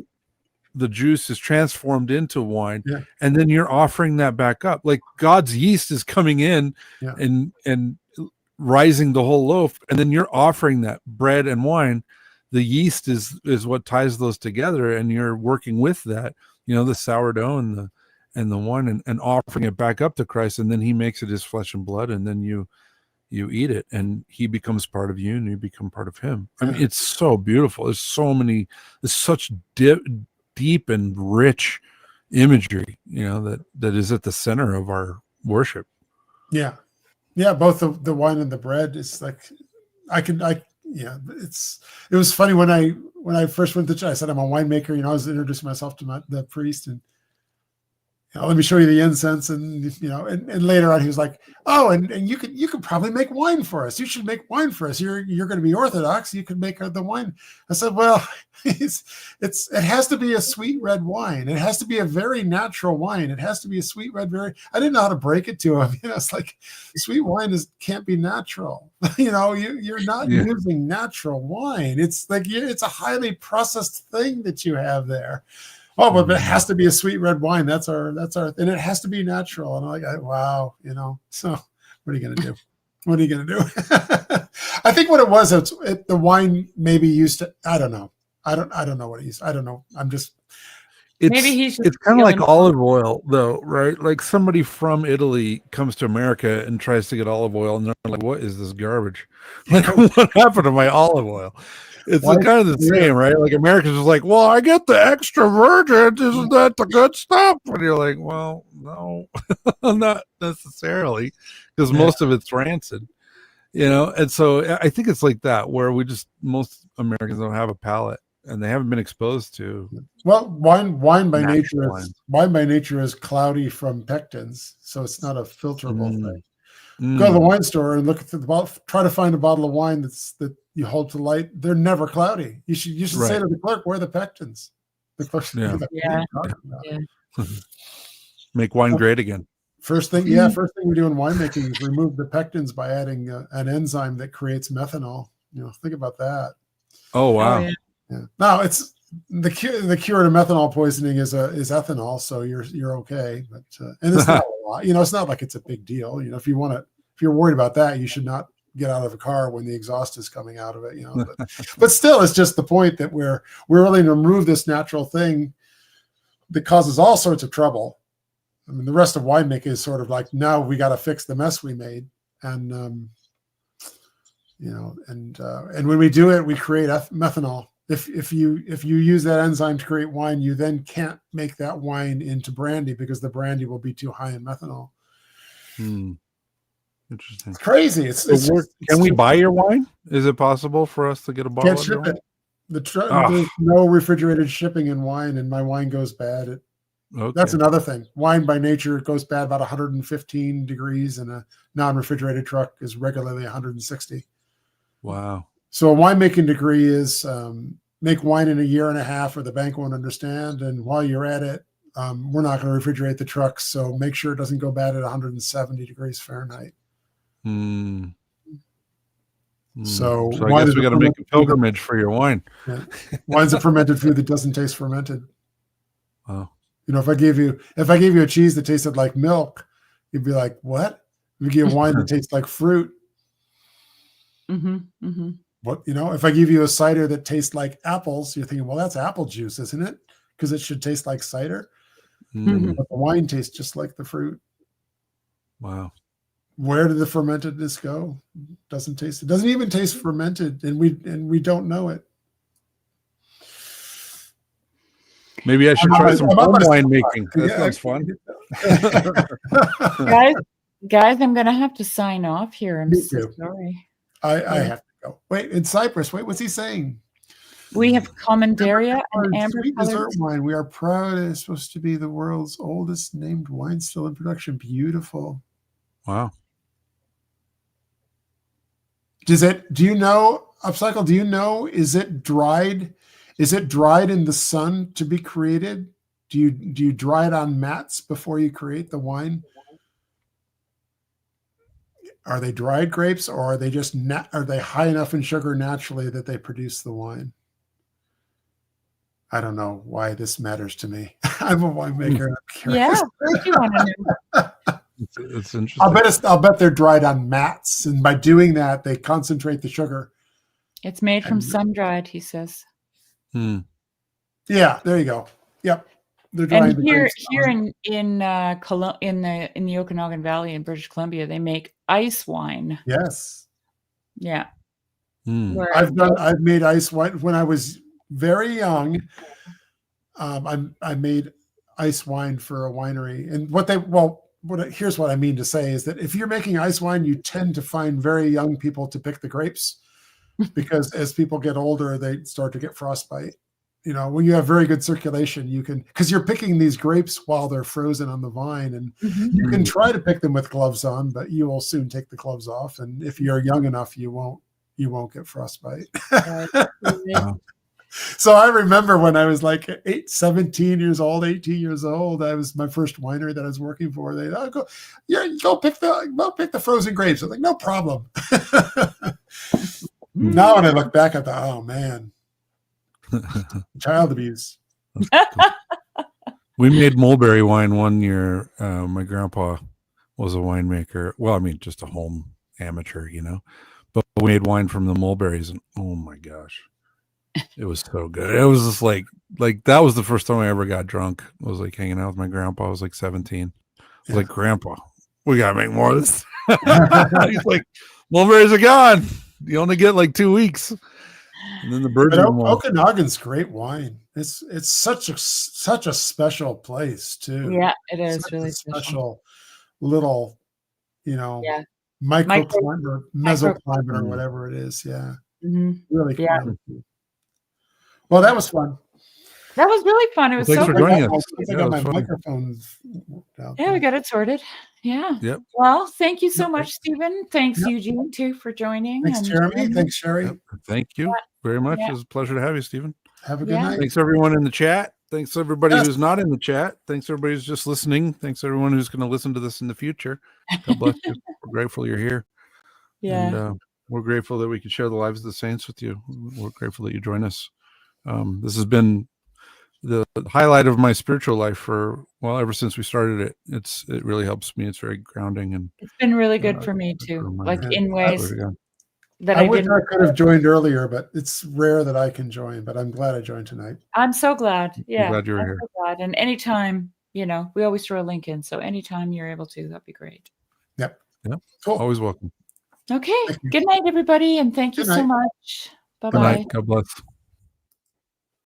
the juice is transformed into wine, and then you're offering that back up. Like God's yeast is coming in and rising the whole loaf, and then you're offering that bread and wine. The yeast is what ties those together, and you're working with that, the sourdough and the wine, and offering it back up to Christ, and then he makes it his flesh and blood, and then you eat it, and he becomes part of you, and you become part of him. I mean, it's so beautiful. There's such deep and rich imagery, that is at the center of our worship. Yeah. Both the wine and the bread. It's like, it was funny when I first went to church. I said, I'm a winemaker. I was introducing myself to the priest, and let me show you the incense, and and later on he was like, oh, and you could probably make wine for us. You should make wine for us. You're going to be Orthodox. You could make the wine. I said, well, it has to be a sweet red wine. It has to be a very natural wine. It has to be a sweet red. I didn't know how to break it to him. It's like sweet wine can't be natural. You're not using natural wine. It's like it's a highly processed thing that you have there. Oh, but it has to be a sweet red wine. That's our, and it has to be natural. And I'm like, wow, so what are you going to do? What are you going to do? I think what it was, the wine maybe used to, I don't know. I don't know what it used. I don't know. It's kind of like olive oil though, right? Like somebody from Italy comes to America and tries to get olive oil, and they're like, what is this garbage? Like, what happened to my olive oil? It's kind of the same, right? Like Americans is like, well, I get the extra virgin. Isn't that the good stuff? And you're like, well, no, not necessarily, because most of it's rancid, And so I think it's like that, where most Americans don't have a palate, and they haven't been exposed to. Well, wine by nature is cloudy from pectins, so it's not a filterable thing. Go to the wine store and look at try to find a bottle of wine that you hold to light. They're never cloudy. You should say to the clerk, where are the pectins? The clerk's Make wine great again. First thing we do in winemaking is remove the pectins by adding an enzyme that creates methanol. Think about that. Oh wow. Yeah. Now it's the cure to methanol poisoning is ethanol, so you're okay. But and it's not a lot. It's not like it's a big deal. If you're worried about that, you should not get out of a car when the exhaust is coming out of it. But still, it's just the point that we're willing to remove this natural thing that causes all sorts of trouble. I mean, the rest of winemaking is sort of like, now we got to fix the mess we made, and and when we do it, we create methanol. If you use that enzyme to create wine, you then can't make that wine into brandy, because the brandy will be too high in methanol. Interesting. It's crazy. Can we buy your wine? Is it possible for us to get a bottle? Can't ship it. There's no refrigerated shipping in wine, and my wine goes bad. That's another thing. Wine by nature goes bad about 115 degrees, and a non-refrigerated truck is regularly 160. Wow. So a winemaking degree is make wine in a year and a half, or the bank won't understand. And while you're at it, we're not going to refrigerate the trucks, so make sure it doesn't go bad at 170 degrees Fahrenheit. So I guess we got to make a pilgrimage for your wine. Yeah. Wine's a fermented food that doesn't taste fermented. Wow. If I gave you a cheese that tasted like milk, you'd be like, what? If you give wine that tastes like fruit. What, if I give you a cider that tastes like apples, you're thinking, well, that's apple juice, isn't it? Because it should taste like cider. But the wine tastes just like the fruit. Wow. Where did the fermentedness go? Doesn't taste. It doesn't even taste fermented, and we don't know it. Maybe I should try some home wine making. That sounds fun. Guys, I'm going to have to sign off here. I'm so sorry. I have to go. Wait, in Cyprus. Wait, what's he saying? We have Commanderia and amber sweet dessert wine. We are proud. It's supposed to be the world's oldest named wine still in production. Beautiful. Wow. Do you know, Upcycle, do you know, is it dried? Is it dried in the sun to be created? Do you dry it on mats before you create the wine? Are they dried grapes, or are they just are they high enough in sugar naturally that they produce the wine? I don't know why this matters to me. I'm a winemaker. I'm curious. Yeah, what do you want to know? It's interesting. I'll bet they're dried on mats, and by doing that, they concentrate the sugar. It's made from And- sun-dried, he says. Hmm. Yeah, there you go. Yep, they're drying And the here grapes on. in the Okanagan Valley in British Columbia, they make ice wine. Yes, Yeah. Hmm. Where- I've made ice wine when I was very young. I made ice wine for a winery, and here's what I mean to say is that if you're making ice wine, you tend to find very young people to pick the grapes, because as people get older, they start to get frostbite. You know, when you have very good circulation, you can, because you're picking these grapes while they're frozen on the vine, and Mhm. you can try to pick them with gloves on, but you will soon take the gloves off. And if you're young enough, you won't get frostbite. Wow. So I remember when I was like 18 years old, I was my first winery that I was working for. They go pick the frozen grapes. I was like, no problem. Now when I look back at oh man, child abuse. We made mulberry wine one year. My grandpa was a winemaker. Well, I mean, just a home amateur, you know. But we made wine from the mulberries, and oh my gosh, it was so good. It was just like that was the first time I ever got drunk. I was like hanging out with my grandpa. I was like 17. I was like, Grandpa, we gotta make more of this. He's like, mulberries are gone. You only get like 2 weeks. And then the birds. Okanagan's great wine. It's such a special place too. Yeah, it is Such really a special little, Yeah. microclimate or mesoclimate or Micro- whatever it is. Yeah, Mhm. really. Yeah. Really cool. Well, that was fun. That was really fun. It was thanks so for good. joining us. I Yeah, got it my was fun. microphone. Yeah, we got it sorted. Yeah. Yep. Well, thank you so Yep. much, Stephen. Thanks, Yep. Eugene, too, for joining. Thanks, and Jeremy. Thanks, Shari. Yep. Thank you very much. It was a pleasure to have you, Stephen. Have a good Yeah. night. Thanks everyone in the chat. Thanks everybody Yes. who's not in the chat. Thanks everybody who's just listening. Thanks everyone who's going to listen to this in the future. God bless you. We're grateful you're here. Yeah. And we're grateful that we can share the lives of the saints with you. We're grateful that you join us. This has been the highlight of my spiritual life ever since we started it. It really helps me. It's very grounding, and It's been really good for me, too, like in ways that I I wish didn't. I could have joined earlier, but it's rare that I can join. But I'm glad I joined tonight. I'm so glad. Yeah. glad you were here. So glad. And anytime, we always throw a link in. So anytime you're able to, that'd be great. Yep. Cool. Always welcome. Okay. Good night, everybody. And thank you Good so night. much. Good Bye-bye. night. God bless.